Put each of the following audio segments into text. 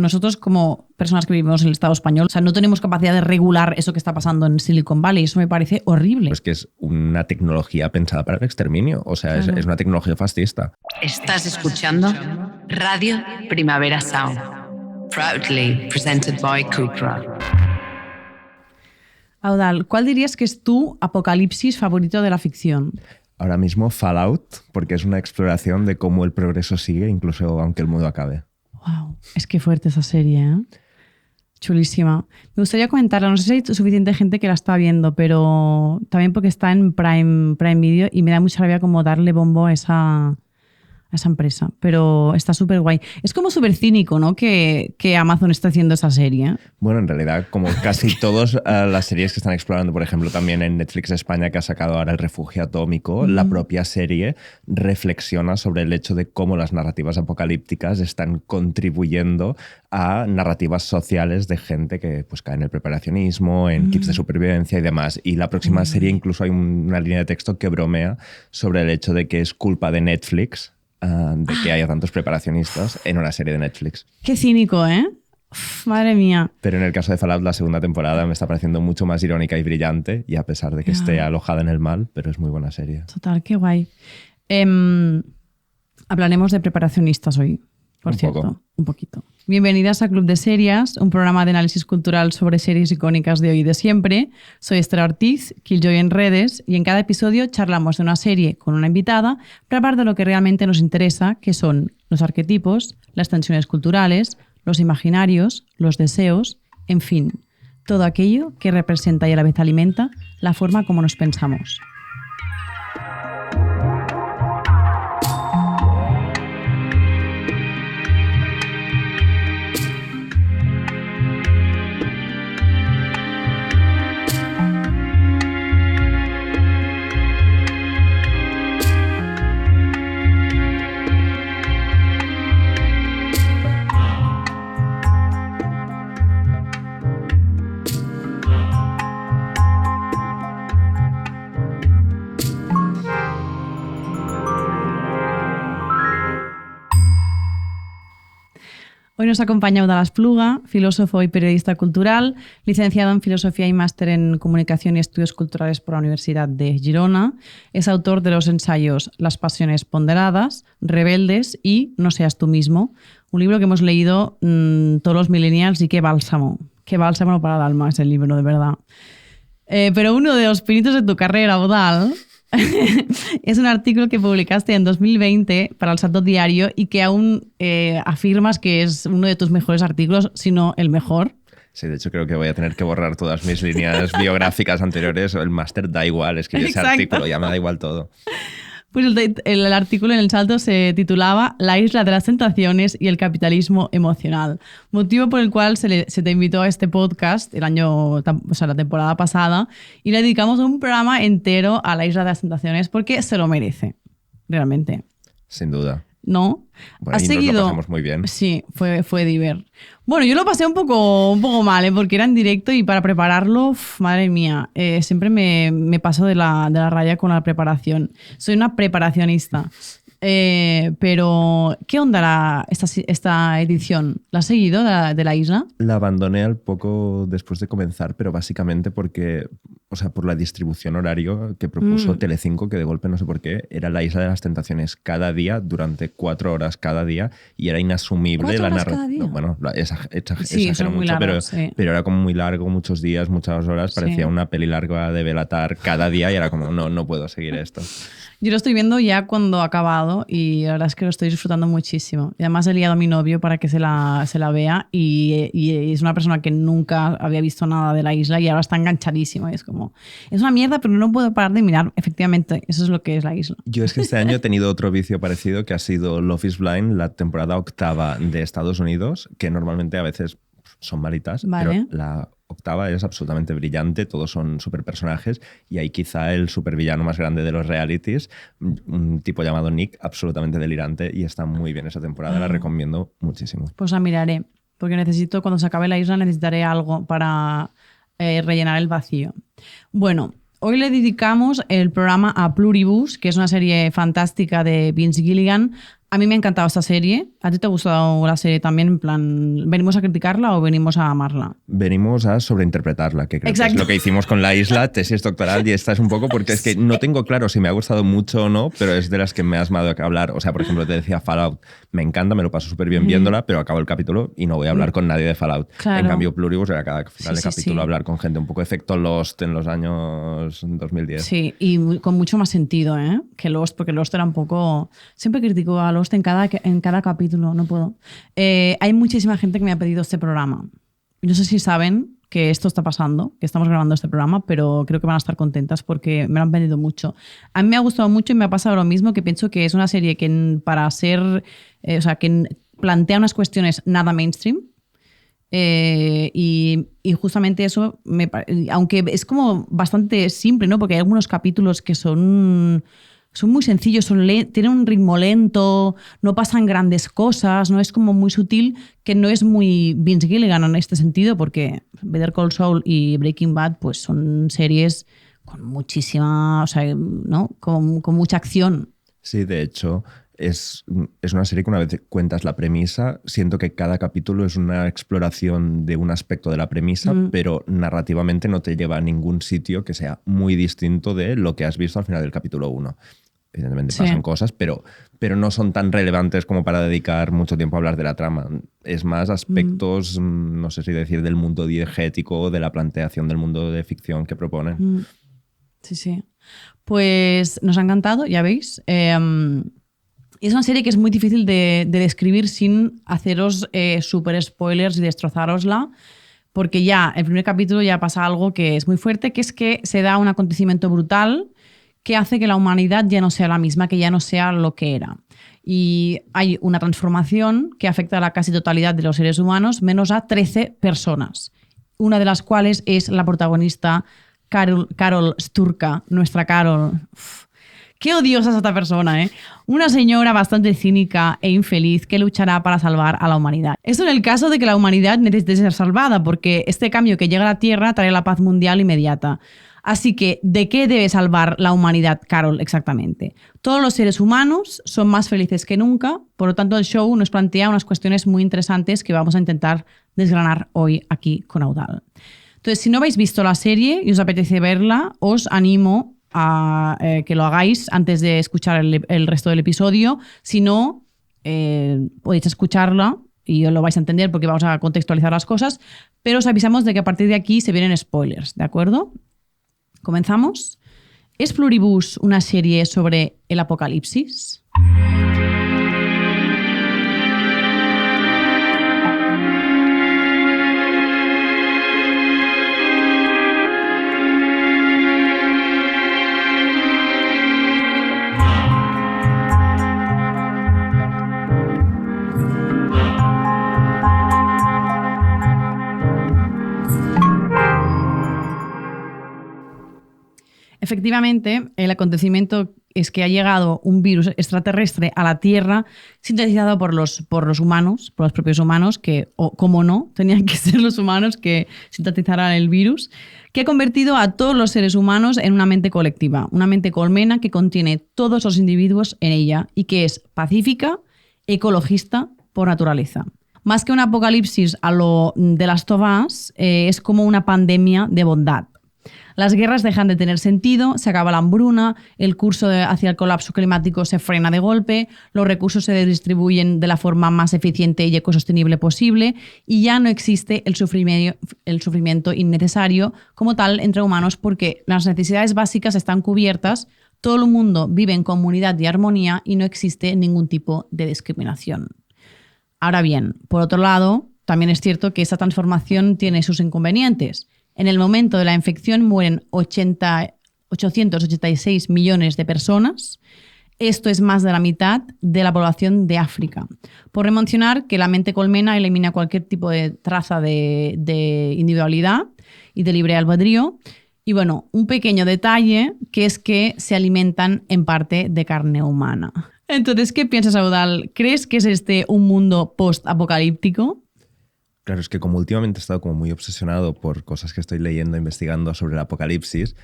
Nosotros, como personas que vivimos en el Estado español, o sea, no tenemos capacidad de regular eso que está pasando en Silicon Valley. Eso me parece horrible. Es que es una tecnología pensada para el exterminio. O sea, claro. es una tecnología fascista. Estás escuchando Radio Primavera Sound. Proudly presented by Cupra. Eudald, ¿cuál dirías que es tu apocalipsis favorito de la ficción? Ahora mismo Fallout, porque es una exploración de cómo el progreso sigue, incluso aunque el mundo acabe. Wow, es que fuerte esa serie, ¿eh? Chulísima. Me gustaría comentarla, no sé si hay suficiente gente que la está viendo, pero también porque está en Prime Video y me da mucha rabia como darle bombo a esa empresa, pero está súper guay. Es como súper cínico, ¿no? Que Amazon está haciendo esa serie. Bueno, en realidad, como casi todas las series que están explorando, por ejemplo, también en Netflix España, que ha sacado ahora El Refugio Atómico, la propia serie reflexiona sobre el hecho de cómo las narrativas apocalípticas están contribuyendo a narrativas sociales de gente que pues, cae en el preparacionismo, en kits de supervivencia y demás. Y la próxima serie incluso hay una línea de texto que bromea sobre el hecho de que es culpa de Netflix de que haya tantos preparacionistas en una serie de Netflix. Qué cínico, ¿eh? Uf, madre mía. Pero en el caso de Fallout, la segunda temporada me está pareciendo mucho más irónica y brillante, y a pesar de que esté alojada en el mal, pero es muy buena serie. Total, qué guay. Hablaremos de preparacionistas hoy, por cierto. Un poquito. Bienvenidas a Club de Series, un programa de análisis cultural sobre series icónicas de hoy y de siempre. Soy Esther Ortiz, Killjoy en redes, y en cada episodio charlamos de una serie con una invitada para hablar de lo que realmente nos interesa, que son los arquetipos, las tensiones culturales, los imaginarios, los deseos, en fin, todo aquello que representa y a la vez alimenta la forma como nos pensamos. Hoy nos acompaña Eudald Espluga, filósofo y periodista cultural, licenciado en Filosofía y máster en Comunicación y Estudios Culturales por la Universidad de Girona. Es autor de los ensayos Las pasiones ponderadas, Rebeldes y No seas tú mismo, un libro que hemos leído todos los millennials y qué bálsamo para el alma es el libro, de verdad. Pero uno de los pinitos de tu carrera, Eudald, es un artículo que publicaste en 2020 para El Salto Diario y que aún afirmas que es uno de tus mejores artículos, si no el mejor. Sí, de hecho creo que voy a tener que borrar todas mis líneas biográficas anteriores. El máster da igual, escribí ese artículo, ya me da igual todo. Pues el artículo en El Salto se titulaba La isla de las tentaciones y el capitalismo emocional, motivo por el cual se te invitó a este podcast la temporada pasada, y le dedicamos un programa entero a la isla de las tentaciones porque se lo merece, realmente. Sin duda. ¿No? Bueno, ¿Has seguido? Nos lo pasamos muy bien. Sí, fue diver. Bueno, yo lo pasé un poco mal, porque era en directo y para prepararlo, madre mía, siempre me paso de la raya con la preparación. Soy una preparacionista. Pero, ¿qué onda esta edición? ¿La has seguido de la isla? La abandoné al poco después de comenzar, pero básicamente porque, o sea, por la distribución horario que propuso Telecinco, que de golpe no sé por qué, era la isla de las tentaciones cada día, durante 4 horas cada día, y era inasumible la narrativa. No, bueno, exagero mucho, pero era como muy largo, muchos días, muchas horas, parecía una peli larga de Belatar cada día y era como, no puedo seguir esto. Yo lo estoy viendo ya cuando ha acabado y la verdad es que lo estoy disfrutando muchísimo. Y además he liado a mi novio para que se la vea y es una persona que nunca había visto nada de la isla y ahora está enganchadísimo. Y es como, es una mierda, pero no puedo parar de mirar. Efectivamente, eso es lo que es la isla. Yo es que este año he tenido otro vicio parecido que ha sido Love is Blind, la temporada 8ª de Estados Unidos, que normalmente a veces son malitas, vale. Pero la 8ª es absolutamente brillante, todos son super personajes y hay quizá el supervillano más grande de los realities, un tipo llamado Nick, absolutamente delirante, y está muy bien esa temporada, la recomiendo muchísimo. Pues la miraré, porque cuando se acabe la isla necesitaré algo para rellenar el vacío. Bueno, hoy le dedicamos el programa a Pluribus, que es una serie fantástica de Vince Gilligan, A mí me ha encantado esta serie. ¿A ti te ha gustado la serie también? En plan, ¿venimos a criticarla o venimos a amarla? Venimos a sobreinterpretarla, que creo que es lo que hicimos con La Isla, tesis doctoral, y esta es un poco porque es que no tengo claro si me ha gustado mucho o no, pero es de las que me has dado que hablar. O sea, por ejemplo, te decía Fallout, me encanta, me lo paso súper bien viéndola, pero acabo el capítulo y no voy a hablar con nadie de Fallout. Claro. En cambio, Pluribus era cada final de capítulo hablar con gente, un poco efecto Lost en los años 2010. Sí, y con mucho más sentido, ¿eh? Que Lost, porque Lost era un poco... Siempre critico a Lost en cada capítulo, no puedo. Hay muchísima gente que me ha pedido este programa. No sé si saben que esto está pasando, que estamos grabando este programa, pero creo que van a estar contentas porque me lo han pedido mucho. A mí me ha gustado mucho y me ha pasado lo mismo, que pienso que es una serie que para ser... o sea, que plantea unas cuestiones nada mainstream. Y justamente eso, aunque es como bastante simple, ¿no? Porque hay algunos capítulos que son muy sencillos, tienen un ritmo lento, no pasan grandes cosas, no es como muy sutil, que no es muy Vince Gilligan en este sentido, porque Better Call Saul y Breaking Bad pues son series con muchísima, o sea, ¿no? con mucha acción. Sí, de hecho, es una serie que una vez cuentas la premisa, siento que cada capítulo es una exploración de un aspecto de la premisa, pero narrativamente no te lleva a ningún sitio que sea muy distinto de lo que has visto al final del capítulo 1. Evidentemente pasan cosas, pero no son tan relevantes como para dedicar mucho tiempo a hablar de la trama. Es más aspectos, no sé si decir, del mundo diegético, de la planteación del mundo de ficción que proponen. Sí, sí. Pues nos ha encantado, ya veis. Es una serie que es muy difícil de describir sin haceros súper spoilers y destrozarosla, porque ya el primer capítulo ya pasa algo que es muy fuerte, que es que se da un acontecimiento brutal que hace que la humanidad ya no sea la misma, que ya no sea lo que era. Y hay una transformación que afecta a la casi totalidad de los seres humanos, menos a 13 personas, una de las cuales es la protagonista Carol Sturka, nuestra Carol. Uf, qué odiosa es esta persona, ¿eh? Una señora bastante cínica e infeliz que luchará para salvar a la humanidad. Esto en el caso de que la humanidad necesite ser salvada, porque este cambio que llega a la Tierra trae la paz mundial inmediata. Así que, ¿de qué debe salvar la humanidad Carol exactamente? Todos los seres humanos son más felices que nunca, por lo tanto el show nos plantea unas cuestiones muy interesantes que vamos a intentar desgranar hoy aquí con Audal. Entonces, si no habéis visto la serie y os apetece verla, os animo a que lo hagáis antes de escuchar el resto del episodio. Si no, podéis escucharla y lo vais a entender porque vamos a contextualizar las cosas, pero os avisamos de que a partir de aquí se vienen spoilers, ¿de acuerdo? ¿Comenzamos? ¿Es Pluribus una serie sobre el apocalipsis? Efectivamente, el acontecimiento es que ha llegado un virus extraterrestre a la Tierra sintetizado por los humanos, por los propios humanos, que, o como no, tenían que ser los humanos que sintetizaran el virus, que ha convertido a todos los seres humanos en una mente colectiva, una mente colmena que contiene todos los individuos en ella y que es pacífica, ecologista por naturaleza. Más que un apocalipsis a lo de Last of Us, es como una pandemia de bondad. Las guerras dejan de tener sentido, se acaba la hambruna, el curso hacia el colapso climático se frena de golpe, los recursos se distribuyen de la forma más eficiente y ecosostenible posible y ya no existe el sufrimiento innecesario como tal entre humanos porque las necesidades básicas están cubiertas, todo el mundo vive en comunidad y armonía y no existe ningún tipo de discriminación. Ahora bien, por otro lado, también es cierto que esta transformación tiene sus inconvenientes. En el momento de la infección mueren 886 millones de personas. Esto es más de la mitad de la población de África. Por mencionar que la mente colmena elimina cualquier tipo de traza de individualidad y de libre albedrío. Y bueno, un pequeño detalle que es que se alimentan en parte de carne humana. Entonces, ¿qué piensas, Audal? ¿Crees que es un mundo post-apocalíptico? Claro, es que como últimamente he estado como muy obsesionado por cosas que estoy leyendo, investigando sobre el apocalipsis,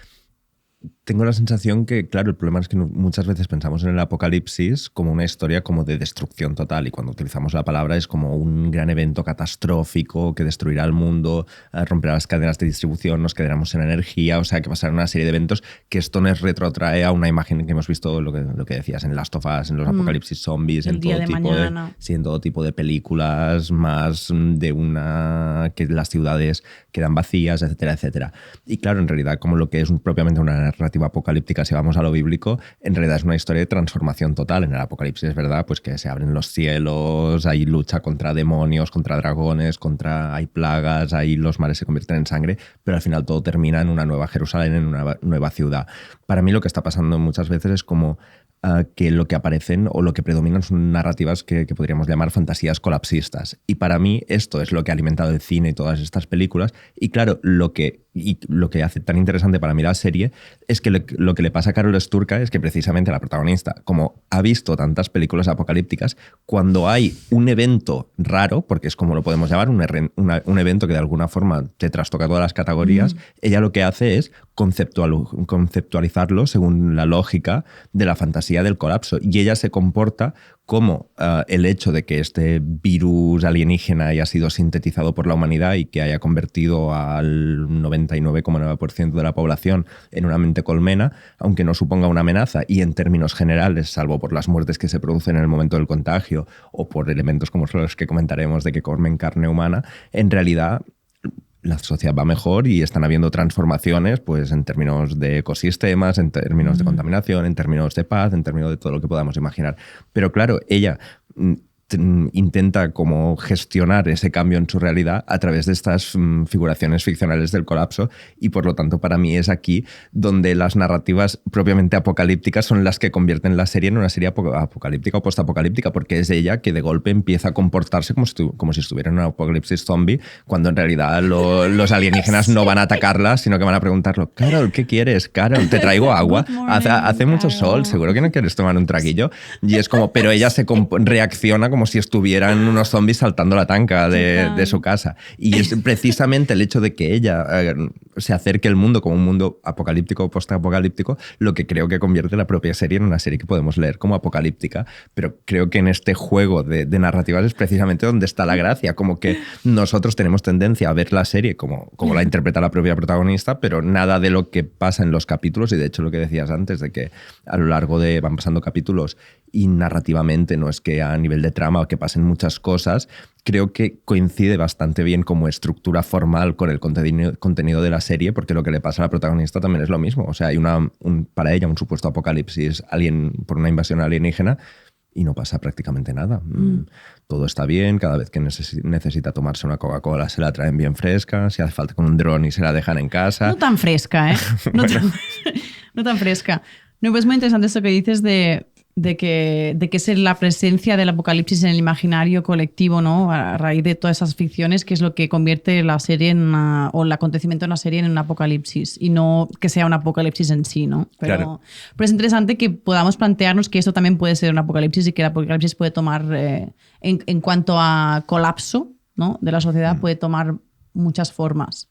tengo la sensación que, claro, el problema es que muchas veces pensamos en el apocalipsis como una historia como de destrucción total, y cuando utilizamos la palabra es como un gran evento catastrófico que destruirá el mundo, romperá las cadenas de distribución, nos quedaremos sin energía, o sea, que pasará una serie de eventos que esto nos retrotrae a una imagen que hemos visto, lo que decías, en Last of Us, en los apocalipsis zombies, en todo tipo de películas, más de una que las ciudades quedan vacías, etcétera, etcétera. Y claro, en realidad, como lo que es propiamente una narrativa apocalíptica, si vamos a lo bíblico, en realidad es una historia de transformación total. En el apocalipsis es verdad pues que se abren los cielos, hay lucha contra demonios, contra dragones, hay plagas, ahí los mares se convierten en sangre, pero al final todo termina en una nueva Jerusalén, en una nueva ciudad. Para mí lo que está pasando muchas veces es como que lo que aparecen o lo que predominan son narrativas que podríamos llamar fantasías colapsistas. Y para mí esto es lo que ha alimentado el cine y todas estas películas. Y claro, lo que hace tan interesante para mí la serie es que lo que le pasa a Carol Sturka es que precisamente la protagonista, como ha visto tantas películas apocalípticas, cuando hay un evento raro, porque es como lo podemos llamar, un evento que de alguna forma te trastoca todas las categorías, ella lo que hace es conceptualizarlo según la lógica de la fantasía del colapso. Y ella se comporta como el hecho de que este virus alienígena haya sido sintetizado por la humanidad y que haya convertido al 99,9% de la población en una mente colmena, aunque no suponga una amenaza y en términos generales, salvo por las muertes que se producen en el momento del contagio o por elementos como los que comentaremos de que comen carne humana, en realidad la sociedad va mejor y están habiendo transformaciones pues, en términos de ecosistemas, en términos de contaminación, en términos de paz, en términos de todo lo que podamos imaginar. Pero claro, ella intenta como gestionar ese cambio en su realidad a través de estas figuraciones ficcionales del colapso, y por lo tanto para mí es aquí donde las narrativas propiamente apocalípticas son las que convierten la serie en una serie apocalíptica o postapocalíptica, porque es ella que de golpe empieza a comportarse como si estuviera en un apocalipsis zombie, cuando en realidad los alienígenas no van a atacarla, sino que van a preguntarlo: Carol, ¿qué quieres? Carol, te traigo agua, hace mucho sol, seguro que no quieres tomar un traguillo. Y es como, pero ella reacciona como si estuvieran unos zombies saltando la tanca de su casa. Y es precisamente el hecho de que ella se acerque al mundo como un mundo apocalíptico o postapocalíptico lo que creo que convierte la propia serie en una serie que podemos leer como apocalíptica. Pero creo que en este juego de narrativas es precisamente donde está la gracia, como que nosotros tenemos tendencia a ver la serie como la interpreta la propia protagonista, pero nada de lo que pasa en los capítulos, y de hecho lo que decías antes, de que a lo largo van pasando capítulos y narrativamente no es que a nivel de trama o que pasen muchas cosas, creo que coincide bastante bien como estructura formal con el contenido de la serie, porque lo que le pasa a la protagonista también es lo mismo. O sea, hay para ella un supuesto apocalipsis por una invasión alienígena y no pasa prácticamente nada. Todo está bien, cada vez que necesita tomarse una Coca-Cola se la traen bien fresca, si hace falta con un dron y se la dejan en casa. No tan fresca, ¿eh? No tan fresca. No, pues es muy interesante esto que dices de que es la presencia del apocalipsis en el imaginario colectivo, ¿no? A raíz de todas esas ficciones, que es lo que convierte la serie o el acontecimiento en la serie en un apocalipsis, y no que sea un apocalipsis en sí, ¿no? Pero es interesante que podamos plantearnos que esto también puede ser un apocalipsis y que el apocalipsis puede tomar, en cuanto a colapso, ¿no?, de la sociedad, puede tomar muchas formas.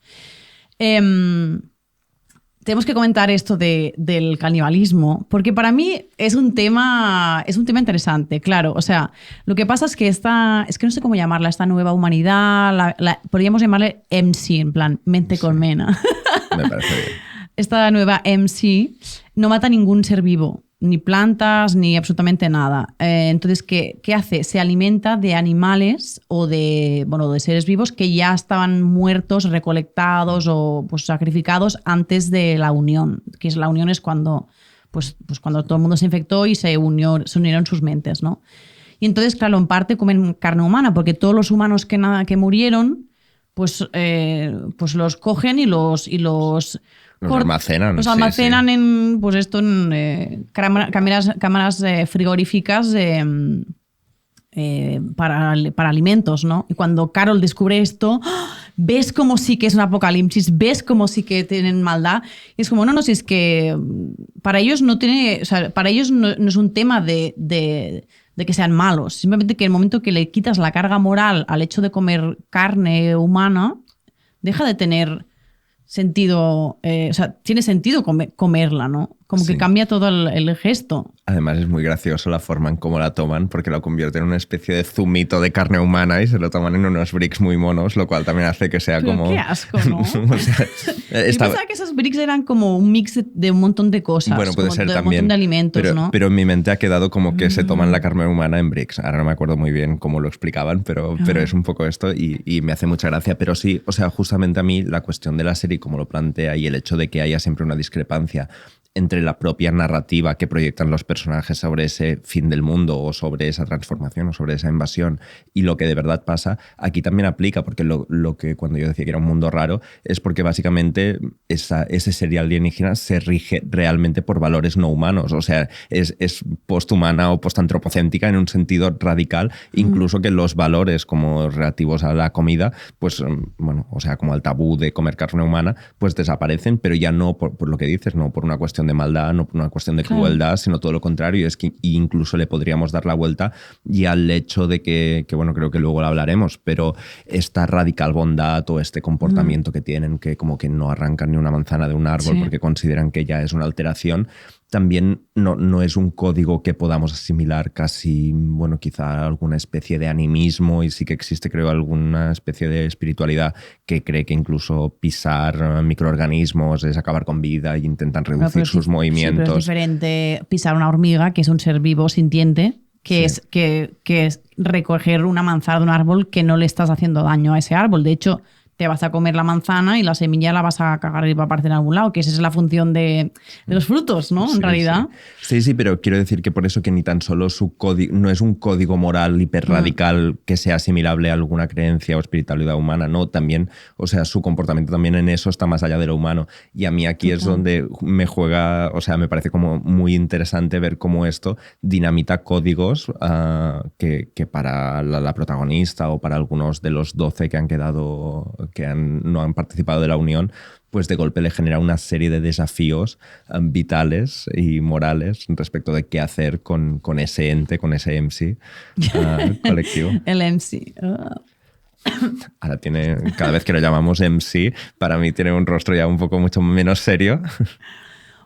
Tenemos que comentar esto del canibalismo, porque para mí es un tema interesante, claro. O sea, lo que pasa es que es que no sé cómo llamarla, esta nueva humanidad, podríamos llamarle MC, en plan, mente colmena. Me parece bien. Esta nueva MC no mata ningún ser vivo, ni plantas, ni absolutamente nada. Entonces, ¿qué hace? Se alimenta de animales o de seres vivos que ya estaban muertos, recolectados o pues, sacrificados antes de la unión. La unión es cuando, pues cuando todo el mundo se infectó y se unieron sus mentes, ¿no? Y entonces, claro, en parte comen carne humana, porque todos los humanos que murieron, pues los cogen y los almacenan. Los almacenan en, pues esto, en cámaras frigoríficas para alimentos, ¿no? Y cuando Carol descubre esto, ves como sí que es un apocalipsis, ves como sí que tienen maldad. Y es como, no, si es que para ellos no tiene, o sea, para ellos no es un tema de que sean malos. Simplemente que en el momento que le quitas la carga moral al hecho de comer carne humana, deja de tener sentido, o sea, tiene sentido comerla, ¿no? Como que cambia todo el gesto. Además es muy gracioso la forma en cómo la toman, porque la convierten en una especie de zumito de carne humana y se lo toman en unos bricks muy monos, lo cual también hace que sea Pero como... qué asco, ¿no? O sea, Yo pensaba que esos bricks eran como un mix de un montón de cosas. Bueno, puede ser de también. Un montón de alimentos, ¿no? Pero en mi mente ha quedado como que se toman la carne humana en bricks. Ahora no me acuerdo muy bien cómo lo explicaban, pero es un poco esto y me hace mucha gracia. Pero sí, o sea, justamente a mí la cuestión de la serie, como lo plantea, y el hecho de que haya siempre una discrepancia entre la propia narrativa que proyectan los personajes sobre ese fin del mundo o sobre esa transformación o sobre esa invasión y lo que de verdad pasa, aquí también aplica, porque lo que cuando yo decía que era un mundo raro es porque básicamente ese serie alienígena se rige realmente por valores no humanos, o sea, es posthumana o postantropocéntrica en un sentido radical, incluso que los valores como relativos a la comida, pues bueno, o sea, como al tabú de comer carne humana, pues desaparecen, pero ya no por lo que dices, no por una cuestión de maldad, no por una cuestión de crueldad, sino todo lo contrario. Es que incluso le podríamos dar la vuelta y al hecho de que, bueno, creo que luego lo hablaremos, pero esta radical bondad o este comportamiento que tienen, que como que no arrancan ni una manzana de un árbol porque consideran que ya es una alteración, también no es un código que podamos asimilar casi, bueno, quizá alguna especie de animismo, y sí que existe, creo, alguna especie de espiritualidad que cree que incluso pisar microorganismos es acabar con vida e intentan reducir sus movimientos. Sí, pero es diferente pisar una hormiga, que es un ser vivo sintiente, que es recoger una manzana de un árbol que no le estás haciendo daño a ese árbol. De hecho, te vas a comer la manzana y la semilla la vas a cagar y va a aparecer en algún lado, que esa es la función de los frutos, ¿no? En realidad. Sí, pero quiero decir que por eso que ni tan solo su código, no es un código moral hiperradical que sea asimilable a alguna creencia o espiritualidad humana, no, también, o sea, su comportamiento también en eso está más allá de lo humano. Y a mí aquí es donde me juega, o sea, me parece como muy interesante ver cómo esto dinamita códigos que para la protagonista o para algunos de los 12 que han quedado, no han participado de la unión, pues de golpe le genera una serie de desafíos vitales y morales respecto de qué hacer con ese ente, con ese MC colectivo. El MC. Ahora cada vez que lo llamamos MC, para mí tiene un rostro ya un poco mucho menos serio.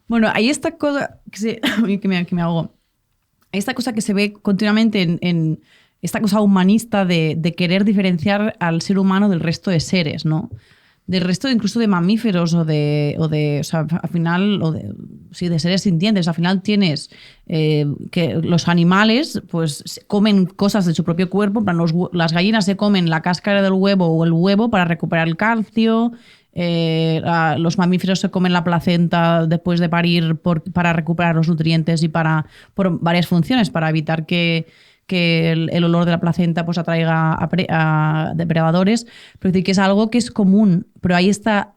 Bueno, hay esta cosa que me hago. Hay esta cosa que se ve continuamente en esta cosa humanista de querer diferenciar al ser humano del resto de seres, ¿no? Del resto incluso de mamíferos o sea, al final, de seres sintientes. Al final tienes que los animales pues comen cosas de su propio cuerpo. Las gallinas se comen la cáscara del huevo o el huevo para recuperar el calcio. Los mamíferos se comen la placenta después de parir para recuperar los nutrientes y por varias funciones, para evitar que el olor de la placenta pues atraiga a depredadores, pero decir que es algo que es común, pero hay esta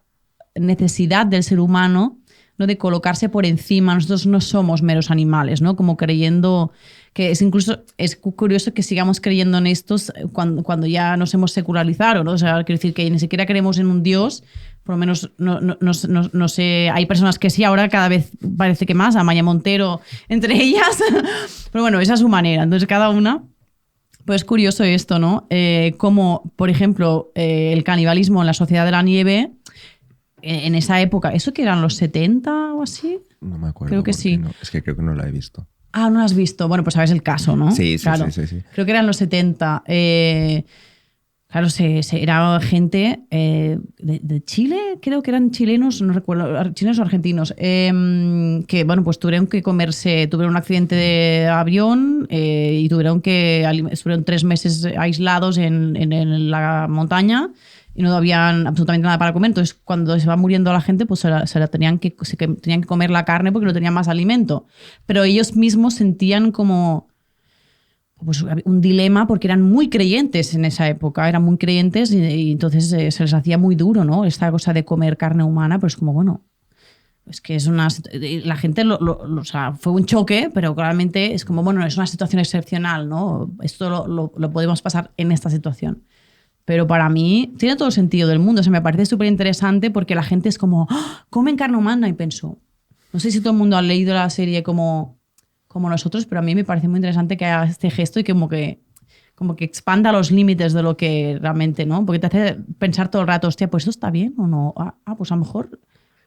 necesidad del ser humano, ¿no?, de colocarse por encima. Nosotros no somos meros animales, ¿no? Como creyendo que es curioso que sigamos creyendo en estos cuando ya nos hemos secularizado, ¿no? O sea, quiero decir que ni siquiera creemos en un Dios. Por lo menos no sé, hay personas que sí, ahora cada vez parece que más, Amaia Montero entre ellas, pero bueno, esa es su manera, entonces cada una. Pues es curioso esto, ¿no? Como, por ejemplo, el canibalismo en la Sociedad de la Nieve, en esa época, ¿eso que eran los 70 o así? No me acuerdo. Creo que sí. No, es que creo que no la he visto. Ah, no la has visto. Bueno, pues sabes el caso, ¿no? Sí. Claro. Sí. Creo que eran los 70. Claro, era gente de Chile, creo que eran chilenos, no recuerdo, chilenos o argentinos, que bueno, pues tuvieron un accidente de avión y estuvieron 3 meses aislados en la montaña y no habían absolutamente nada para comer. Entonces, cuando se va muriendo la gente, pues tenían que comer la carne porque no tenían más alimento. Pero ellos mismos sentían como pues un dilema, porque eran muy creyentes en esa época, eran muy creyentes y entonces se les hacía muy duro, ¿no? Esta cosa de comer carne humana, pues como, bueno, es que es la gente, o sea, fue un choque, pero claramente es como, bueno, es una situación excepcional, ¿no? Esto lo podemos pasar en esta situación. Pero para mí tiene todo el sentido del mundo. O sea, me parece súper interesante porque la gente es como, ¡oh! Comen carne humana, y pienso, no sé si todo el mundo ha leído la serie como nosotros, pero a mí me parece muy interesante que haga este gesto y como que como que expanda los límites de lo que realmente, ¿no? Porque te hace pensar todo el rato, hostia, pues esto está bien o no. Pues a lo mejor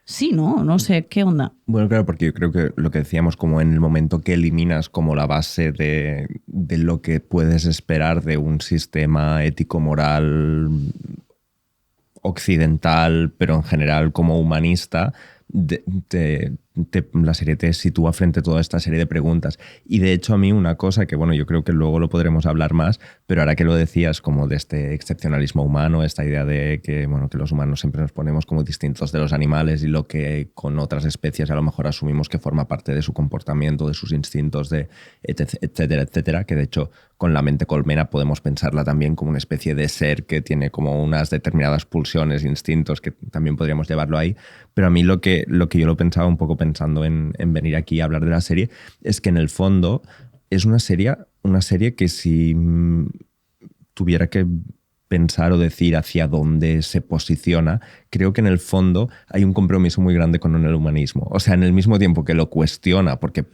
sí, ¿no? No sé, ¿qué onda? Bueno, claro, porque yo creo que lo que decíamos, como en el momento que eliminas como la base de lo que puedes esperar de un sistema ético-moral occidental, pero en general como humanista, la serie te sitúa frente a toda esta serie de preguntas. Y de hecho a mí una cosa que, bueno, yo creo que luego lo podremos hablar más, pero ahora que lo decías, como de este excepcionalismo humano, esta idea de que, bueno, que los humanos siempre nos ponemos como distintos de los animales y lo que con otras especies a lo mejor asumimos que forma parte de su comportamiento, de sus instintos, de etcétera, etcétera, que de hecho con la mente colmena podemos pensarla también como una especie de ser que tiene como unas determinadas pulsiones, instintos, que también podríamos llevarlo ahí. Pero a mí lo que yo lo pensaba un poco pensando en venir aquí a hablar de la serie es que en el fondo es una serie que si tuviera que pensar o decir hacia dónde se posiciona, creo que en el fondo hay un compromiso muy grande con el humanismo. O sea, en el mismo tiempo que lo cuestiona, porque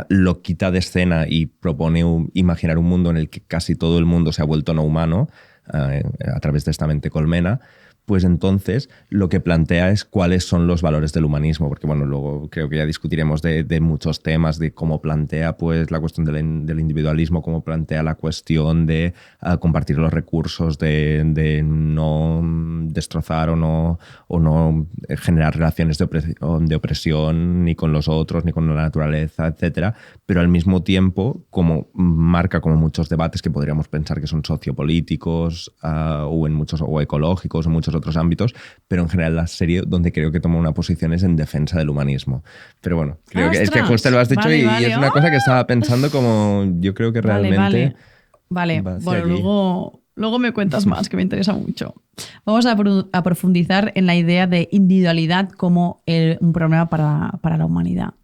lo quita de escena y propone imaginar un mundo en el que casi todo el mundo se ha vuelto no humano a través de esta mente colmena, pues entonces lo que plantea es cuáles son los valores del humanismo, porque bueno, luego creo que ya discutiremos de muchos temas, de cómo plantea pues la cuestión del individualismo, cómo plantea la cuestión de compartir los recursos, de no destrozar o no generar relaciones de opresión ni con los otros, ni con la naturaleza, etcétera, pero al mismo tiempo como marca como muchos debates que podríamos pensar que son sociopolíticos o ecológicos o muchos otros ámbitos, pero en general la serie donde creo que toma una posición es en defensa del humanismo. Pero bueno, creo que es que justo lo has dicho y es una cosa que estaba pensando como yo creo que realmente... Vale. Bueno, luego me cuentas más, que me interesa mucho. Vamos a profundizar en la idea de individualidad como un problema para la humanidad.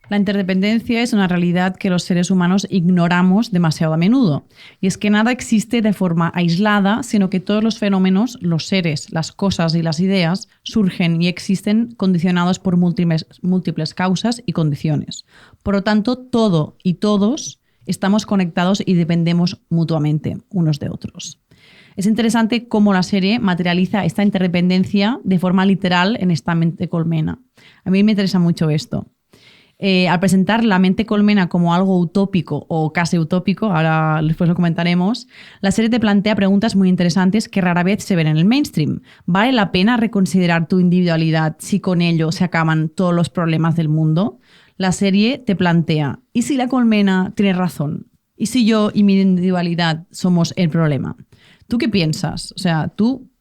La interdependencia es una realidad que los seres humanos ignoramos demasiado a menudo. Y es que nada existe de forma aislada, sino que todos los fenómenos, los seres, las cosas y las ideas surgen y existen condicionados por múltiples causas y condiciones. Por lo tanto, todo y todos estamos conectados y dependemos mutuamente unos de otros. Es interesante cómo la serie materializa esta interdependencia de forma literal en esta mente colmena. A mí me interesa mucho esto. Al presentar la mente colmena como algo utópico o casi utópico, ahora después lo comentaremos, la serie te plantea preguntas muy interesantes que rara vez se ven en el mainstream. ¿Vale la pena reconsiderar tu individualidad si con ello se acaban todos los problemas del mundo? La serie te plantea, ¿y si la colmena tiene razón? ¿Y si yo y mi individualidad somos el problema? ¿Tú qué piensas? O sea, ¿tú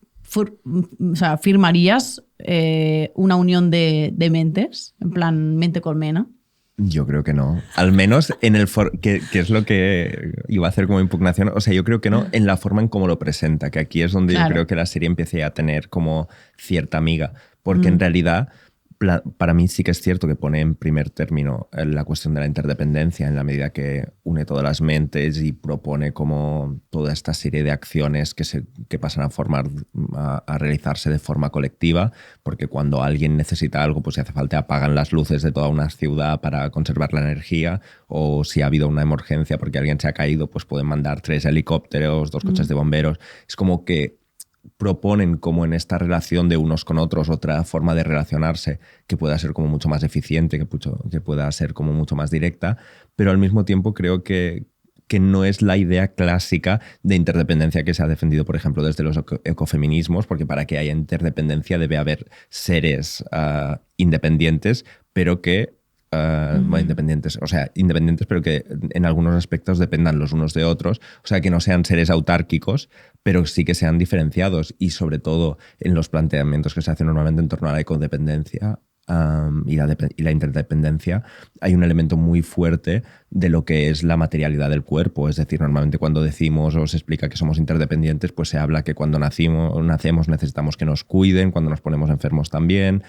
firmarías una unión de mentes, en plan mente colmena? Yo creo que no. Al menos en el que es lo que iba a hacer como impugnación. O sea, yo creo que no en la forma en cómo lo presenta, que aquí es donde yo creo que la serie empiece a tener como cierta miga. Porque en realidad, para mí sí que es cierto que pone en primer término la cuestión de la interdependencia en la medida que une todas las mentes y propone como toda esta serie de acciones que pasan a realizarse de forma colectiva, porque cuando alguien necesita algo, pues si hace falta apagan las luces de toda una ciudad para conservar la energía, o si ha habido una emergencia porque alguien se ha caído, pues pueden mandar 3 helicópteros, 2 coches de bomberos. Es como que proponen como en esta relación de unos con otros otra forma de relacionarse que pueda ser como mucho más eficiente, que pueda ser como mucho más directa, pero al mismo tiempo creo que no es la idea clásica de interdependencia que se ha defendido, por ejemplo, desde los ecofeminismos, porque para que haya interdependencia debe haber seres independientes, pero que independientes pero que en algunos aspectos dependan los unos de otros, o sea, que no sean seres autárquicos, pero sí que sean diferenciados, y sobre todo en los planteamientos que se hacen normalmente en torno a la ecodependencia, y la interdependencia, hay un elemento muy fuerte de lo que es la materialidad del cuerpo. Es decir, normalmente cuando decimos o se explica que somos interdependientes, pues se habla que cuando nacemos necesitamos que nos cuiden, cuando nos ponemos enfermos también,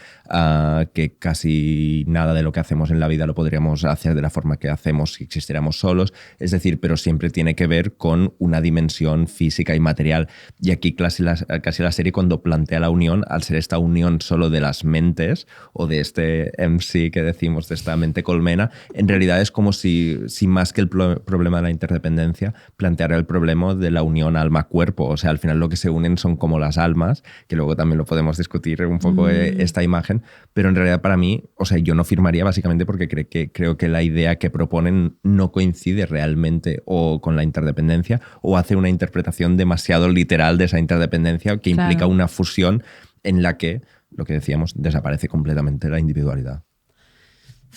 que casi nada de lo que hacemos en la vida lo podríamos hacer de la forma que hacemos si existiéramos solos. Es decir, pero siempre tiene que ver con una dimensión física y material. Y aquí casi la serie, cuando plantea la unión, al ser esta unión solo de las mentes o de este MC que decimos, de esta mente colmena, en realidad es como si más que el problema de la interdependencia planteara el problema de la unión alma-cuerpo. O sea, al final lo que se unen son como las almas, que luego también lo podemos discutir un poco esta imagen, pero en realidad para mí, o sea, yo no firmaría básicamente porque creo que la idea que proponen no coincide realmente o con la interdependencia o hace una interpretación demasiado literal de esa interdependencia que implica una fusión en la que, lo que decíamos, desaparece completamente la individualidad.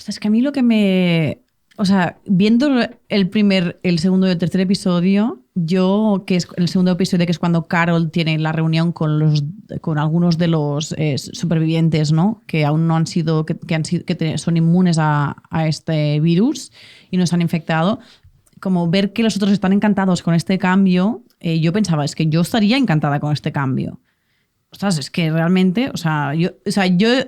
Es que a mí lo que me... O sea, viendo el segundo y el tercer episodio, que es el segundo episodio, que es cuando Carol tiene la reunión con algunos de los supervivientes, ¿no? Que aún no han sido, que son inmunes a este virus y no se han infectado, como ver que los otros están encantados con este cambio, yo pensaba, es que yo estaría encantada con este cambio. Ostras, es que realmente,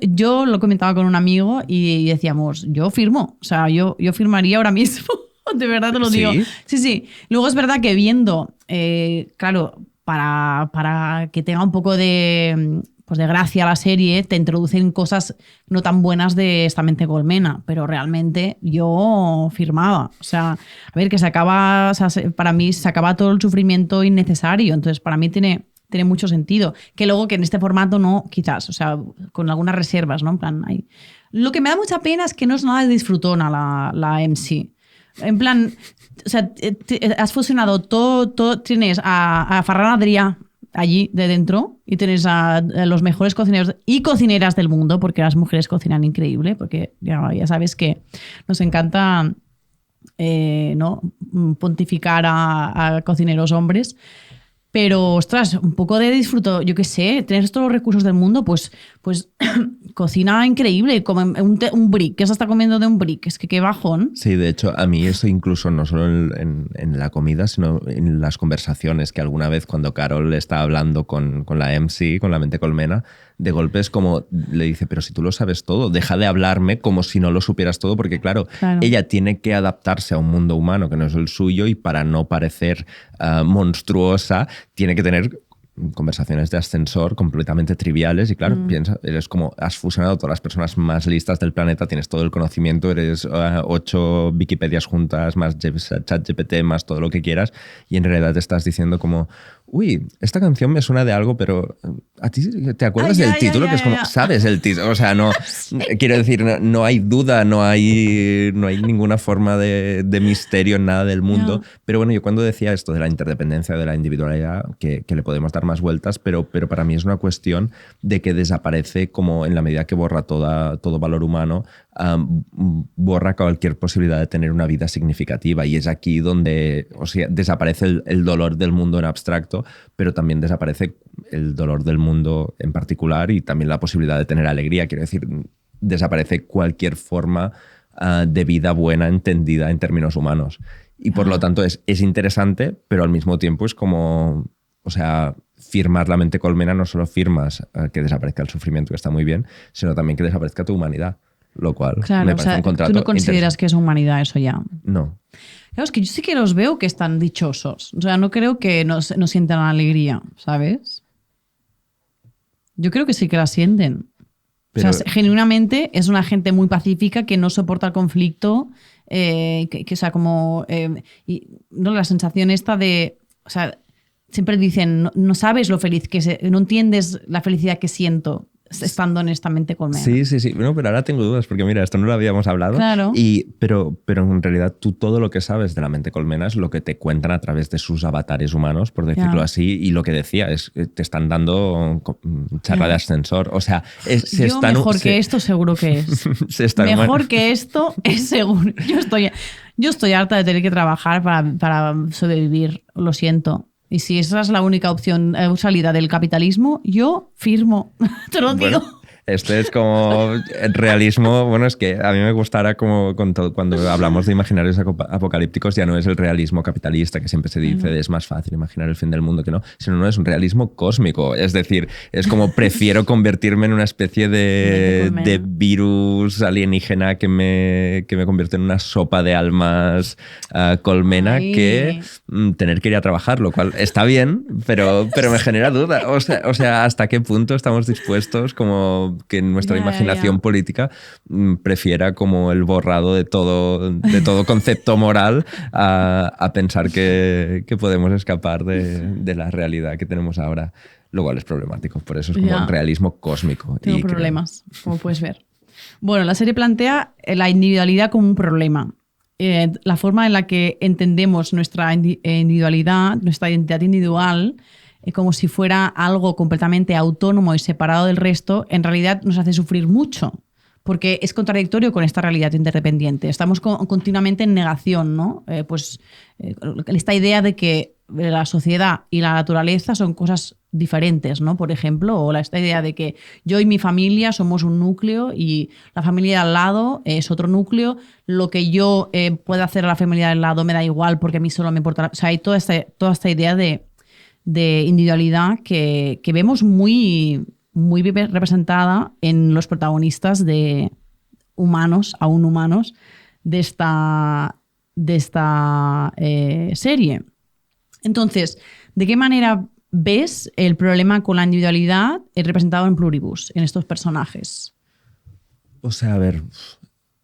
yo lo comentaba con un amigo y decíamos, yo firmo, yo firmaría ahora mismo, de verdad te lo digo. Sí. Luego es verdad que viendo, claro, para que tenga un poco de gracia la serie, te introducen cosas no tan buenas de esta mente colmena, pero realmente yo firmaba. O sea, a ver, que para mí se acaba todo el sufrimiento innecesario, entonces para mí tiene mucho sentido. Que luego que en este formato no, quizás, o sea, con algunas reservas, ¿no? En plan, lo que me da mucha pena es que no es nada de disfrutona la MC. En plan, o sea, has fusionado todo, tienes a Ferran Adrià allí de dentro y tienes a los mejores cocineros y cocineras del mundo, porque las mujeres cocinan increíble, porque ya sabes que nos encanta ¿no? pontificar a cocineros hombres. Pero, ostras, un poco de disfruto, yo qué sé, tener todos los recursos del mundo, pues cocina increíble, como un brick, que se está comiendo de un brick, es que qué bajón. Sí, de hecho, a mí eso incluso no solo en la comida, sino en las conversaciones, que alguna vez cuando Carol está hablando con la MC, con la mente colmena, de golpe es como le dice, pero si tú lo sabes todo, deja de hablarme como si no lo supieras todo, porque claro, ella tiene que adaptarse a un mundo humano que no es el suyo y para no parecer monstruosa tiene que tener conversaciones de ascensor completamente triviales y claro, piensa, eres como, has fusionado a todas las personas más listas del planeta, tienes todo el conocimiento, eres 8 Wikipedias juntas, más ChatGPT, más todo lo que quieras y en realidad te estás diciendo como, uy, esta canción me suena de algo, pero ¿a ti te acuerdas del título? Que es como, ¿sabes el título? O sea, no, sí. Quiero decir, no hay duda, no hay ninguna forma de misterio en nada del mundo. Pero bueno, yo cuando decía esto de la interdependencia, de la individualidad, que le podemos dar más vueltas, pero para mí es una cuestión de que desaparece como en la medida que borra todo valor humano, borra cualquier posibilidad de tener una vida significativa y es aquí donde, o sea, desaparece el dolor del mundo en abstracto, pero también desaparece el dolor del mundo en particular y también la posibilidad de tener alegría. Quiero decir, desaparece cualquier forma de vida buena entendida en términos humanos. Y por lo tanto es interesante, pero al mismo tiempo es como, o sea, firmar la mente colmena no solo firmas que desaparezca el sufrimiento, que está muy bien, sino también que desaparezca tu humanidad. Lo cual me parece un contrato. ¿Tú no consideras que es humanidad eso ya? No. Claro, es que yo sí que los veo que están dichosos. O sea, no creo que no sientan alegría, ¿sabes? Yo creo que sí que la sienten. Pero, o sea, genuinamente es una gente muy pacífica que no soporta el conflicto, o sea, como... y, no, la sensación esta de... O sea, siempre dicen, no sabes lo feliz que no entiendes la felicidad que siento estando en esta mente colmena. Sí. No, pero ahora tengo dudas, porque mira, esto no lo habíamos hablado. Claro. Pero en realidad tú todo lo que sabes de la mente colmena es lo que te cuentan a través de sus avatares humanos, por decirlo así, y lo que decía es que te están dando charla de ascensor. O sea, mejor que esto seguro que es. Mejor que esto es seguro. Yo estoy harta de tener que trabajar para sobrevivir, lo siento. Y si esa es la única opción, salida del capitalismo, yo firmo. Te lo digo. Este es como el realismo. Bueno, es que a mí me gustará como cuando hablamos de imaginarios apocalípticos, ya no es el realismo capitalista que siempre se dice de es más fácil imaginar el fin del mundo que no, sino no es un realismo cósmico. Es decir, es como prefiero convertirme en una especie de virus alienígena que me convierte en una sopa de almas colmena que tener que ir a trabajar, lo cual está bien, pero me genera duda. O sea, ¿hasta qué punto estamos dispuestos como que nuestra imaginación política prefiera como el borrado de todo concepto moral a pensar que podemos escapar de la realidad que tenemos ahora? Lo cual es problemático. Por eso es como un realismo cósmico. Tengo problemas, como puedes ver. Bueno, la serie plantea la individualidad como un problema. La forma en la que entendemos nuestra individualidad, nuestra identidad individual, como si fuera algo completamente autónomo y separado del resto, en realidad nos hace sufrir mucho, porque es contradictorio con esta realidad interdependiente. Estamos continuamente en negación, ¿no? Esta idea de que la sociedad y la naturaleza son cosas diferentes, ¿no? Por ejemplo, o esta idea de que yo y mi familia somos un núcleo y la familia de al lado es otro núcleo. Lo que yo pueda hacer a la familia de al lado me da igual porque a mí solo me importa. O sea, hay toda esta idea de individualidad que vemos muy, muy representada en los protagonistas de humanos, aún humanos, de esta serie. Entonces, ¿de qué manera ves el problema con la individualidad representado en Pluribus, en estos personajes? O sea, a ver...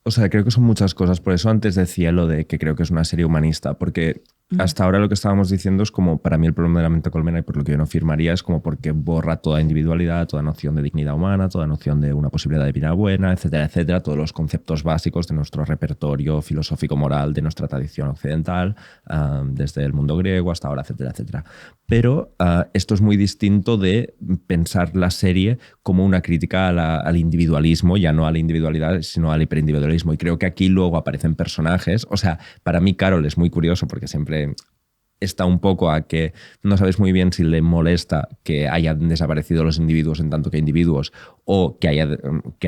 O sea, creo que son muchas cosas. Por eso antes decía lo de que creo que es una serie humanista, porque hasta ahora lo que estábamos diciendo es como, para mí el problema de La mente colmena, y por lo que yo no firmaría, es como porque borra toda individualidad, toda noción de dignidad humana, toda noción de una posibilidad de vida buena, etcétera, etcétera, todos los conceptos básicos de nuestro repertorio filosófico-moral, de nuestra tradición occidental, desde el mundo griego hasta ahora, etcétera, etcétera. Pero esto es muy distinto de pensar la serie como una crítica al individualismo, ya no a la individualidad, sino al hiperindividualismo. Y creo que aquí luego aparecen personajes. O sea, para mí Carol es muy curioso porque siempre está un poco a que no sabes muy bien si le molesta que hayan desaparecido los individuos en tanto que individuos o que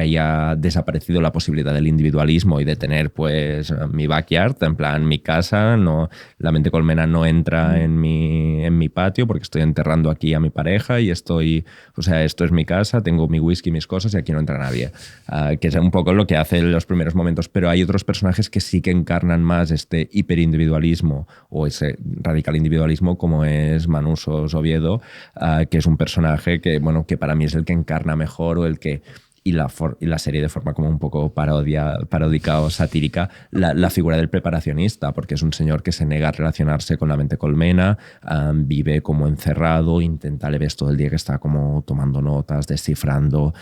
haya desaparecido la posibilidad del individualismo y de tener pues mi backyard, en plan mi casa, no, la mente colmena no entra en mi patio porque estoy enterrando aquí a mi pareja y esto es mi casa, tengo mi whisky, mis cosas y aquí no entra nadie. Que es un poco lo que hace en los primeros momentos, pero hay otros personajes que sí que encarnan más este hiperindividualismo o ese radical individualismo, como es Manusos Oviedo, que es un personaje que para mí es el que encarna mejor o el que y la serie de forma como un poco paródica o satírica la figura del preparacionista, porque es un señor que se nega a relacionarse con la mente colmena, vive como encerrado, le ves todo el día que está como tomando notas, descifrando,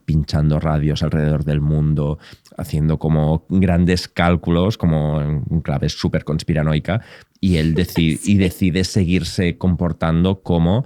pinchando radios alrededor del mundo, haciendo como grandes cálculos como en clave súper conspiranoica, y él decide seguirse comportando como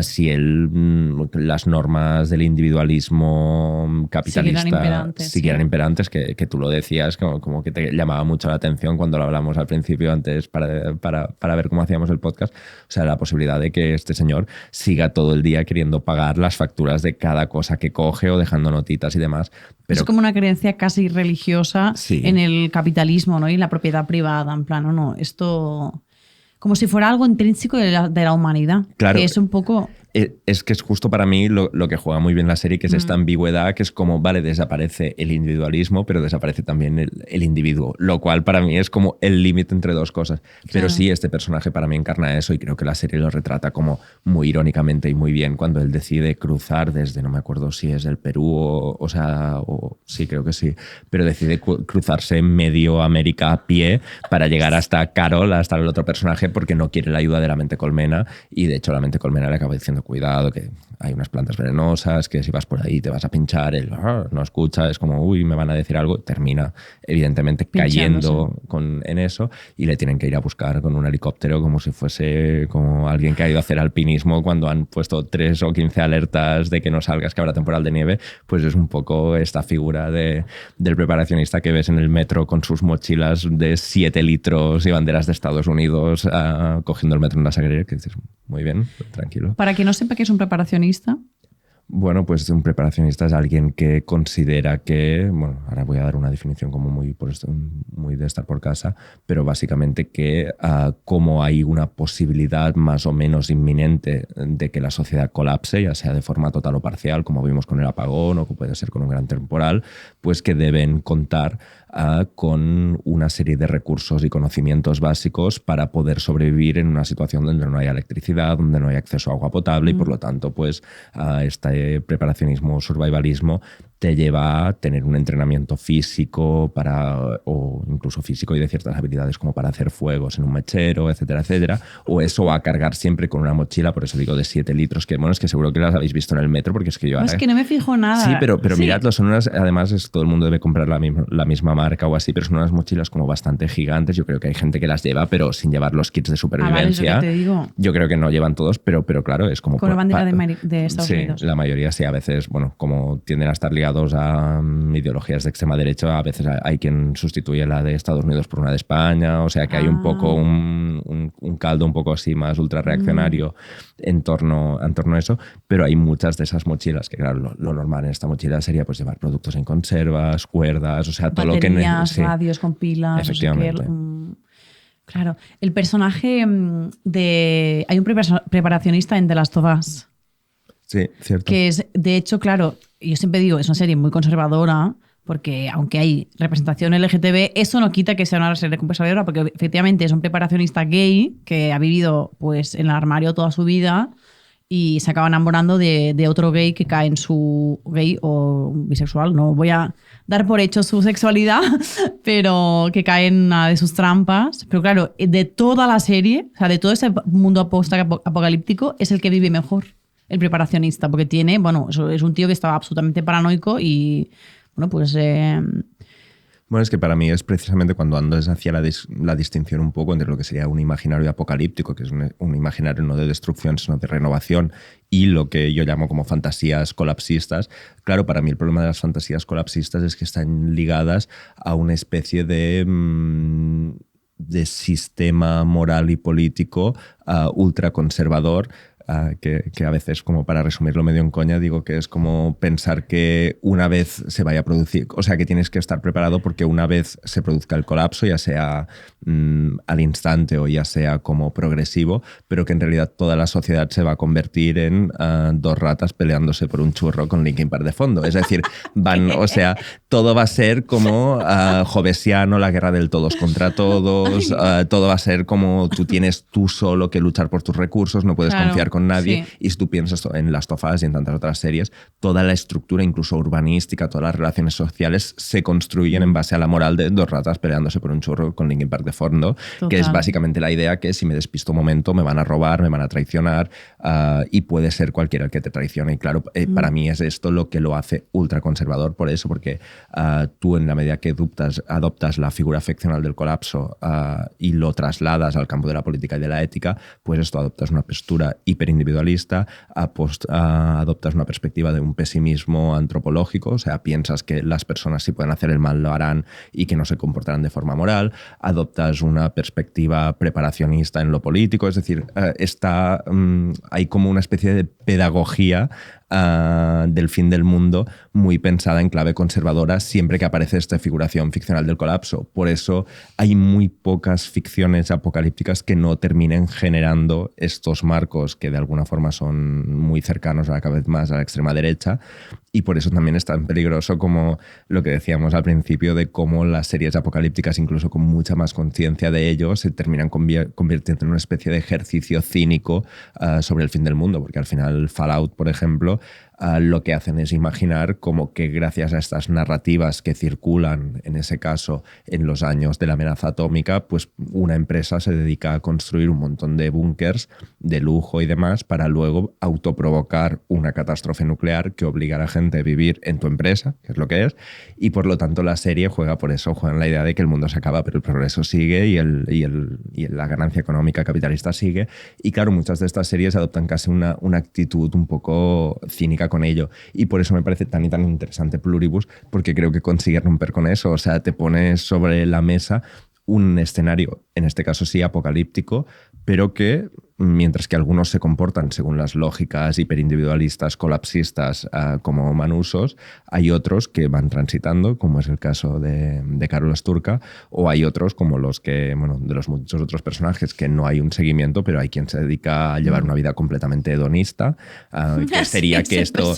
si las normas del individualismo capitalista siguieran imperantes, que tú lo decías, como que te llamaba mucho la atención cuando lo hablamos al principio, antes para ver cómo hacíamos el podcast. O sea, la posibilidad de que este señor siga todo el día queriendo pagar las facturas de cada cosa que coge o dejando notitas y demás. Pero, es como una creencia casi religiosa en el capitalismo, ¿no? Y la propiedad privada, en plan, no, esto... Como si fuera algo intrínseco de la humanidad. Claro. Que es un poco... Es que es justo para mí lo que juega muy bien la serie, que es esta ambigüedad, que es como, vale, desaparece el individualismo, pero desaparece también el individuo, lo cual para mí es como el límite entre dos cosas. Claro. Pero sí, este personaje para mí encarna eso y creo que la serie lo retrata como muy irónicamente y muy bien cuando él decide cruzar desde, no me acuerdo si es el Perú sí, creo que sí, pero decide cruzarse medio América a pie para llegar hasta Carol, hasta el otro personaje, porque no quiere la ayuda de la mente colmena, y de hecho la mente colmena le acaba diciendo cuidado, que hay unas plantas venenosas, que si vas por ahí te vas a pinchar, él no escucha, es como, uy, me van a decir algo, termina evidentemente cayendo en eso y le tienen que ir a buscar con un helicóptero como si fuese como alguien que ha ido a hacer alpinismo cuando han puesto 3 o 15 alertas de que no salgas, que habrá temporal de nieve. Pues es un poco esta figura del preparacionista que ves en el metro con sus mochilas de 7 litros y banderas de Estados Unidos cogiendo el metro en la Sagrera, que dices, muy bien, tranquilo. Para quien no sepa qué es un preparacionista. Bueno, pues un preparacionista es alguien que considera que, bueno, ahora voy a dar una definición como muy, por esto, muy de estar por casa, pero básicamente que como hay una posibilidad más o menos inminente de que la sociedad colapse, ya sea de forma total o parcial, como vimos con el apagón o que puede ser con un gran temporal, pues que deben contar con una serie de recursos y conocimientos básicos para poder sobrevivir en una situación donde no haya electricidad, donde no haya acceso a agua potable y por lo tanto pues este preparacionismo o survivalismo te lleva a tener un entrenamiento físico o incluso físico y de ciertas habilidades como para hacer fuegos en un mechero, etcétera, etcétera, o eso a cargar siempre con una mochila, por eso digo de 7 litros, que bueno, es que seguro que las habéis visto en el metro, porque es que yo ahora... Es que no me fijo nada. Sí, pero miradlo, son unas, además todo el mundo debe comprar la misma marca o así, pero son unas mochilas como bastante gigantes, yo creo que hay gente que las lleva, pero sin llevar los kits de supervivencia. Vale, es lo que te digo. Yo creo que no llevan todos, pero claro, es como... Con la bandera de Estados Unidos. Sí, la mayoría sí, a veces, bueno, como tienden a estar ligados a ideologías de extrema derecha, a veces hay quien sustituye la de Estados Unidos por una de España, o sea que hay un poco un caldo un poco así más ultra reaccionario en torno a eso, pero hay muchas de esas mochilas que claro, lo normal en esta mochila sería pues llevar productos en conservas, cuerdas, o sea, todo baterías, lo que... Sí, radios con pilas, efectivamente. Claro, el personaje de... Hay un preparacionista en The Last of Us. Sí, cierto. Que es, de hecho, claro, yo siempre digo, es una serie muy conservadora, porque aunque hay representación LGTB, eso no quita que sea una serie conservadora, porque efectivamente es un preparacionista gay que ha vivido pues, en el armario toda su vida y se acaba enamorando de otro gay que cae en su... gay o bisexual, no voy a dar por hecho su sexualidad, pero que cae en una de sus trampas. Pero claro, de toda la serie, o sea, de todo ese mundo post-apocalíptico, es el que vive mejor. El preparacionista, porque tiene, bueno, es un tío que estaba absolutamente paranoico y, bueno, pues... Bueno, es que para mí es precisamente cuando ando hacia la distinción un poco entre lo que sería un imaginario apocalíptico, que es un imaginario no de destrucción, sino de renovación, y lo que yo llamo como fantasías colapsistas. Claro, para mí el problema de las fantasías colapsistas es que están ligadas a una especie de sistema moral y político ultraconservador, que a veces, como para resumirlo medio en coña, digo que es como pensar que una vez se vaya a producir, o sea, que tienes que estar preparado porque una vez se produzca el colapso, ya sea al instante o ya sea como progresivo, pero que en realidad toda la sociedad se va a convertir en dos ratas peleándose por un churro con Linkin Park de fondo. Es decir, o sea, todo va a ser como Jovesiano, la guerra del todos contra todos, todo va a ser como tú solo que luchar por tus recursos, no puedes confiar con nadie, sí. Y si tú piensas en Last of Us y en tantas otras series, toda la estructura, incluso urbanística, todas las relaciones sociales se construyen en base a la moral de dos ratas peleándose por un churro con Linkin Park de fondo. Total. Que es básicamente la idea que si me despisto un momento me van a robar, me van a traicionar, y puede ser cualquiera el que te traicione. Y claro, para mí es esto lo que lo hace ultraconservador, por eso, porque tú en la medida que adoptas la figura ficcional del colapso y lo trasladas al campo de la política y de la ética, pues esto adoptas una postura hiperindividualista, adoptas una perspectiva de un pesimismo antropológico, o sea, piensas que las personas si pueden hacer el mal lo harán y que no se comportarán de forma moral, adoptas una perspectiva preparacionista en lo político, es decir, hay como una especie de pedagogía del fin del mundo muy pensada en clave conservadora siempre que aparece esta figuración ficcional del colapso. Por eso hay muy pocas ficciones apocalípticas que no terminen generando estos marcos que de alguna forma son muy cercanos cada vez más a la extrema derecha, y por eso también es tan peligroso como lo que decíamos al principio de cómo las series apocalípticas, incluso con mucha más conciencia de ello, se terminan convirtiendo en una especie de ejercicio cínico sobre el fin del mundo, porque al final Fallout, por ejemplo, lo que hacen es imaginar como que gracias a estas narrativas que circulan, en ese caso, en los años de la amenaza atómica, pues una empresa se dedica a construir un montón de búnkers de lujo y demás para luego autoprovocar una catástrofe nuclear que obligará a gente a vivir en tu empresa, que es lo que es, y por lo tanto la serie juega en la idea de que el mundo se acaba, pero el progreso sigue y la ganancia económica capitalista sigue. Y claro, muchas de estas series adoptan casi una actitud un poco cínica con ello, y por eso me parece tan y tan interesante Pluribus, porque creo que consigue romper con eso, o sea, te pone sobre la mesa un escenario, en este caso sí apocalíptico, pero que mientras que algunos se comportan según las lógicas hiperindividualistas, colapsistas, como Manusos, hay otros que van transitando, como es el caso de Carol Asturca, o hay otros como los que, bueno, de los muchos otros personajes que no hay un seguimiento, pero hay quien se dedica a llevar una vida completamente hedonista, que sería que esto...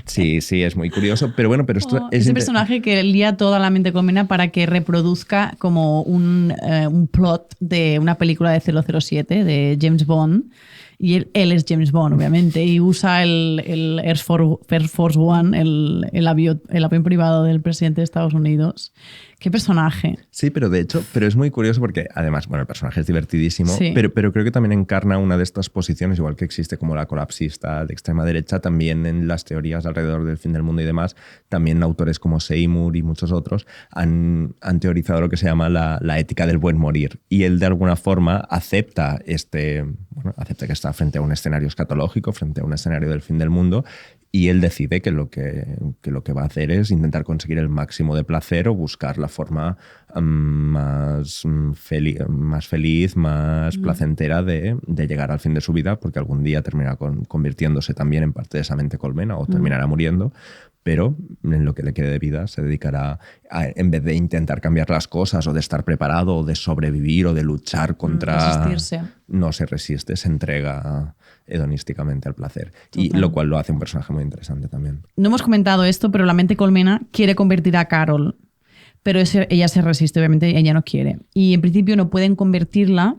Sí, es muy curioso, pero bueno, pero esto es... Ese personaje que lía toda la mente colmena para que reproduzca como un plot de una película de 007, de James Bond, y él es James Bond, obviamente, y usa el Air Force One, el avión privado del presidente de Estados Unidos. ¿Qué personaje? Sí, pero de hecho, es muy curioso porque además, bueno, el personaje es divertidísimo, sí. pero creo que también encarna una de estas posiciones, igual que existe como la colapsista de extrema derecha, también en las teorías alrededor del fin del mundo y demás, también autores como Seymour y muchos otros han teorizado lo que se llama la ética del buen morir. Y él de alguna forma acepta que está frente a un escenario escatológico, frente a un escenario del fin del mundo, y él decide que lo que va a hacer es intentar conseguir el máximo de placer o buscar la forma más feliz, más placentera de llegar al fin de su vida, porque algún día terminará convirtiéndose también en parte de esa mente colmena o terminará muriendo, pero en lo que le quede de vida se dedicará a, en vez de intentar cambiar las cosas o de estar preparado o de sobrevivir o de luchar contra... Resistirse. No se resiste, se entrega hedonísticamente al placer. Total. Y lo cual lo hace un personaje muy interesante también. No hemos comentado esto, pero la mente colmena quiere convertir a Carol, pero ella se resiste, obviamente, ella no quiere. Y en principio no pueden convertirla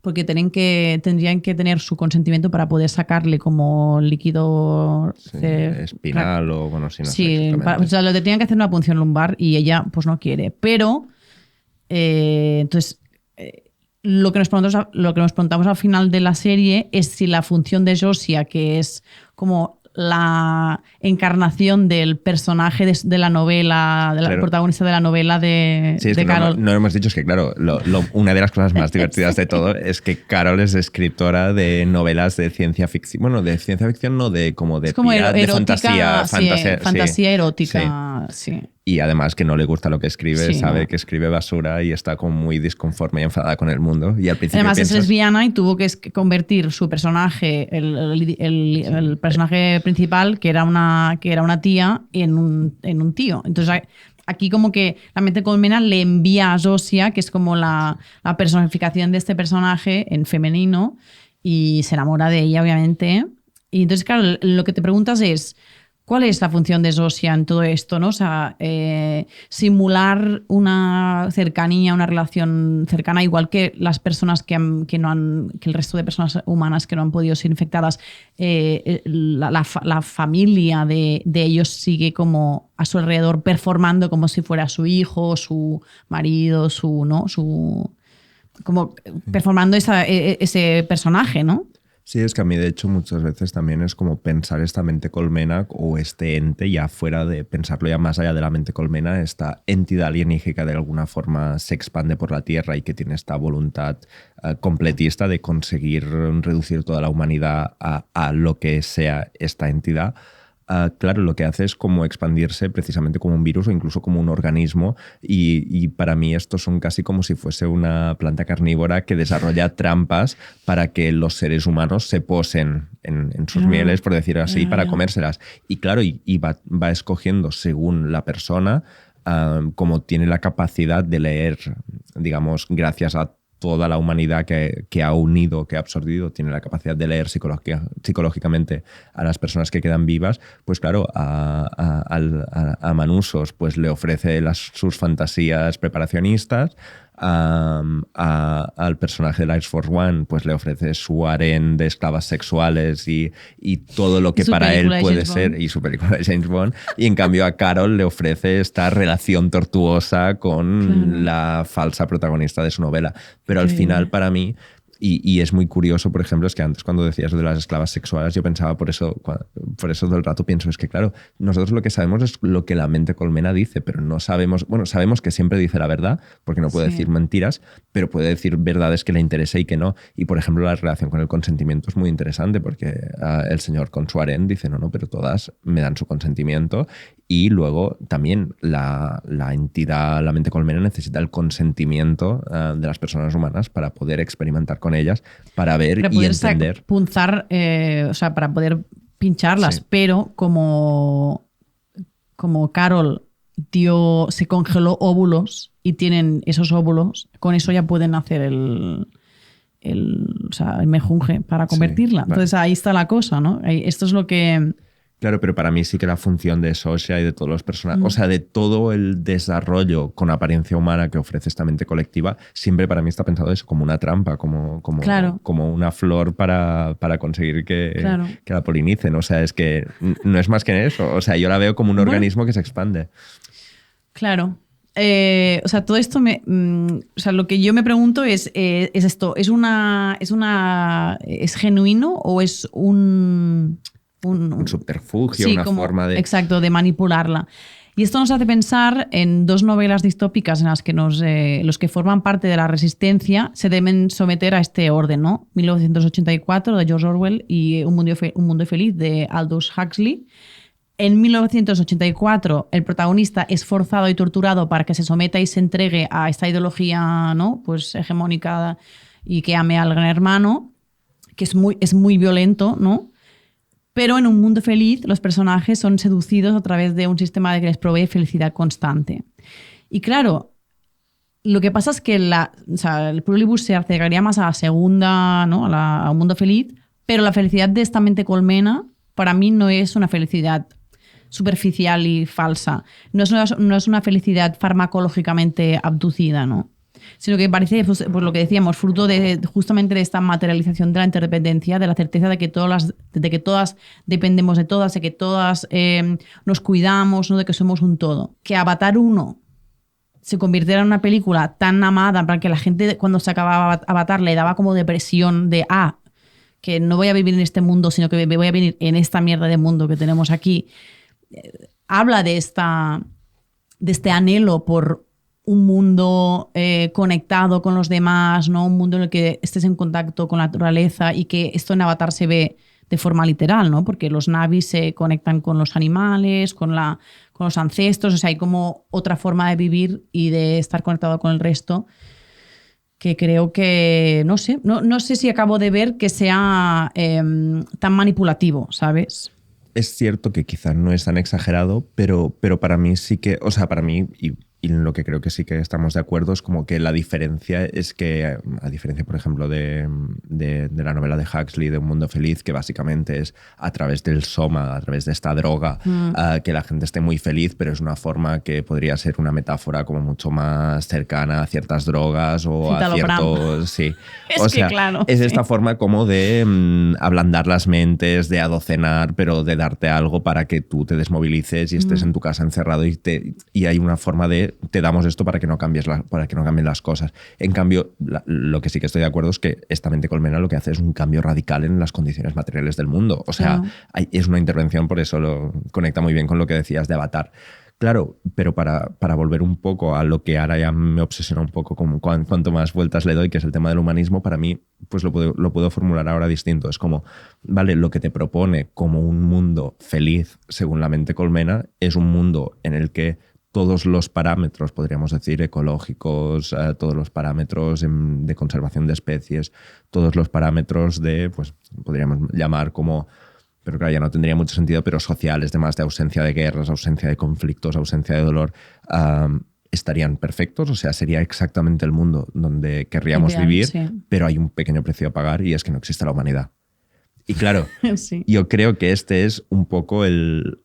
porque tendrían que tener su consentimiento para poder sacarle como líquido espinal o bueno, si no sí, sé exactamente. O sea, le tenían que hacer una punción lumbar y ella pues no quiere. Pero entonces lo que nos preguntamos al final de la serie es si la función de Josiah, que es como la encarnación del personaje de la novela, de la protagonista de la novela de Carol. No hemos dicho, es que claro, una de las cosas más divertidas de todo es que Carol es escritora de novelas de ciencia ficción. Bueno, de ciencia ficción no, de erótica, fantasía erótica, sí. Y además que no le gusta lo que escribe, sabe que escribe basura y está como muy disconforme y enfadada con el mundo. Y al principio además es lesbiana y tuvo que convertir su personaje, el personaje principal, que era una tía, en un tío. Entonces aquí como que la mente colmena le envía a Josiah, que es como la personificación de este personaje en femenino, y se enamora de ella, obviamente. Y entonces, claro, lo que te preguntas es... ¿Cuál es la función de Josiah en todo esto, ¿no? O sea, simular una cercanía, una relación cercana, igual que las personas que el resto de personas humanas que no han podido ser infectadas, la familia de ellos sigue como a su alrededor performando como si fuera su hijo, su marido, como performando ese personaje, ¿no? Sí, es que a mí de hecho muchas veces también es como pensar esta mente colmena o este ente ya fuera de pensarlo ya más allá de la mente colmena, esta entidad alienígena de alguna forma se expande por la Tierra y que tiene esta voluntad completista de conseguir reducir toda la humanidad a lo que sea esta entidad. Claro, lo que hace es como expandirse precisamente como un virus o incluso como un organismo y para mí estos son casi como si fuese una planta carnívora que desarrolla trampas para que los seres humanos se posen en sus mieles, por decirlo así, para comérselas. Y claro, y va escogiendo según la persona como tiene la capacidad de leer, digamos, gracias a toda la humanidad que ha unido, que ha absorbido, tiene la capacidad de leer psicológicamente a las personas que quedan vivas, pues claro, a Manusos pues le ofrece sus fantasías preparacionistas, al personaje del Air Force One pues le ofrece su harén de esclavas sexuales y todo lo que para él puede ser, y su película de James Bond, y en cambio a Carol le ofrece esta relación tortuosa con la falsa protagonista de su novela. Pero al final para mí, y es muy curioso, por ejemplo, es que antes cuando decías de las esclavas sexuales yo pensaba por por eso todo el rato pienso, es que claro, nosotros lo que sabemos es lo que la mente colmena dice, pero no sabemos, bueno, sabemos que siempre dice la verdad, porque no puede decir mentiras, pero puede decir verdades que le interesa y que no. Y por ejemplo, la relación con el consentimiento es muy interesante, porque el señor Consuarén dice, no, pero todas me dan su consentimiento. Y luego también la entidad, la mente colmena, necesita el consentimiento de las personas humanas para poder experimentar con ellas, para ver y entender. Punzar, o sea, para poder pincharlas, pero como Carol se congeló óvulos y tienen esos óvulos, con eso ya pueden hacer el mejunje para convertirla. Entonces ahí está la cosa, ¿no? Esto es lo que... Claro, pero para mí sí que la función de Sosha y de todos los personajes, o sea, de todo el desarrollo con apariencia humana que ofrece esta mente colectiva, siempre para mí está pensado eso como una trampa, como una flor para conseguir que la polinicen. O sea, es que no es más que eso. O sea, yo la veo como un organismo que se expande. Claro. O sea, todo esto o sea, lo que yo me pregunto es esto, ¿es genuino o es un subterfugio, una forma de... Exacto, de manipularla. Y esto nos hace pensar en dos novelas distópicas en las que los que forman parte de la resistencia se deben someter a este orden, ¿no? 1984 de George Orwell y Un mundo feliz de Aldous Huxley. En 1984 el protagonista es forzado y torturado para que se someta y se entregue a esta ideología, ¿no? Pues hegemónica y que ame al gran hermano, que es muy violento, ¿no? Pero en Un mundo feliz los personajes son seducidos a través de un sistema que les provee felicidad constante. Y claro, lo que pasa es que el Pluribus se acercaría más a la segunda, ¿no? A Un mundo feliz, pero la felicidad de esta mente colmena para mí no es una felicidad superficial y falsa. No es una felicidad farmacológicamente abducida, ¿no? Sino que parece, pues lo que decíamos, fruto justamente de esta materialización de la interdependencia, de la certeza de que todas dependemos de todas, de que todas nos cuidamos, ¿no? De que somos un todo. Que Avatar 1 se convirtiera en una película tan amada, para que la gente cuando se acababa Avatar le daba como depresión de que no voy a vivir en este mundo, sino que voy a vivir en esta mierda de mundo que tenemos aquí. Habla de este anhelo por un mundo conectado con los demás, ¿no? Un mundo en el que estés en contacto con la naturaleza, y que esto en Avatar se ve de forma literal, ¿no? Porque los Na'vi se conectan con los animales, con los ancestros, o sea, hay como otra forma de vivir y de estar conectado con el resto que creo que, no sé si acabo de ver que sea tan manipulativo, ¿sabes? Es cierto que quizás no es tan exagerado, pero para mí sí que, o sea, para mí, y en lo que creo que sí que estamos de acuerdo, es como que la diferencia es que, a diferencia, por ejemplo, de la novela de Huxley, de Un mundo feliz, que básicamente es a través del soma, a través de esta droga, que la gente esté muy feliz, pero es una forma que podría ser una metáfora como mucho más cercana a ciertas drogas o a ciertos... Sí. O sea, claro, es esta forma como de ablandar las mentes, de adocenar, pero de darte algo para que tú te desmovilices y estés en tu casa encerrado y hay una forma de te damos esto para que no cambien las cosas. En cambio, lo que sí que estoy de acuerdo es que esta mente colmena lo que hace es un cambio radical en las condiciones materiales del mundo. O sea, es una intervención, por eso lo conecta muy bien con lo que decías de Avatar. Claro, pero para volver un poco a lo que ahora ya me obsesiona un poco, como cuanto más vueltas le doy, que es el tema del humanismo, para mí pues lo puedo formular ahora distinto. Es como, vale, lo que te propone como un mundo feliz, según la mente colmena, es un mundo en el que todos los parámetros, podríamos decir, ecológicos, todos los parámetros de conservación de especies, todos los parámetros pues podríamos llamar como, pero claro, ya no tendría mucho sentido, pero sociales, de ausencia de guerras, ausencia de conflictos, ausencia de dolor, estarían perfectos. O sea, sería exactamente el mundo donde querríamos vivir, pero hay un pequeño precio a pagar, y es que no existe la humanidad. Y claro, yo creo que este es un poco el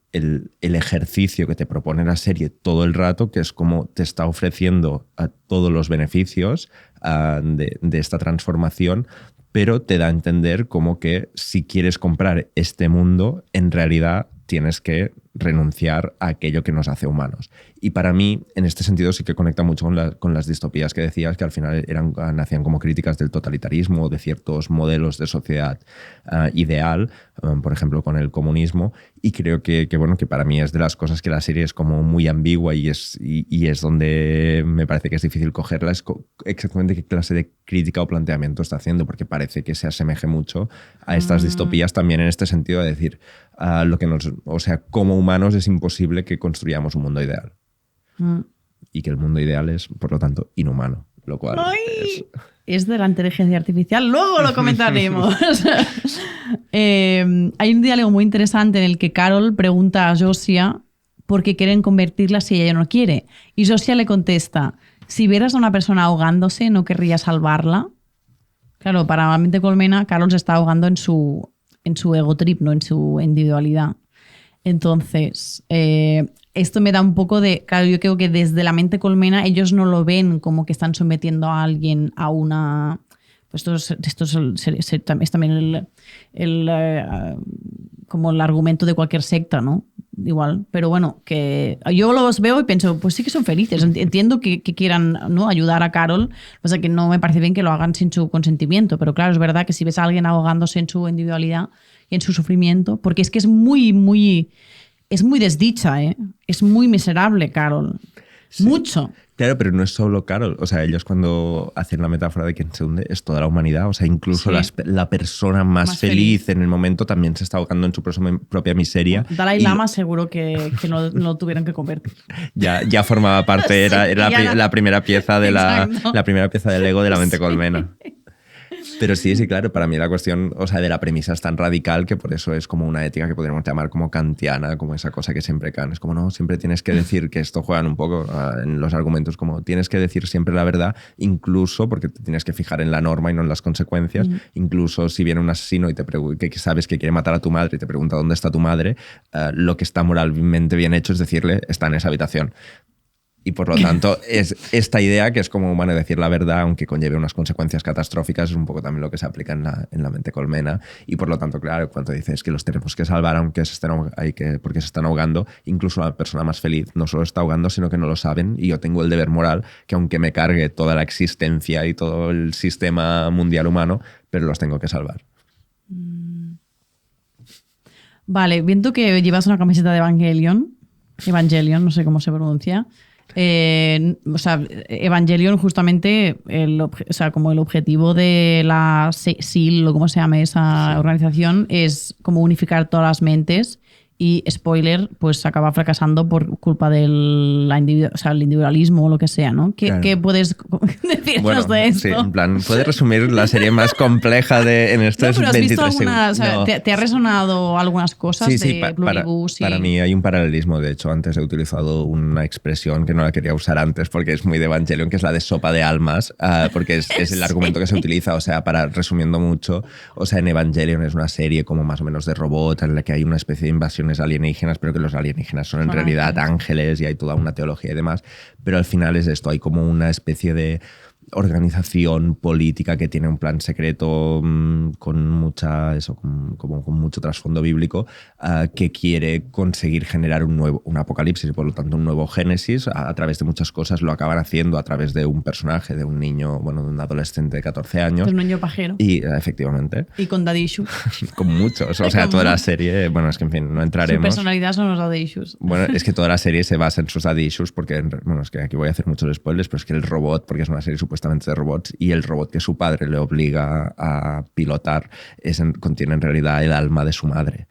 ejercicio que te propone la serie todo el rato, que es como te está ofreciendo a todos los beneficios de esta transformación, pero te da a entender como que si quieres comprar este mundo, en realidad tienes que renunciar a aquello que nos hace humanos. Y para mí, en este sentido, sí que conecta mucho con las distopías que decías, que al final nacían como críticas del totalitarismo, de ciertos modelos de sociedad ideal, por ejemplo, con el comunismo. Y creo que para mí es de las cosas que la serie es como muy ambigua y es donde me parece que es difícil cogerla, es exactamente qué clase de crítica o planteamiento está haciendo, porque parece que se asemeje mucho a estas distopías también en este sentido de decir, como humanos es imposible que construyamos un mundo ideal. Y que el mundo ideal es, por lo tanto, inhumano. Lo cual es de la inteligencia artificial. Luego lo comentaremos. Hay un diálogo muy interesante en el que Carol pregunta a Josiah por qué quieren convertirla si ella no quiere. Y Josiah le contesta, si vieras a una persona ahogándose, ¿no querrías salvarla? Claro, para la mente colmena, Carol se está ahogando en su ego trip, no en su individualidad. Entonces, esto me da un poco de... Claro, yo creo que desde la mente colmena ellos no lo ven como que están sometiendo a alguien a una... Pues esto es también como el argumento de cualquier secta, ¿no? Igual. Pero bueno, que yo los veo y pienso, pues sí que son felices. Entiendo que quieran, ¿no?, ayudar a Carol. Pasa que no me parece bien que lo hagan sin su consentimiento. Pero claro, es verdad que si ves a alguien ahogándose en su individualidad y en su sufrimiento, porque es que es muy desdicha, ¿eh? Es muy miserable, Carol. Sí. Mucho. Claro, pero no es solo Carol. O sea, ellos cuando hacen la metáfora de quien se hunde es toda la humanidad. O sea, incluso la persona más feliz en el momento también se está ahogando en su propia miseria. Dalai Lama seguro que no lo tuvieron que convertir. Ya formaba parte, era la primera pieza de la primera pieza del ego de la mente colmena. Pero sí, claro, para mí la cuestión, o sea, de la premisa es tan radical que por eso es como una ética que podríamos llamar como kantiana, como esa cosa que siempre Kant es como, no, siempre tienes que decir, que esto juegan un poco en los argumentos, como tienes que decir siempre la verdad, incluso porque te tienes que fijar en la norma y no en las consecuencias, incluso si viene un asesino y que sabes que quiere matar a tu madre y te pregunta dónde está tu madre, lo que está moralmente bien hecho es decirle, está en esa habitación. Y por lo tanto, es esta idea que es como humano decir la verdad, aunque conlleve unas consecuencias catastróficas, es un poco también lo que se aplica en la mente colmena. Y por lo tanto, claro, cuando dices que los tenemos que salvar, aunque porque se están ahogando, incluso la persona más feliz no solo está ahogando, sino que no lo saben. Y yo tengo el deber moral que aunque me cargue toda la existencia y todo el sistema mundial humano, pero los tengo que salvar. Vale, viendo que llevas una camiseta de Evangelion, no sé cómo se pronuncia. Evangelion justamente como el objetivo de la SEAL o como se llame esa organización es como unificar todas las mentes y spoiler, pues acaba fracasando por culpa del el individualismo o lo que sea, ¿no? ¿Qué puedes decirnos de esto? Sí, en plan, puedes resumir la serie más compleja en estos 23 segundos. ¿Te ha resonado algunas cosas de Pluribus? Para mí hay un paralelismo. De hecho, antes he utilizado una expresión que no la quería usar antes porque es muy de Evangelion, que es la de sopa de almas, porque es el argumento que se utiliza. O sea, resumiendo mucho, o sea, en Evangelion es una serie como más o menos de robot en la que hay una especie de invasión alienígenas, pero que los alienígenas son en realidad ángeles y hay toda una teología y demás, pero al final es esto, hay como una especie de organización política que tiene un plan secreto con mucho trasfondo bíblico, que quiere conseguir generar un apocalipsis y por lo tanto un nuevo Génesis a través de muchas cosas. Lo acaban haciendo a través de un personaje, de un niño, de un adolescente de 14 años. De un niño pajero. Y efectivamente. Y con daddy issues. Con muchos. O sea, toda la serie, es que en fin, no entraremos. Su personalidad son los daddy issues. Bueno, es que toda la serie se basa en sus daddy issues porque, es que aquí voy a hacer muchos spoilers, pero es que el robot, porque es una serie supuestamente de robots, y el robot que su padre le obliga a pilotar contiene en realidad el alma de su madre.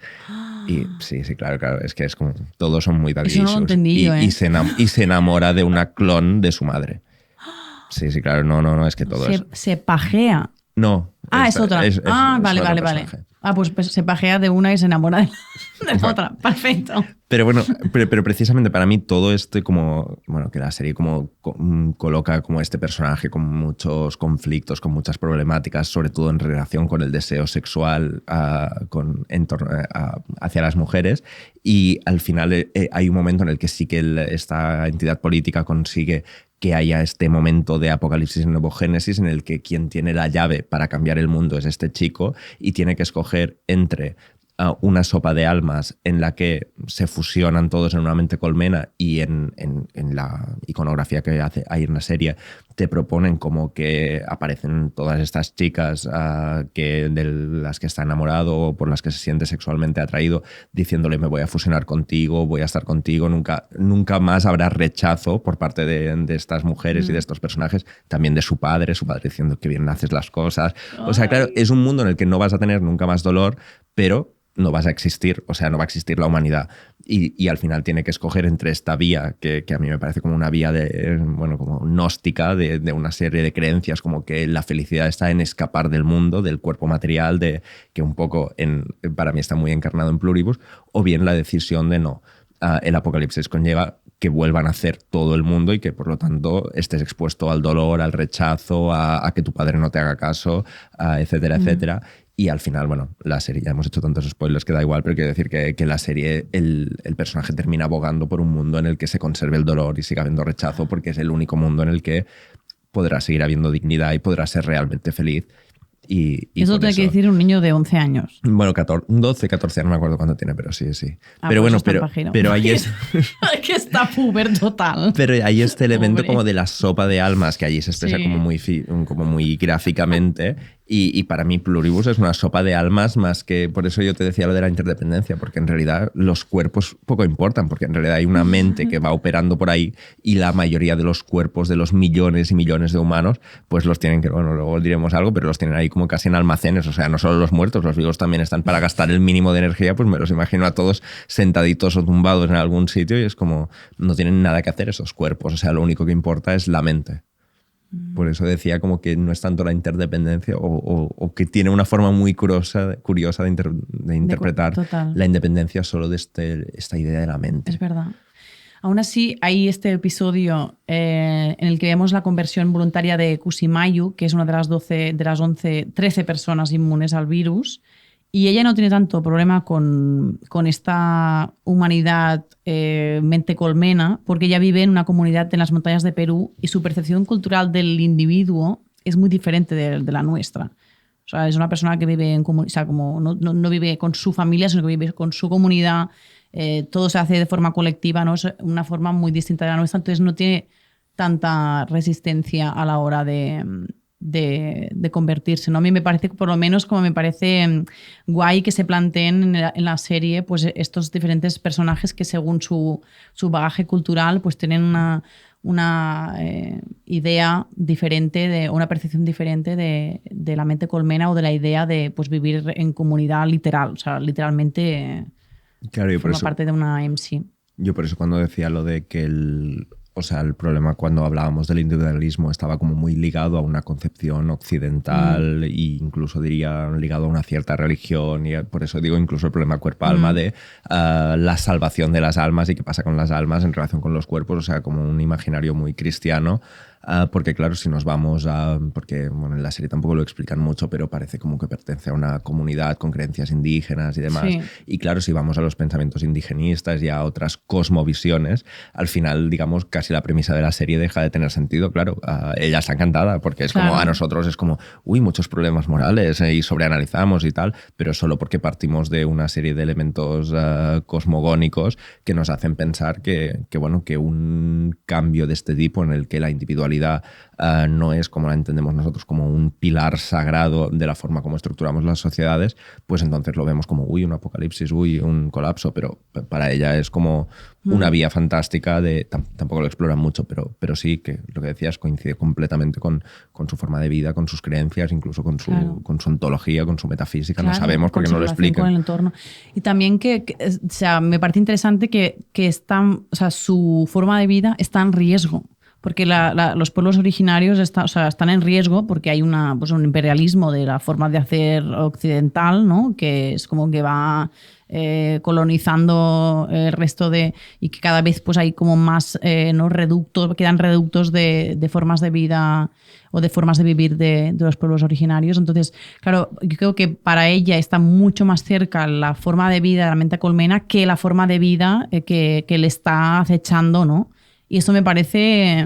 Y sí, claro, es que es como todos son muy daddy issues. Eso no lo entendí yo, y se enamora de una clon de su madre. Sí, claro, no, es que todo es... Se pajea. No. Es otra. Vale. Pues se pajea de una y se enamora de otra. Perfecto. Pero bueno, pero precisamente para mí todo esto que la serie como coloca como este personaje con muchos conflictos, con muchas problemáticas, sobre todo en relación con el deseo sexual hacia las mujeres, y al final hay un momento en el que sí que esta entidad política consigue que haya este momento de apocalipsis en nuevo Génesis en el que quien tiene la llave para cambiar el mundo es este chico y tiene que escoger entre una sopa de almas en la que se fusionan todos en una mente colmena y en la iconografía que hay en la serie te proponen como que aparecen todas estas chicas de las que está enamorado o por las que se siente sexualmente atraído, diciéndole me voy a fusionar contigo, voy a estar contigo, nunca más habrá rechazo por parte de estas mujeres y de estos personajes, también de su padre diciendo que bien haces las cosas. O sea, claro, es un mundo en el que no vas a tener nunca más dolor, pero no vas a existir, o sea, no va a existir la humanidad. Y al final tiene que escoger entre esta vía, que a mí me parece como una vía como gnóstica, de una serie de creencias, como que la felicidad está en escapar del mundo, del cuerpo material, que un poco para mí está muy encarnado en Pluribus, o bien la decisión de no. El apocalipsis conlleva que vuelvan a hacer todo el mundo y que por lo tanto estés expuesto al dolor, al rechazo, a que tu padre no te haga caso, etcétera, etcétera. Y al final, bueno, la serie, ya hemos hecho tantos spoilers que da igual, pero quiero decir que la serie, el personaje termina abogando por un mundo en el que se conserve el dolor y siga habiendo rechazo, porque es el único mundo en el que podrá seguir habiendo dignidad y podrá ser realmente feliz. Y eso tiene que decir un niño de 11 años. Bueno, 12, 14, no me acuerdo cuánto tiene, pero sí. Pero pues bueno, pero ahí es... que está puber total. Pero hay este elemento como de la sopa de almas que allí se expresa como muy gráficamente. Y para mí Pluribus es una sopa de almas más que... Por eso yo te decía lo de la interdependencia, porque en realidad los cuerpos poco importan, porque en realidad hay una mente que va operando por ahí y la mayoría de los cuerpos de los millones y millones de humanos pues los tienen, que bueno, luego diremos algo, pero los tienen ahí como casi en almacenes. O sea, no solo los muertos, los vivos también están para gastar el mínimo de energía, pues me los imagino a todos sentaditos o tumbados en algún sitio y es como no tienen nada que hacer esos cuerpos. O sea, lo único que importa es la mente. Por eso decía como que no es tanto la interdependencia o que tiene una forma muy curiosa de interpretar la independencia solo de esta idea de la mente. Es verdad. Aún así, hay este episodio en el que vemos la conversión voluntaria de Kusimayu, que es una de las 13 personas inmunes al virus, y ella no tiene tanto problema con esta humanidad mente colmena, porque ella vive en una comunidad en las montañas de Perú y su percepción cultural del individuo es muy diferente de la nuestra. O sea, es una persona que vive o sea, como no vive con su familia, sino que vive con su comunidad. Todo se hace de forma colectiva, ¿no? Es una forma muy distinta de la nuestra, entonces no tiene tanta resistencia a la hora de convertirse, ¿no? A mí me parece, por lo menos como me parece guay que se planteen en la serie pues estos diferentes personajes que según su bagaje cultural pues tienen una idea diferente, una percepción diferente de la mente colmena o de la idea de pues vivir en comunidad literal, o sea, literalmente claro, y por forma parte de una MC. Yo por eso cuando decía lo de que el problema cuando hablábamos del individualismo estaba como muy ligado a una concepción occidental e incluso diría ligado a una cierta religión, y por eso digo incluso el problema cuerpo-alma de la salvación de las almas y qué pasa con las almas en relación con los cuerpos, o sea, como un imaginario muy cristiano. Porque claro, si nos vamos porque bueno, en la serie tampoco lo explican mucho, pero parece como que pertenece a una comunidad con creencias indígenas y demás. Sí. Y claro, si vamos a los pensamientos indigenistas y a otras cosmovisiones, al final, digamos, casi la premisa de la serie deja de tener sentido. Claro, ella está encantada porque es como a nosotros es como, muchos problemas morales y sobreanalizamos y tal, pero solo porque partimos de una serie de elementos cosmogónicos que nos hacen pensar que un cambio de este tipo en el que la individualidad no es como la entendemos nosotros como un pilar sagrado de la forma como estructuramos las sociedades, pues entonces lo vemos como un apocalipsis, un colapso, pero para ella es como una vía fantástica tampoco lo exploran mucho, pero sí que lo que decías coincide completamente con su forma de vida, con sus creencias, incluso con su ontología, con su metafísica, no sabemos porque no lo explican. Con el entorno. Y también o sea, me parece interesante que su forma de vida está en riesgo. Porque los pueblos originarios están en riesgo porque hay un imperialismo de la forma de hacer occidental, ¿no? Que es como que va colonizando el resto y que cada vez pues hay como más quedan reductos de formas de vida o de formas de vivir de los pueblos originarios. Entonces, claro, yo creo que para ella está mucho más cerca la forma de vida de la mente colmena que la forma de vida que le está acechando, ¿no? Y eso me parece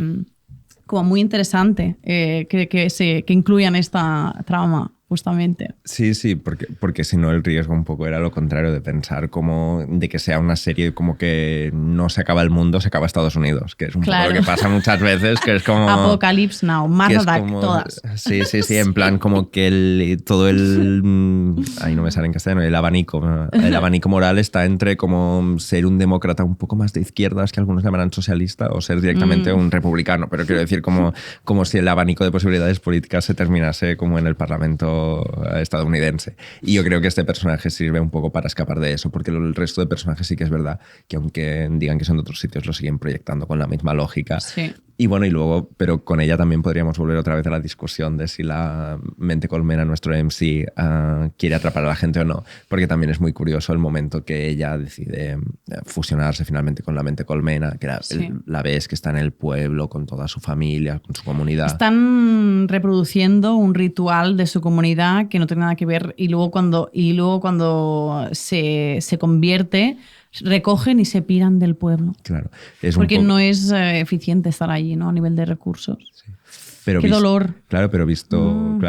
como muy interesante que incluyan esta trama. justamente. Sí, porque si no el riesgo un poco era lo contrario, de pensar como de que sea una serie como que no se acaba el mundo, se acaba Estados Unidos, que es un poco lo que pasa muchas veces, que es como... Apocalypse Now, Mars Attack, todas. Sí, en plan como que todo el... Ahí no me sale en castellano, el abanico moral está entre como ser un demócrata un poco más de izquierdas, que algunos llamarán socialista, o ser directamente un republicano, pero quiero decir como si el abanico de posibilidades políticas se terminase como en el Parlamento estadounidense. Y yo creo que este personaje sirve un poco para escapar de eso, porque el resto de personajes sí que es verdad que aunque digan que son de otros sitios, lo siguen proyectando con la misma lógica. Sí. Y bueno, y luego, pero con ella también podríamos volver otra vez a la discusión de si la mente colmena, nuestro MC, quiere atrapar a la gente o no, porque también es muy curioso el momento que ella decide fusionarse finalmente con la mente colmena, que la ves que está en el pueblo con toda su familia, con su comunidad. Están reproduciendo un ritual de su comunidad que no tiene nada que ver, y luego cuando se convierte, recogen y se piran del pueblo. Claro. Porque no es eficiente estar allí, ¿no? A nivel de recursos. Sí. Pero Qué dolor. Claro, pero visto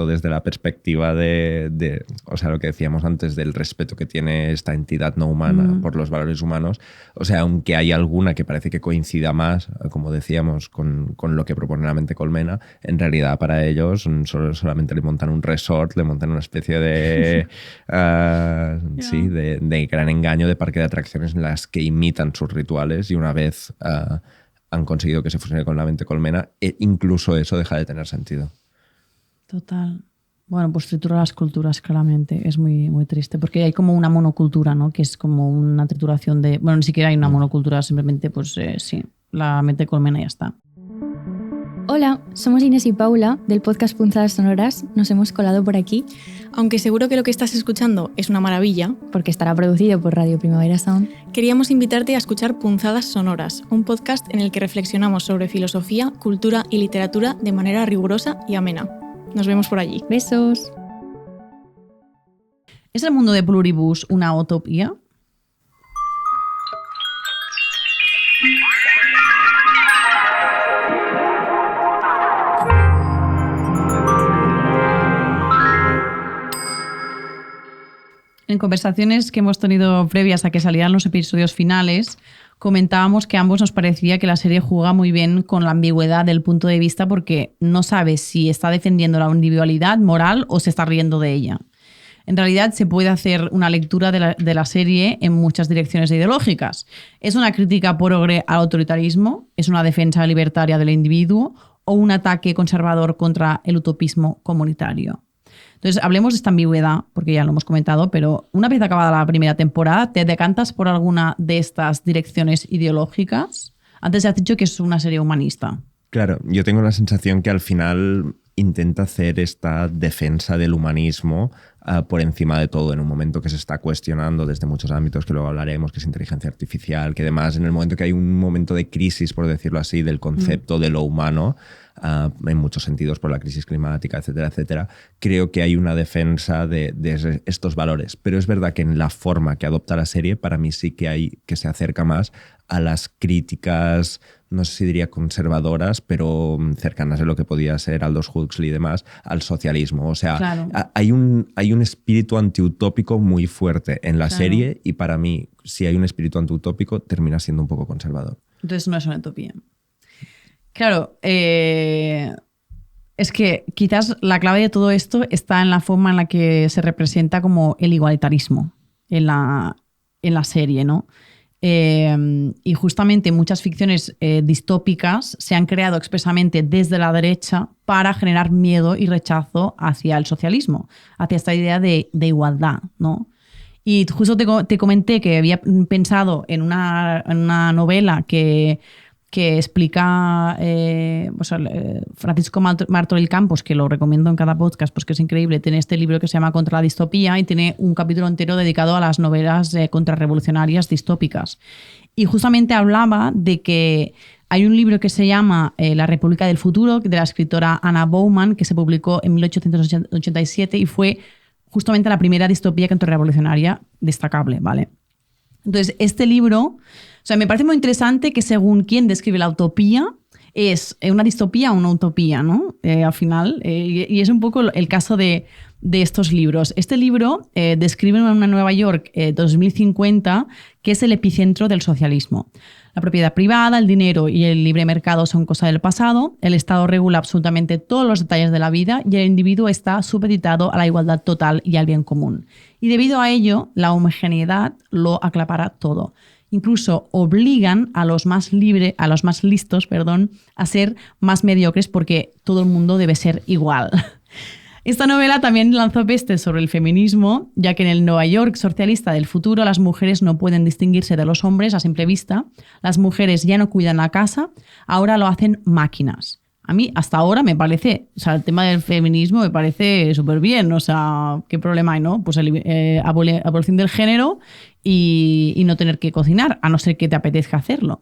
desde la perspectiva de o sea, lo que decíamos antes del respeto que tiene esta entidad no humana por los valores humanos. O sea, aunque hay alguna que parece que coincida más, como decíamos, con lo que propone la mente colmena, en realidad para ellos solamente le montan un resort, le montan una especie de de gran engaño, de parque de atracciones en las que imitan sus rituales, y una vez han conseguido que se fusione con la mente colmena, e incluso eso deja de tener sentido. Total. Bueno, pues tritura las culturas, claramente. Es muy, muy triste, porque hay como una monocultura, ¿no? Que es como una trituración de... Bueno, ni siquiera hay una monocultura, simplemente, pues sí, la mente colmena y ya está. Hola, somos Inés y Paula, del podcast Punzadas Sonoras. Nos hemos colado por aquí. Aunque seguro que lo que estás escuchando es una maravilla, porque estará producido por Radio Primavera Sound, queríamos invitarte a escuchar Punzadas Sonoras, un podcast en el que reflexionamos sobre filosofía, cultura y literatura de manera rigurosa y amena. Nos vemos por allí. Besos. ¿Es el mundo de Pluribus una utopía? En conversaciones que hemos tenido previas a que salieran los episodios finales, comentábamos que a ambos nos parecía que la serie juega muy bien con la ambigüedad del punto de vista, porque no sabes si está defendiendo la individualidad moral o se está riendo de ella. En realidad se puede hacer una lectura de la serie en muchas direcciones ideológicas. ¿Es una crítica progre al autoritarismo? ¿Es una defensa libertaria del individuo? ¿O un ataque conservador contra el utopismo comunitario? Entonces, hablemos de esta ambigüedad, porque ya lo hemos comentado, pero una vez acabada la primera temporada, ¿te decantas por alguna de estas direcciones ideológicas? Antes has dicho que es una serie humanista. Claro, yo tengo la sensación que al final intenta hacer esta defensa del humanismo por encima de todo, en un momento que se está cuestionando desde muchos ámbitos, que luego hablaremos, que es inteligencia artificial, que además en el momento que hay un momento de crisis, por decirlo así, del concepto de lo humano, en muchos sentidos por la crisis climática, etcétera, etcétera, creo que hay una defensa de estos valores. Pero es verdad que en la forma que adopta la serie, para mí sí que se acerca más a las críticas, no sé si diría conservadoras, pero cercanas a lo que podía ser Aldous Huxley y demás, al socialismo. O sea, claro, hay un espíritu antiutópico muy fuerte en la serie, y para mí, si hay un espíritu antiutópico, termina siendo un poco conservador. Entonces no es una utopía. Claro, es que quizás la clave de todo esto está en la forma en la que se representa como el igualitarismo en la serie, ¿no? Y justamente muchas ficciones distópicas se han creado expresamente desde la derecha para generar miedo y rechazo hacia el socialismo, hacia esta idea de igualdad, ¿no? Y justo te comenté que había pensado en una novela que explica Francisco Martorell Campos, que lo recomiendo en cada podcast, pues que es increíble. Tiene este libro que se llama Contra la distopía y tiene un capítulo entero dedicado a las novelas contrarrevolucionarias distópicas. Y justamente hablaba de que hay un libro que se llama La República del Futuro, de la escritora Anna Bauman, que se publicó en 1887 y fue justamente la primera distopía contrarrevolucionaria destacable, ¿vale? Entonces, este libro, o sea, me parece muy interesante que según quien describe la utopía, ¿Es una distopía o una utopía, ¿no? Al final. Y es un poco el caso de estos libros. Este libro describe una Nueva York 2050 que es el epicentro del socialismo. La propiedad privada, el dinero y el libre mercado son cosa del pasado. El Estado regula absolutamente todos los detalles de la vida y el individuo está supeditado a la igualdad total y al bien común. Y debido a ello, la homogeneidad lo acapara todo. Incluso obligan a los más listos, a ser más mediocres porque todo el mundo debe ser igual. Esta novela también lanzó pestes sobre el feminismo, ya que en el Nueva York socialista del futuro las mujeres no pueden distinguirse de los hombres a simple vista. Las mujeres ya no cuidan la casa, ahora lo hacen máquinas. A mí hasta ahora me parece, o sea, el tema del feminismo me parece súper bien, o sea, ¿qué problema hay, no? Pues abolición del género y no tener que cocinar, a no ser que te apetezca hacerlo.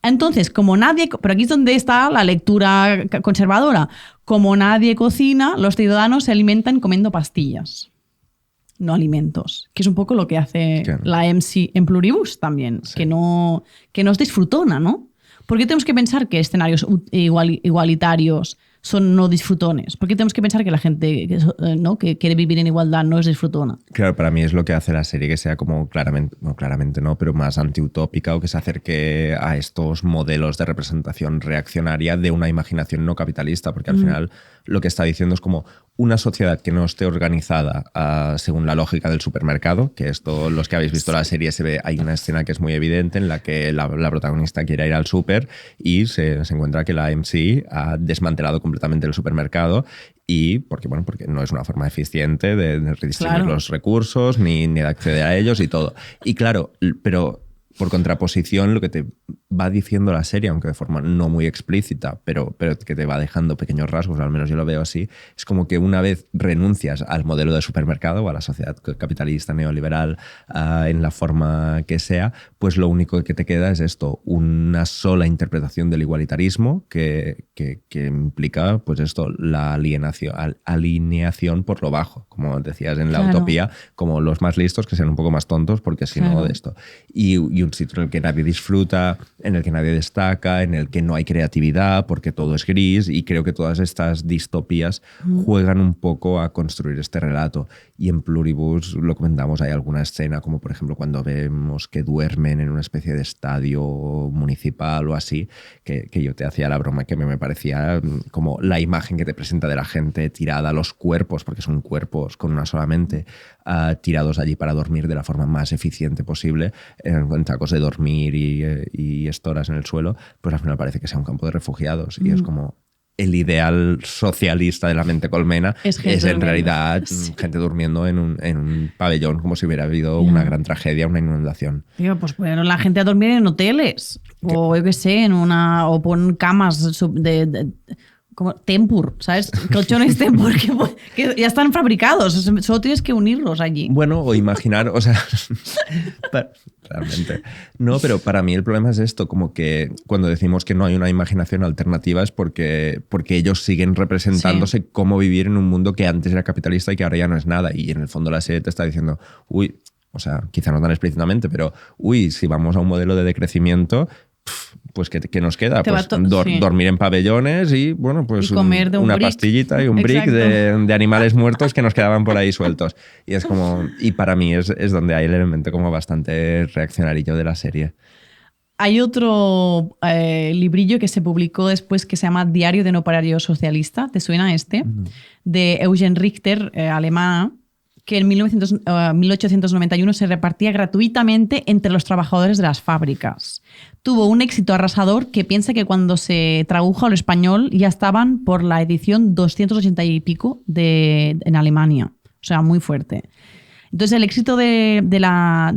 Entonces, pero aquí es donde está la lectura conservadora, como nadie cocina, los ciudadanos se alimentan comiendo pastillas, no alimentos, que es un poco lo que hace la MC en Pluribus también, sí. que no es disfrutona, ¿no? ¿Por qué tenemos que pensar que escenarios igualitarios son no disfrutones? ¿Por qué tenemos que pensar que la gente que quiere vivir en igualdad no es disfrutona? Claro, para mí es lo que hace la serie que sea como claramente no, pero más antiutópica o que se acerque a estos modelos de representación reaccionaria de una imaginación no capitalista, porque al final lo que está diciendo es como una sociedad que no esté organizada según la lógica del supermercado, que esto, los que habéis visto la serie, se ve, hay una escena que es muy evidente en la que la protagonista quiere ir al súper y se encuentra que la MC ha desmantelado completamente el supermercado y porque no es una forma eficiente de redistribuir los recursos ni de acceder a ellos y todo. Y claro, pero por contraposición, lo que te va diciendo la serie, aunque de forma no muy explícita, pero que te va dejando pequeños rasgos, al menos yo lo veo así, es como que una vez renuncias al modelo de supermercado o a la sociedad capitalista neoliberal en la forma que sea, pues lo único que te queda es esto, una sola interpretación del igualitarismo que implica pues esto, la alineación por lo bajo, como decías en la utopía, como los más listos que sean un poco más tontos, porque si no de esto. Y un sitio en el que nadie disfruta, en el que nadie destaca, en el que no hay creatividad porque todo es gris, y creo que todas estas distopías juegan un poco a construir este relato. Y en Pluribus lo comentamos, hay alguna escena como por ejemplo cuando vemos que duermen en una especie de estadio municipal o así, que yo te hacía la broma que me parecía como la imagen que te presenta de la gente tirada, los cuerpos, porque son cuerpos con una sola mente, tirados allí para dormir de la forma más eficiente posible, en sacos de dormir y estoras en el suelo, pues al final parece que sea un campo de refugiados y es como el ideal socialista de la mente colmena es en realidad gente durmiendo en un pabellón como si hubiera habido una gran tragedia, una inundación. Tío, pues bueno, la gente a dormir en hoteles o yo qué sé, o pon camas como Tempur, ¿sabes? Colchones Tempur que ya están fabricados, solo tienes que unirlos allí. Bueno, o imaginar, o sea, realmente. No, pero para mí el problema es esto, como que cuando decimos que no hay una imaginación alternativa es porque ellos siguen representándose cómo vivir en un mundo que antes era capitalista y que ahora ya no es nada. Y en el fondo la serie te está diciendo, o sea, quizá no tan explícitamente, pero si vamos a un modelo de decrecimiento, pues ¿qué nos queda? Pues dormir en pabellones y bueno, pues una pastillita y un brick de animales muertos que nos quedaban por ahí sueltos. Y es como, y para mí es donde hay el elemento como bastante reaccionarillo de la serie. Hay otro librillo que se publicó después que se llama Diario de un operario socialista, ¿te suena este? De Eugen Richter, alemana, que en 1891 se repartía gratuitamente entre los trabajadores de las fábricas. Tuvo un éxito arrasador que piensa que cuando se tradujo al español ya estaban por la edición 280 y pico en Alemania. O sea, muy fuerte. Entonces el éxito de la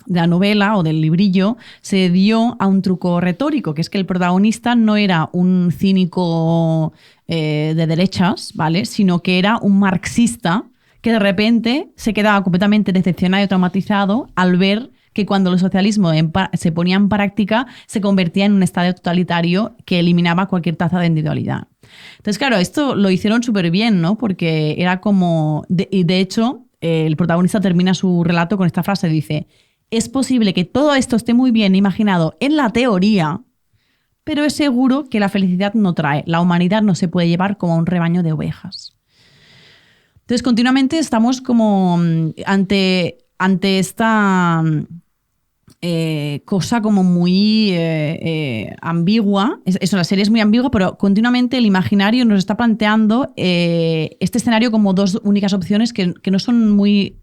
novela o del librillo se dio a un truco retórico, que es que el protagonista no era un cínico de derechas, ¿vale? Sino que era un marxista que de repente se quedaba completamente decepcionado y traumatizado al ver que cuando el socialismo se ponía en práctica se convertía en un estado totalitario que eliminaba cualquier taza de individualidad. Entonces, claro, esto lo hicieron súper bien, ¿no? Porque era como... Y de hecho, el protagonista termina su relato con esta frase, dice: es posible que todo esto esté muy bien imaginado en la teoría, pero es seguro que la felicidad no trae. La humanidad no se puede llevar como un rebaño de ovejas. Entonces, continuamente estamos como ante esta cosa como muy ambigua. Eso, la serie es muy ambigua, pero continuamente el imaginario nos está planteando este escenario como dos únicas opciones que no son muy...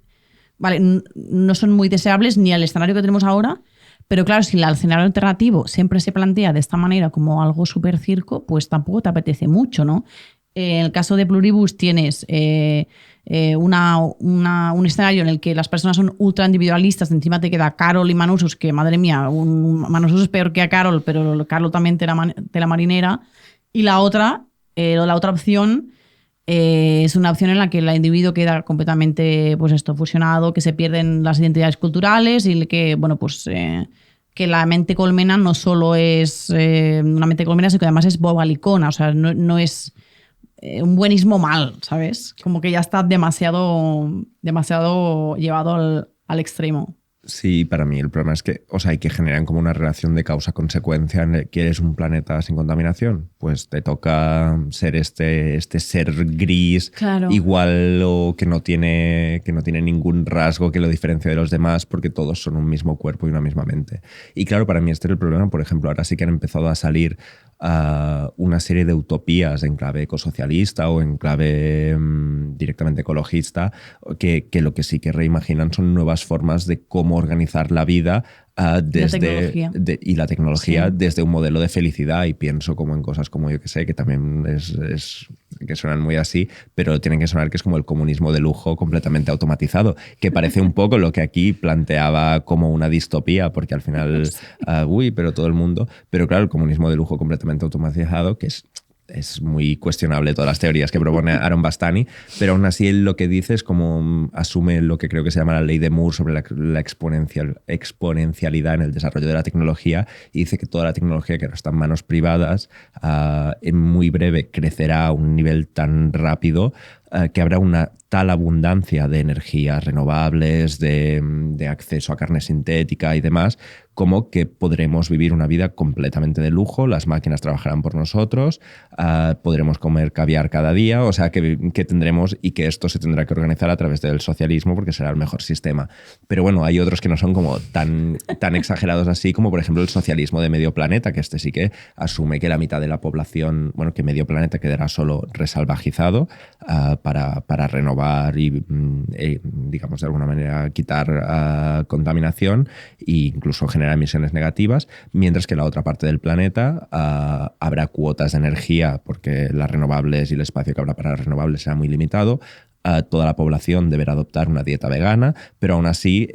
Vale, no son muy deseables ni el escenario que tenemos ahora, pero claro, si el escenario alternativo siempre se plantea de esta manera como algo súper circo, pues tampoco te apetece mucho, ¿no? En el caso de Pluribus tienes un escenario en el que las personas son ultra individualistas, encima te queda Carol y Manusus, que madre mía, Manusus es peor que a Carol, pero Carol también tela marinera, y la otra opción es una opción en la que el individuo queda completamente pues fusionado, que se pierden las identidades culturales y que, bueno, pues que la mente colmena no solo es una mente colmena, sino que además es bobalicona, o sea, no es un buenismo mal, ¿sabes? Como que ya está demasiado llevado al extremo. Sí, para mí el problema es que, hay que generar como una relación de causa-consecuencia en el que eres un planeta sin contaminación. Pues te toca ser este ser gris, claro, igual o que no tiene ningún rasgo que lo diferencie de los demás porque todos son un mismo cuerpo y una misma mente. Y claro, para mí este es el problema. Por ejemplo, ahora sí que han empezado a salir una serie de utopías en clave ecosocialista o en clave directamente ecologista que lo que sí que reimaginan son nuevas formas de cómo organizar la vida y la tecnología sí, desde un modelo de felicidad, y pienso como en cosas como yo que sé, que también que suenan muy así, pero tienen que sonar que es como el comunismo de lujo completamente automatizado, que parece un poco lo que aquí planteaba como una distopía, porque al final, pero todo el mundo, pero claro, el comunismo de lujo completamente automatizado, que es muy cuestionable todas las teorías que propone Aaron Bastani, pero aún así él lo que dice es como asume lo que creo que se llama la ley de Moore sobre la exponencialidad en el desarrollo de la tecnología, y dice que toda la tecnología que ahora está en manos privadas en muy breve crecerá a un nivel tan rápido que habrá una tal abundancia de energías renovables, de acceso a carne sintética y demás, como que podremos vivir una vida completamente de lujo, las máquinas trabajarán por nosotros, podremos comer caviar cada día, o sea que tendremos, y que esto se tendrá que organizar a través del socialismo porque será el mejor sistema. Pero bueno, hay otros que no son como tan exagerados así, como por ejemplo el socialismo de medio planeta, que sí que asume que la mitad de la población, bueno, que medio planeta quedará solo resalvajizado para renovar y, digamos, de alguna manera quitar contaminación e incluso generar emisiones negativas, mientras que en la otra parte del planeta habrá cuotas de energía porque las renovables y el espacio que habrá para las renovables será muy limitado. Toda la población deberá adoptar una dieta vegana, pero aún así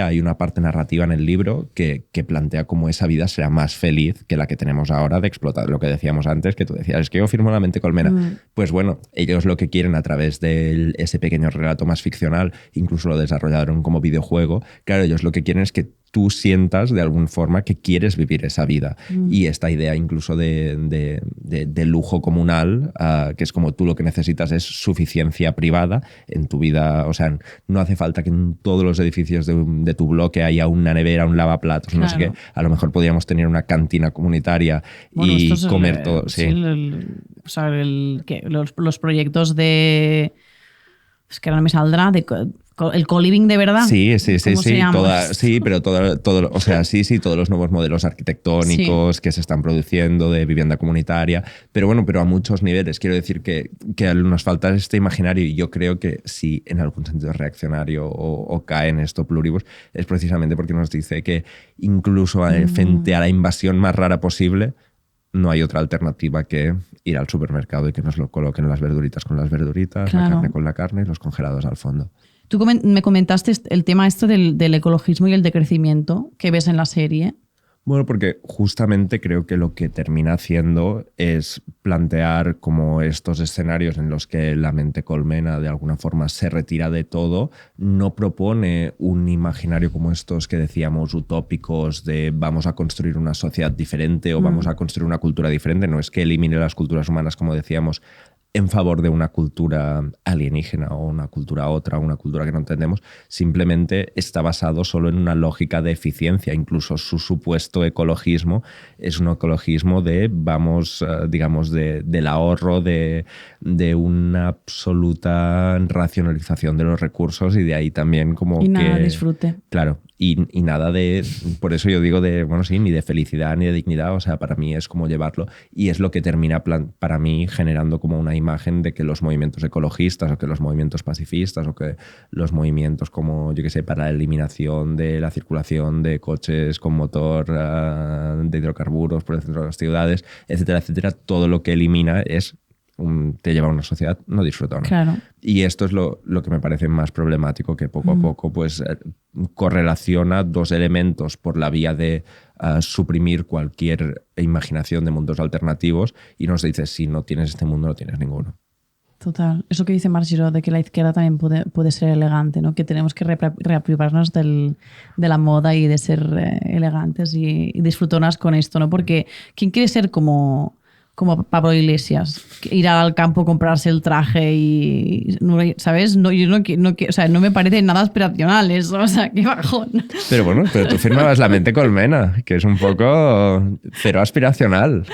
hay una parte narrativa en el libro que plantea cómo esa vida será más feliz que la que tenemos ahora de explotar lo que decíamos antes, que tú decías, es que yo firmo la mente colmena. Pues bueno, ellos lo que quieren a través de ese pequeño relato más ficcional, incluso lo desarrollaron como videojuego, claro, ellos lo que quieren es que tú sientas de alguna forma que quieres vivir esa vida. Y esta idea incluso de lujo comunal, que es como tú lo que necesitas es suficiencia privada en tu vida. O sea, no hace falta que en todos los edificios de tu bloque haya una nevera, un lavaplatos, claro, no sé qué. A lo mejor podríamos tener una cantina comunitaria y comer todo. Sí. O sea, los proyectos de... Es que ahora me saldrá el co-living de verdad. Sí. Pero todo, o sea, todos los nuevos modelos arquitectónicos que se están produciendo de vivienda comunitaria. Pero bueno, pero a muchos niveles. Quiero decir que nos falta este imaginario, y yo creo que si en algún sentido es reaccionario o cae en esto Pluribus, es precisamente porque nos dice que incluso frente a la invasión más rara posible, no hay otra alternativa que ir al supermercado y que nos lo coloquen las verduritas con las verduritas, claro, la carne con la carne y los congelados al fondo. Tú me comentaste el tema del ecologismo y el decrecimiento que ves en la serie. Bueno, porque justamente creo que lo que termina haciendo es plantear como estos escenarios en los que la mente colmena de alguna forma se retira de todo. No propone un imaginario como estos que decíamos utópicos de vamos a construir una sociedad diferente o vamos a construir una cultura diferente. No es que elimine las culturas humanas, como decíamos, en favor de una cultura alienígena o una cultura otra, una cultura que no entendemos, simplemente está basado solo en una lógica de eficiencia. Incluso su supuesto ecologismo es un ecologismo digamos, del ahorro, de una absoluta racionalización de los recursos y de ahí también como y nada, disfrute. Claro, y nada de, por eso yo digo ni de felicidad ni de dignidad, o sea, para mí es como llevarlo y es lo que termina para mí generando como una imagen de que los movimientos ecologistas o que los movimientos pacifistas o que los movimientos como, yo qué sé, para la eliminación de la circulación de coches con motor de hidrocarburos por el centro de las ciudades, etcétera, etcétera, todo lo que elimina te lleva a una sociedad no disfrutona. Claro. Y esto es lo que me parece más problemático, que poco a poco pues, correlaciona dos elementos por la vía de suprimir cualquier imaginación de mundos alternativos y nos dice, si no tienes este mundo, no tienes ninguno. Total. Eso que dice Marc Giró, de que la izquierda también puede ser elegante, ¿no? Que tenemos que reapropiarnos de la moda y de ser elegantes y disfrutonas con esto, ¿no? Porque ¿quién quiere ser como Pablo Iglesias, ir al campo, comprarse el traje y, ¿sabes? No, yo no, o sea, no me parece nada aspiracional eso, o sea, qué bajón. Pero bueno, tú firmabas La Mente Colmena, que es un poco cero aspiracional.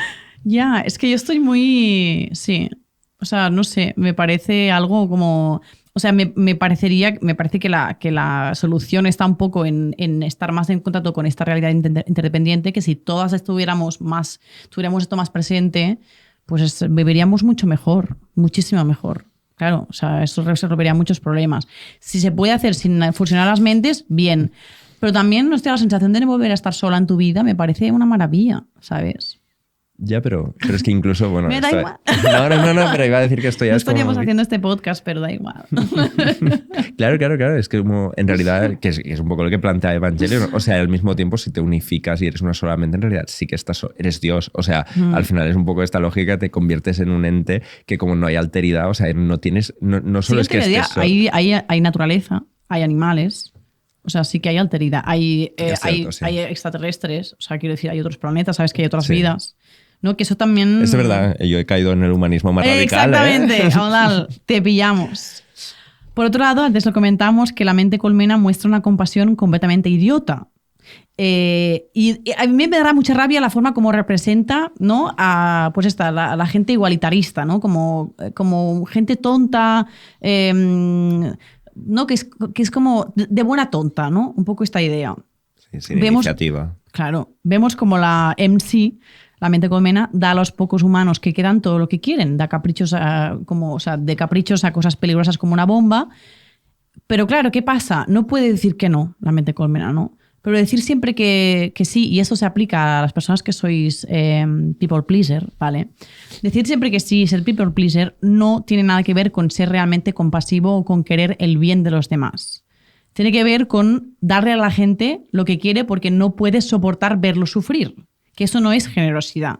Ya, es que yo estoy muy... Sí, o sea, no sé, me parece algo como... O sea, me parece que la solución está un poco en estar más en contacto con esta realidad interdependiente, que si todas tuviéramos esto más presente, pues viviríamos mucho mejor, muchísimo mejor. Claro, o sea, eso resolvería muchos problemas. Si se puede hacer sin fusionar las mentes, bien. Pero también, hostia, la sensación de no volver a estar sola en tu vida me parece una maravilla, ¿sabes? Ya, pero es que incluso, bueno... Me da igual. No, pero iba a decir que esto ya no es como... estaríamos haciendo este podcast, pero da igual. Claro. Es que como, en realidad, que es un poco lo que plantea Evangelion. O sea, al mismo tiempo, si te unificas y eres una solamente, en realidad sí que eres Dios. O sea, al final es un poco esta lógica, te conviertes en un ente que como no hay alteridad, o sea, no tienes... No solo es que estés... Hay naturaleza, hay animales... O sea, sí que hay alteridad. Hay extraterrestres, o sea, quiero decir, hay otros planetas, sabes que hay otras vidas. ¿No? Que eso también... Es verdad, yo he caído en el humanismo más radical. Exactamente, Audal, te pillamos. Por otro lado, antes lo comentamos, que La Mente Colmena muestra una compasión completamente idiota. Y a mí me dará mucha rabia la forma como representa, ¿no? a la gente igualitarista, ¿no? Como gente tonta, ¿no? Que es como de buena tonta, ¿no? Un poco esta idea. Sí, sin iniciativa. Claro, vemos como la MC, La Mente Colmena, da a los pocos humanos que quedan todo lo que quieren, da caprichos de caprichos a cosas peligrosas como una bomba. Pero claro, ¿qué pasa? No puede decir que no, La Mente Colmena, ¿no? Pero decir siempre que sí, y esto se aplica a las personas que sois people pleaser, ¿vale? Decir siempre que sí, ser people pleaser, no tiene nada que ver con ser realmente compasivo o con querer el bien de los demás. Tiene que ver con darle a la gente lo que quiere porque no puedes soportar verlo sufrir, que eso no es generosidad.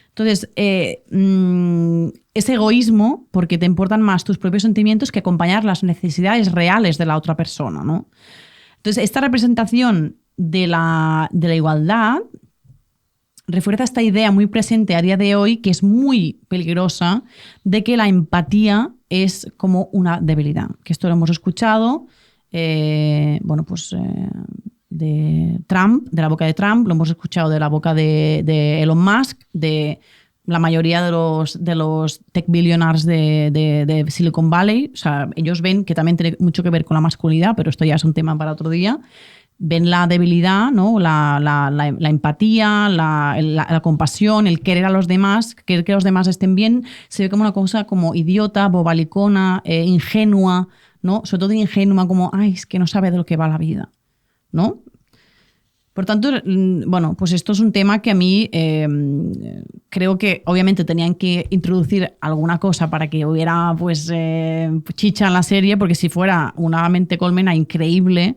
Entonces, es egoísmo porque te importan más tus propios sentimientos que acompañar las necesidades reales de la otra persona, ¿no? Entonces, esta representación de la igualdad refuerza esta idea muy presente a día de hoy, que es muy peligrosa, de que la empatía es como una debilidad. Que esto lo hemos escuchado, de Trump, de la boca de Trump, lo hemos escuchado de la boca de Elon Musk, de la mayoría de los tech billionaires de Silicon Valley. O sea, ellos ven que también tiene mucho que ver con la masculinidad, pero esto ya es un tema para otro día. Ven la debilidad, ¿no? la empatía, la compasión, el querer a los demás, querer que los demás estén bien, se ve como una cosa como idiota, bobalicona, ingenua, ¿no? Sobre todo ingenua, como, ay, es que no sabe de lo que va la vida, ¿no? Por tanto, bueno, pues esto es un tema que a mí creo que obviamente tenían que introducir alguna cosa para que hubiera pues chicha en la serie, porque si fuera una Mente Colmena increíble,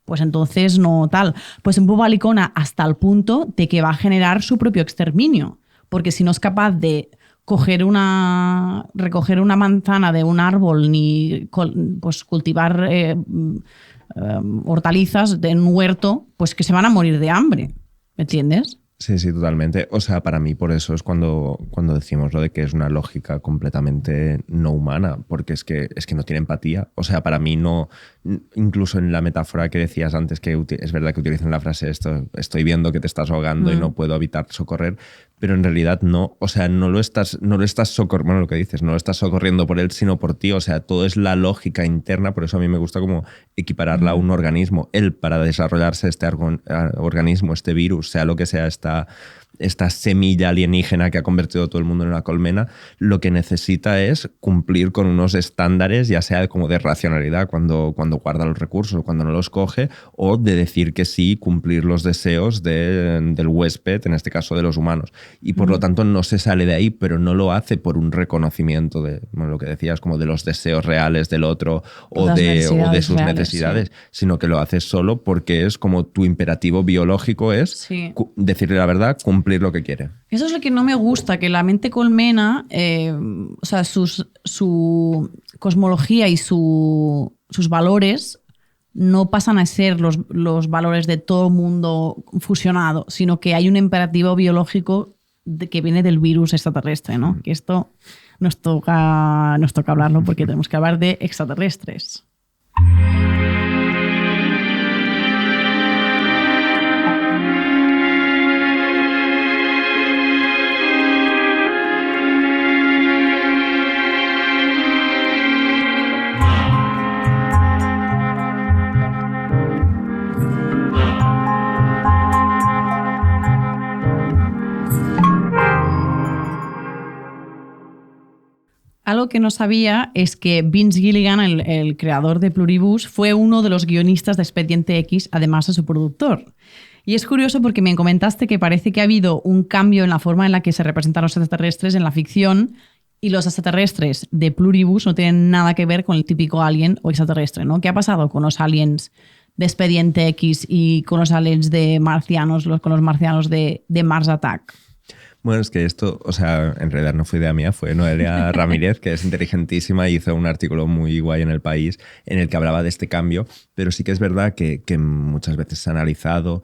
pues entonces no tal. Pues un bobalicona hasta el punto de que va a generar su propio exterminio, porque si no es capaz de recoger una manzana de un árbol ni pues cultivar hortalizas de un huerto, pues que se van a morir de hambre, ¿me entiendes? Sí, sí, totalmente. O sea, para mí por eso es cuando decimos lo de que es una lógica completamente no humana, porque es que no tiene empatía. O sea, para mí no, incluso en la metáfora que decías antes, que es verdad que utilizan la frase estoy viendo que te estás ahogando y no puedo evitar socorrer, pero en realidad no, o sea, no lo estás socorriendo, bueno, lo que dices, no lo estás socorriendo por él, sino por ti. O sea, todo es la lógica interna, por eso a mí me gusta como equipararla a un organismo. Él, para desarrollarse este organismo, este virus, sea lo que sea, esta semilla alienígena que ha convertido a todo el mundo en una colmena, lo que necesita es cumplir con unos estándares, ya sea como de racionalidad cuando guarda los recursos o cuando no los coge, o de decir que sí, cumplir los deseos del huésped, en este caso de los humanos. Y por lo tanto no se sale de ahí, pero no lo hace por un reconocimiento de, bueno, lo que decías, como de los deseos reales del otro o de sus reales, necesidades, sí. sino que lo hace solo porque es como tu imperativo biológico es decirle la verdad, cumplir lo que quiere. Eso es lo que no me gusta, que la mente colmena, o sea, su cosmología y sus valores no pasan a ser los valores de todo el mundo fusionado, sino que hay un imperativo biológico que viene del virus extraterrestre, ¿no? Que esto nos toca hablarlo porque tenemos que hablar de extraterrestres. Algo que no sabía es que Vince Gilligan, el creador de Pluribus, fue uno de los guionistas de Expediente X, además de su productor. Y es curioso porque me comentaste que parece que ha habido un cambio en la forma en la que se representan los extraterrestres en la ficción, y los extraterrestres de Pluribus no tienen nada que ver con el típico alien o extraterrestre, ¿no? ¿Qué ha pasado con los aliens de Expediente X y con los aliens de marcianos, con los marcianos de Mars Attack? Bueno, es que esto, o sea, en realidad no fue idea mía, fue Noelia Ramírez, que es inteligentísima y hizo un artículo muy guay en El País en el que hablaba de este cambio, pero sí que es verdad que muchas veces se ha analizado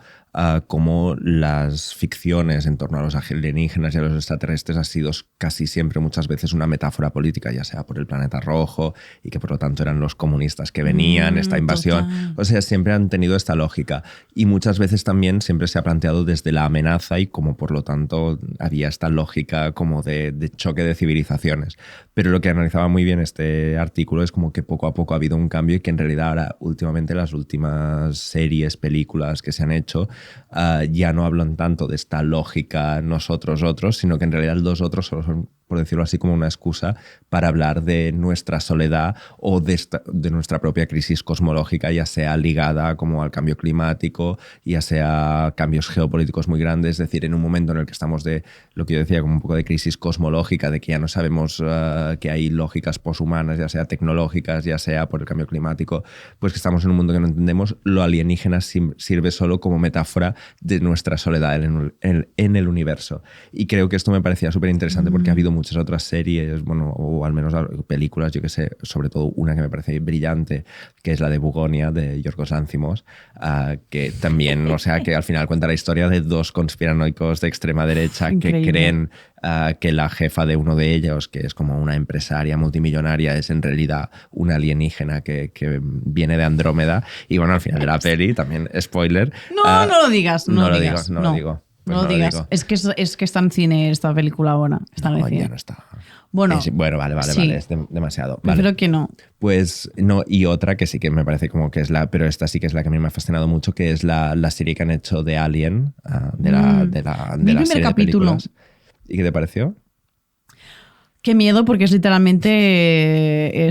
cómo las ficciones en torno a los alienígenas y a los extraterrestres ha sido casi siempre, muchas veces, una metáfora política, ya sea por el planeta rojo y que por lo tanto eran los comunistas que venían, esta invasión. Total. O sea, siempre han tenido esta lógica y muchas veces también siempre se ha planteado desde la amenaza y como por lo tanto había esta lógica como de choque de civilizaciones. Pero lo que analizaba muy bien este artículo es como que poco a poco ha habido un cambio y que en realidad ahora últimamente las últimas series, películas que se han hecho ya no hablan tanto de esta lógica nosotros-otros, sino que en realidad los otros solo son, por decirlo así, como una excusa para hablar de nuestra soledad o de nuestra propia crisis cosmológica, ya sea ligada como al cambio climático, ya sea cambios geopolíticos muy grandes. Es decir, en un momento en el que estamos de, lo que yo decía, como un poco de crisis cosmológica, de que ya no sabemos que hay lógicas poshumanas, ya sea tecnológicas, ya sea por el cambio climático, pues que estamos en un mundo que no entendemos, lo alienígena sirve solo como metáfora de nuestra soledad en el universo. Y creo que esto me parecía súper interesante porque ha habido muchas otras series, bueno, o al menos películas, yo que sé, sobre todo una que me parece brillante, que es la de Bugonia, de Yorgos Lanthimos, que también, o sea, que al final cuenta la historia de dos conspiranoicos de extrema derecha que creen que la jefa de uno de ellos, que es como una empresaria multimillonaria, es en realidad una alienígena que viene de Andrómeda. Y bueno, al final de la peli, también spoiler... No lo digas, no lo digas. No lo digo. Pues no lo digas. Digo. Es que está en cine esta película ahora. Está en el cine. Ya no está. Bueno, vale, sí. Vale, es demasiado. Prefiero que no. Pues no, y otra que sí que me parece como que es pero esta sí que es la que a mí me ha fascinado mucho, que es la serie que han hecho de Alien, de la serie de películas. ¿Y qué te pareció? Qué miedo, porque es literalmente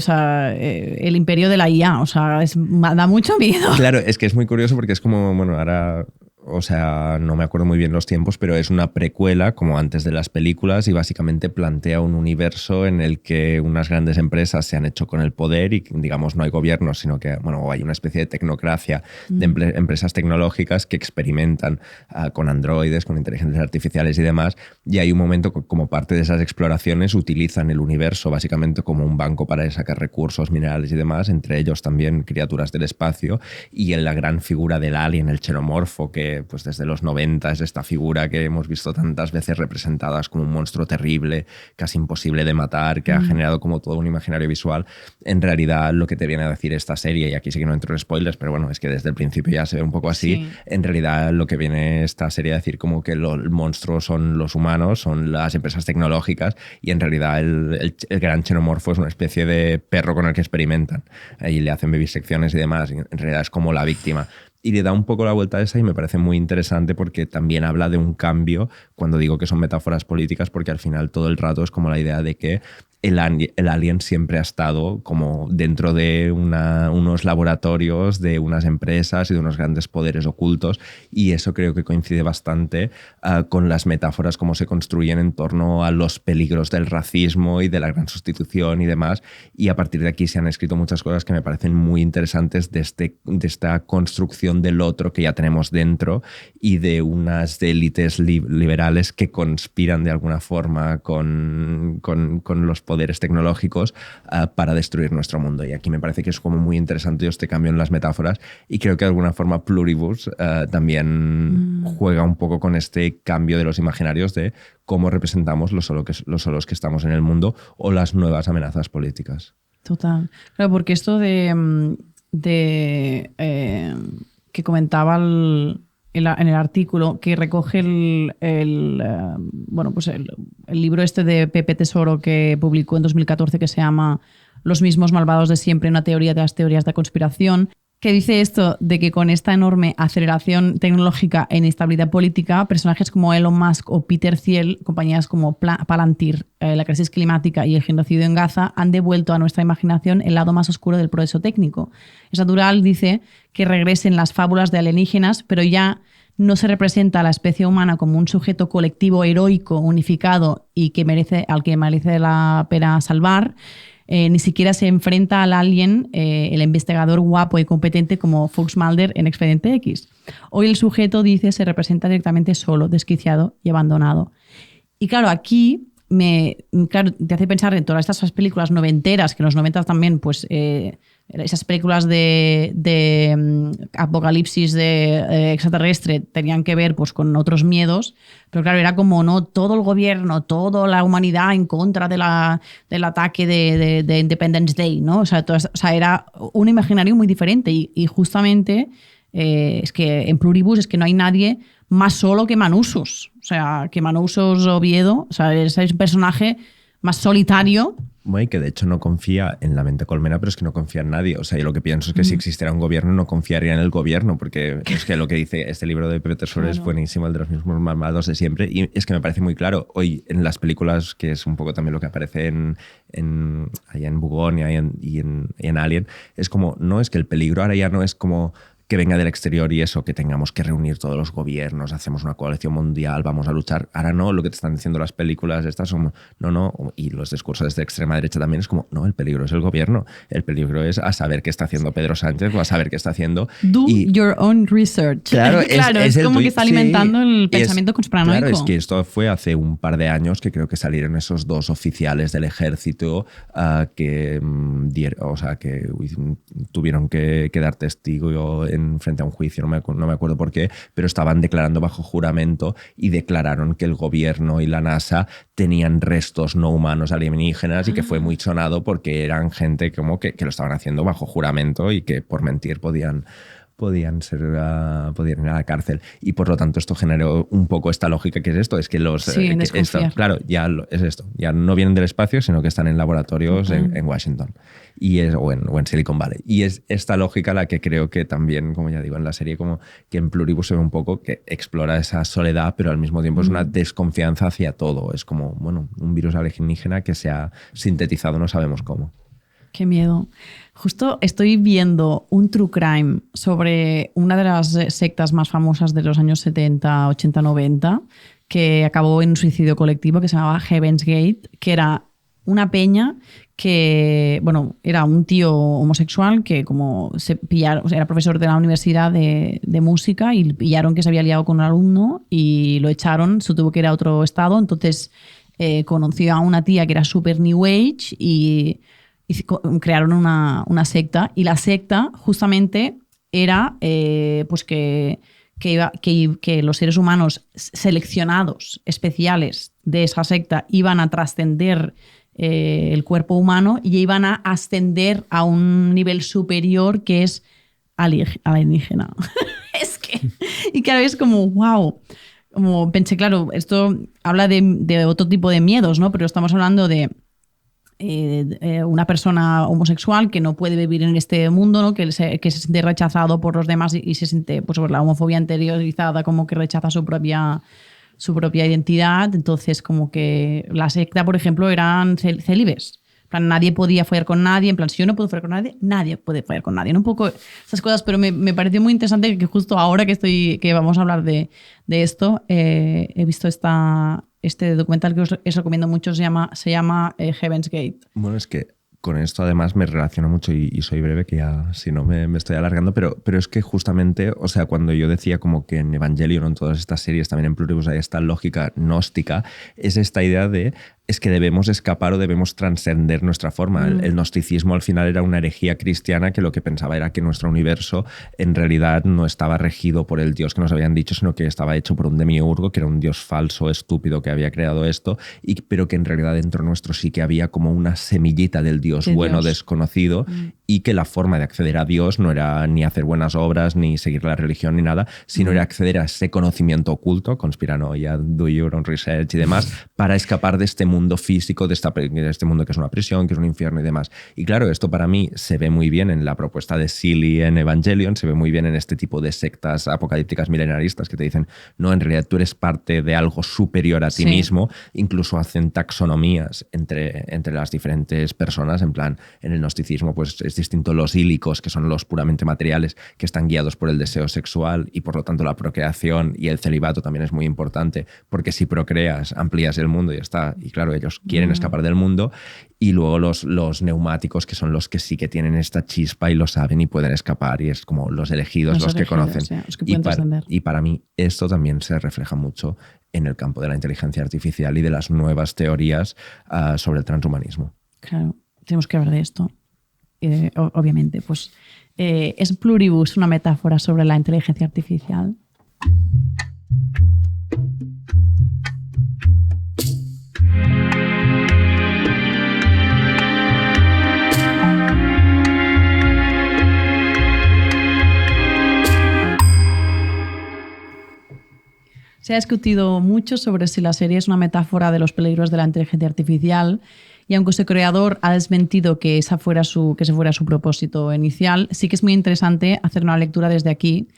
el imperio de la IA. O sea, da mucho miedo. Claro, es que es muy curioso porque es como, bueno, ahora... O sea, no me acuerdo muy bien los tiempos, pero es una precuela, como antes de las películas, y básicamente plantea un universo en el que unas grandes empresas se han hecho con el poder y, digamos, no hay gobierno, sino que, bueno, hay una especie de tecnocracia de empresas tecnológicas que experimentan con androides, con inteligencias artificiales y demás, y hay un momento como parte de esas exploraciones utilizan el universo básicamente como un banco para sacar recursos, minerales y demás, entre ellos también criaturas del espacio, y en la gran figura del alien, el xenomorfo, que que pues desde los 90 es esta figura que hemos visto tantas veces representadas como un monstruo terrible, casi imposible de matar, que ha generado como todo un imaginario visual. En realidad lo que te viene a decir esta serie, y aquí sí que no entro en spoilers, pero bueno, es que desde el principio ya se ve un poco así, Sí. En realidad lo que viene esta serie a decir como que el monstruo son los humanos, son las empresas tecnológicas, y en realidad el gran xenomorfo es una especie de perro con el que experimentan. Ahí le hacen vivisecciones y demás, y en realidad es como la víctima. Y le da un poco la vuelta a esa y me parece muy interesante porque también habla de un cambio, cuando digo que son metáforas políticas, porque al final todo el rato es como la idea de que el alien siempre ha estado como dentro de unos laboratorios, de unas empresas y de unos grandes poderes ocultos, y eso creo que coincide bastante con las metáforas como se construyen en torno a los peligros del racismo y de la gran sustitución y demás, y a partir de aquí se han escrito muchas cosas que me parecen muy interesantes de esta construcción del otro que ya tenemos dentro y de unas élites liberales que conspiran de alguna forma con los poderes tecnológicos para destruir nuestro mundo. Y aquí me parece que es como muy interesante este cambio en las metáforas, y creo que de alguna forma Pluribus también juega un poco con este cambio de los imaginarios de cómo representamos los solos que estamos en el mundo o las nuevas amenazas políticas. Total. Claro, porque esto que comentaba en el artículo, que recoge el libro este de Pepe Tesoro que publicó en 2014, que se llama Los mismos malvados de siempre, una teoría de las teorías de conspiración, que dice esto de que con esta enorme aceleración tecnológica e inestabilidad política, personajes como Elon Musk o Peter Thiel, compañías como Palantir, la crisis climática y el genocidio en Gaza, han devuelto a nuestra imaginación el lado más oscuro del progreso técnico. Es natural, dice, que regresen las fábulas de alienígenas, pero ya no se representa a la especie humana como un sujeto colectivo heroico, unificado y al que merece la pena salvar. Ni siquiera se enfrenta al alien, el investigador guapo y competente como Fox Mulder en Expediente X. Hoy el sujeto, dice, se representa directamente solo, desquiciado y abandonado. Y claro, aquí te hace pensar en todas estas películas noventeras, que en los 90 también, pues, esas películas de apocalipsis de extraterrestre tenían que ver pues con otros miedos, pero claro, era como no todo el gobierno, toda la humanidad en contra del ataque de Independence Day, ¿no? O sea, era un imaginario muy diferente y justamente es que en Pluribus es que no hay nadie más solo que Manusos. O sea, que Manusos Oviedo, o sea, es un personaje más solitario. Y que de hecho no confía en la mente colmena, pero es que no confía en nadie. O sea, yo lo que pienso es que si existiera un gobierno no confiaría en el gobierno, porque es que lo que dice este libro de Pepe Tesoro es buenísimo, el de los mismos malvados de siempre, y es que me parece muy claro. Hoy en las películas, que es un poco también lo que aparece allá en Bugón y en Alien, es como, no, es que el peligro ahora ya no es como que venga del exterior y eso, que tengamos que reunir todos los gobiernos, hacemos una coalición mundial, vamos a luchar. Ahora no, lo que te están diciendo las películas estas son, no, y los discursos de extrema derecha también es como, no, el peligro es el gobierno, el peligro es a saber qué está haciendo Pedro Sánchez o a saber qué está haciendo. Do your own research. Claro, es como que está alimentando el pensamiento conspiranoico. Claro, es que esto fue hace un par de años que creo que salieron esos dos oficiales del ejército que tuvieron que dar testigo frente a un juicio, no me acuerdo por qué, pero estaban declarando bajo juramento y declararon que el gobierno y la NASA tenían restos no humanos alienígenas y que fue muy sonado porque eran gente como que lo estaban haciendo bajo juramento y que por mentir podían ir a la cárcel. Y por lo tanto esto generó un poco esta lógica que es esto, es que claro, es esto, ya no vienen del espacio, sino que están en laboratorios en Washington o en Silicon Valley. Y es esta lógica la que creo que también, como ya digo, en la serie, como que en Pluribus se ve un poco que explora esa soledad, pero al mismo tiempo es una desconfianza hacia todo. Es como, bueno, un virus alienígena que se ha sintetizado, no sabemos cómo. Qué miedo. Justo estoy viendo un true crime sobre una de las sectas más famosas de los años 70, 80, 90, que acabó en un suicidio colectivo que se llamaba Heaven's Gate, que era una peña que, bueno, era un tío homosexual que como se pillaron, o sea, era profesor de la universidad de música y pillaron que se había liado con un alumno y lo echaron, se tuvo que ir a otro estado, entonces conoció a una tía que era súper New Age y crearon una secta, y la secta justamente era pues que que los seres humanos seleccionados, especiales de esa secta, iban a trascender el cuerpo humano y iban a ascender a un nivel superior que es alienígena. Es que... Y claro, es como, wow. Como pensé, claro, esto habla de otro tipo de miedos, ¿no? Pero estamos hablando de una persona homosexual que no puede vivir en este mundo, ¿no? Que se siente rechazado por los demás y se siente, pues, por la homofobia interiorizada, como que rechaza su propia identidad. Entonces, como que la secta, por ejemplo, eran célibes. En plan, nadie podía follar con nadie. En plan, si yo no puedo follar con nadie, nadie puede follar con nadie. Un poco esas cosas, pero me pareció muy interesante que justo ahora que vamos a hablar de esto, he visto este documental que os recomiendo mucho, se llama Heaven's Gate. Bueno, es que con esto además me relaciono mucho y soy breve, que ya si no me estoy alargando, pero es que justamente, o sea, cuando yo decía como que en Evangelion o en todas estas series, también en Pluribus hay esta lógica gnóstica, es esta idea de es que debemos escapar o debemos trascender nuestra forma. El gnosticismo al final era una herejía cristiana que lo que pensaba era que nuestro universo en realidad no estaba regido por el Dios que nos habían dicho, sino que estaba hecho por un demiurgo, que era un Dios falso, estúpido, que había creado esto, pero que en realidad dentro nuestro sí que había como una semillita del Dios bueno, desconocido, y que la forma de acceder a Dios no era ni hacer buenas obras, ni seguir la religión, ni nada, sino era acceder a ese conocimiento oculto, conspiranoia, do your own research y demás, para escapar de este mundo físico, de este mundo que es una prisión, que es un infierno y demás. Y claro, esto para mí se ve muy bien en la propuesta de Silly en Evangelion, se ve muy bien en este tipo de sectas apocalípticas milenaristas que te dicen, no, en realidad tú eres parte de algo superior a ti mismo. Incluso hacen taxonomías entre las diferentes personas, en plan, en el gnosticismo pues es distinto los ílicos, que son los puramente materiales, que están guiados por el deseo sexual, y por lo tanto la procreación y el celibato también es muy importante, porque si procreas amplías el mundo y ya está. Y claro, ellos quieren escapar del mundo. Y luego los neumáticos, que son los que sí que tienen esta chispa y lo saben y pueden escapar, y es como los elegidos, los que conocen. Sí, los que pueden trascender. Y para mí esto también se refleja mucho en el campo de la inteligencia artificial y de las nuevas teorías sobre el transhumanismo. Claro, tenemos que hablar de esto. Obviamente, pues ¿es Pluribus una metáfora sobre la inteligencia artificial? Se ha discutido mucho sobre si la serie es una metáfora de los peligros de la inteligencia artificial, y aunque su creador ha desmentido que ese fuera su propósito inicial, sí que es muy interesante hacer una lectura desde aquí.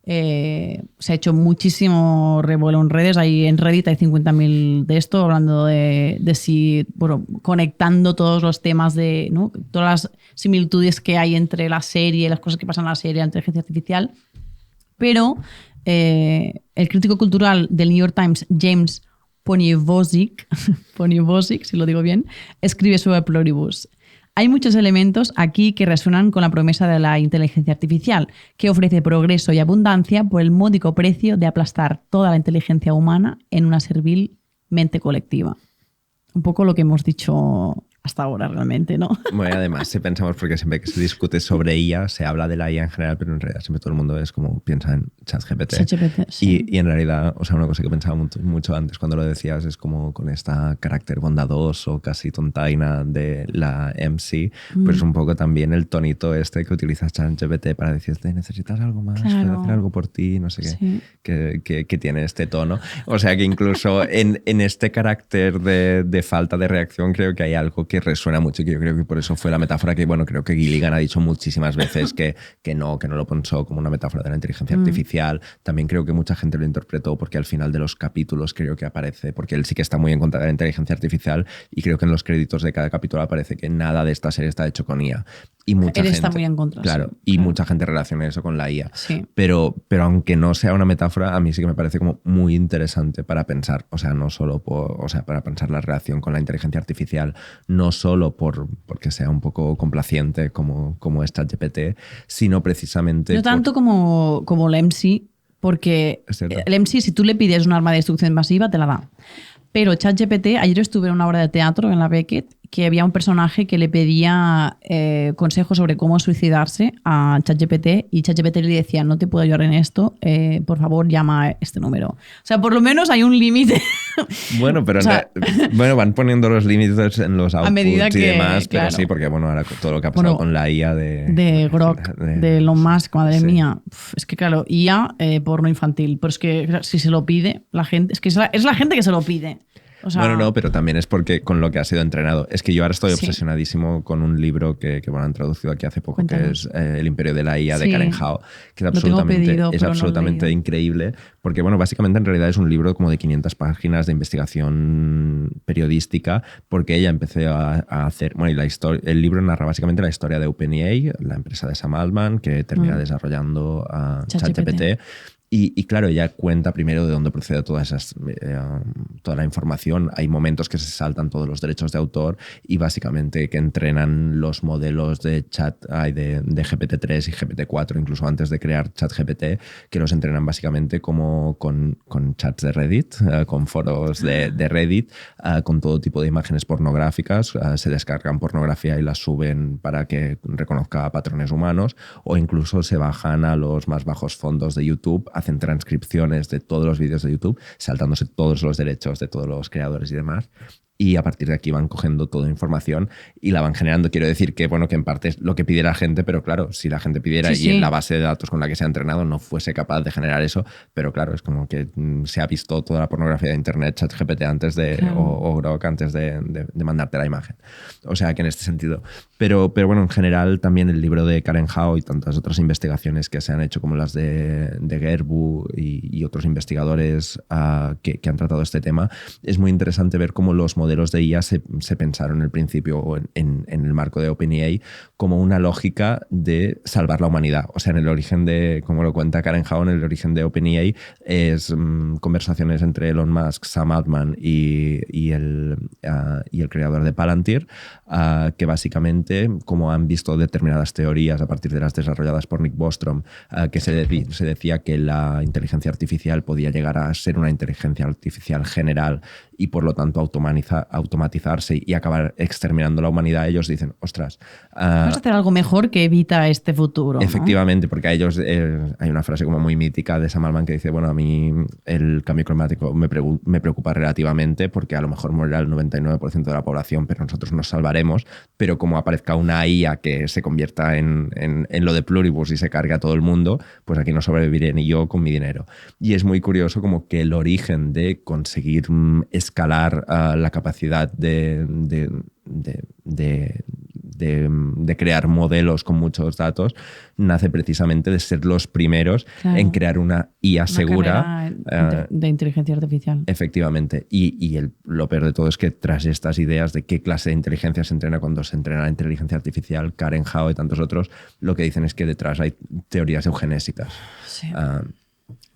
Se ha hecho muchísimo revuelo en redes. En Reddit hay 50.000 de esto, hablando de si, bueno, conectando todos los temas de, ¿no?, todas las similitudes que hay entre la serie, las cosas que pasan en la serie, la inteligencia artificial. Pero el crítico cultural del New York Times, James Poniewowski, si lo digo bien, escribe sobre Pluribus. Hay muchos elementos aquí que resuenan con la promesa de la inteligencia artificial, que ofrece progreso y abundancia por el módico precio de aplastar toda la inteligencia humana en una servil mente colectiva. Un poco lo que hemos dicho hasta ahora realmente, ¿no? Bueno, además, si pensamos, porque siempre que se discute sobre IA, se habla de la IA en general, pero en realidad siempre todo el mundo es como piensa en ChatGPT. Sí. Y en realidad, o sea, una cosa que pensaba mucho antes cuando lo decías es como con este carácter bondadoso, casi tontaina de la MC, pues un poco también el tonito este que utiliza ChatGPT para decirte, necesitas algo más, puedo hacer algo por ti, no sé qué, que tiene este tono. O sea que incluso en este carácter de falta de reacción creo que hay algo que resuena mucho, y que yo creo que por eso fue la metáfora que, bueno, creo que Gilligan ha dicho muchísimas veces que no lo pensó como una metáfora de la inteligencia artificial. También creo que mucha gente lo interpretó porque al final de los capítulos creo que aparece, porque él sí que está muy en contra de la inteligencia artificial, y creo que en los créditos de cada capítulo aparece que nada de esta serie está hecho con IA. Y mucha él gente está muy en contra. Claro, sí, y mucha gente relaciona eso con la IA. Sí. Pero aunque no sea una metáfora, a mí sí que me parece como muy interesante para pensar, o sea, no solo para pensar la relación con la inteligencia artificial, no solo porque sea un poco complaciente como es ChatGPT, sino precisamente... No tanto como la MC, porque el MC, si tú le pides un arma de destrucción masiva, te la da. Pero ChatGPT, ayer estuve en una obra de teatro en la Beckett que había un personaje que le pedía consejos sobre cómo suicidarse a ChatGPT y ChatGPT le decía, no te puedo ayudar en esto, por favor llama a este número. O sea, por lo menos hay un límite. Bueno, pero o sea, van poniendo los límites en los outputs medida que, y demás, pero claro. sí, porque bueno, ahora todo lo que ha pasado con la IA de Grok, de Elon Musk, madre mía. Es que claro, IA porno infantil, pero es que si se lo pide la gente, es que es la gente que se lo pide. O sea, bueno, no, pero también es porque con lo que ha sido entrenado. Es que yo ahora estoy obsesionadísimo con un libro que bueno, han traducido aquí hace poco, Cuéntanos. Que es El Imperio de la IA de Karen Hao, que es absolutamente increíble, porque bueno, básicamente en realidad es un libro como de 500 páginas de investigación periodística, porque ella empezó a hacer, bueno, y el libro narra básicamente la historia de OpenAI, la empresa de Sam Altman, que termina desarrollando ChatGPT. Y claro, ella cuenta primero de dónde procede toda la información. Hay momentos que se saltan todos los derechos de autor y básicamente que entrenan los modelos de GPT-3 y GPT-4, incluso antes de crear ChatGPT, que los entrenan básicamente como con chats de Reddit, con foros de Reddit, con todo tipo de imágenes pornográficas. Se descargan pornografía y las suben para que reconozca patrones humanos, o incluso se bajan a los más bajos fondos de YouTube, hacen transcripciones de todos los vídeos de YouTube, saltándose todos los derechos de todos los creadores y demás. Y a partir de aquí van cogiendo toda información y la van generando. Quiero decir que, bueno, que en parte es lo que pide la gente, pero claro, si la gente pidiera y en la base de datos con la que se ha entrenado no fuese capaz de generar eso, pero claro, es como que se ha visto toda la pornografía de Internet, ChatGPT antes de, o Grok antes de mandarte la imagen. O sea que en este sentido. Pero bueno, en general también el libro de Karen Hao y tantas otras investigaciones que se han hecho, como las de Gerbu y otros investigadores que han tratado este tema, es muy interesante ver cómo los modelos de IA se pensaron al principio en el marco de OpenAI como una lógica de salvar la humanidad. O sea, en el origen de, como lo cuenta Karen Hao, en el origen de OpenAI es conversaciones entre Elon Musk, Sam Altman y el creador de Palantir, que básicamente, como han visto determinadas teorías a partir de las desarrolladas por Nick Bostrom, que se decía que la inteligencia artificial podía llegar a ser una inteligencia artificial general y por lo tanto automatizarse y acabar exterminando la humanidad. Ellos dicen, ostras, vamos a hacer algo mejor que evita este futuro. Efectivamente, ¿no? Porque a ellos hay una frase como muy mítica de Sam Altman que dice, bueno, a mí el cambio climático me preocupa relativamente porque a lo mejor morirá el 99% de la población, pero nosotros nos salvaremos, pero como aparezca una IA que se convierta en lo de Pluribus y se cargue a todo el mundo, pues aquí no sobreviviré ni yo con mi dinero. Y es muy curioso como que el origen de conseguir escalar la capacidad de crear modelos con muchos datos nace precisamente de ser los primeros en crear una IA segura de inteligencia artificial. Efectivamente. Y lo peor de todo es que tras estas ideas de qué clase de inteligencia se entrena cuando se entrena la inteligencia artificial, Karen Hao y tantos otros, lo que dicen es que detrás hay teorías eugenésicas. Sí.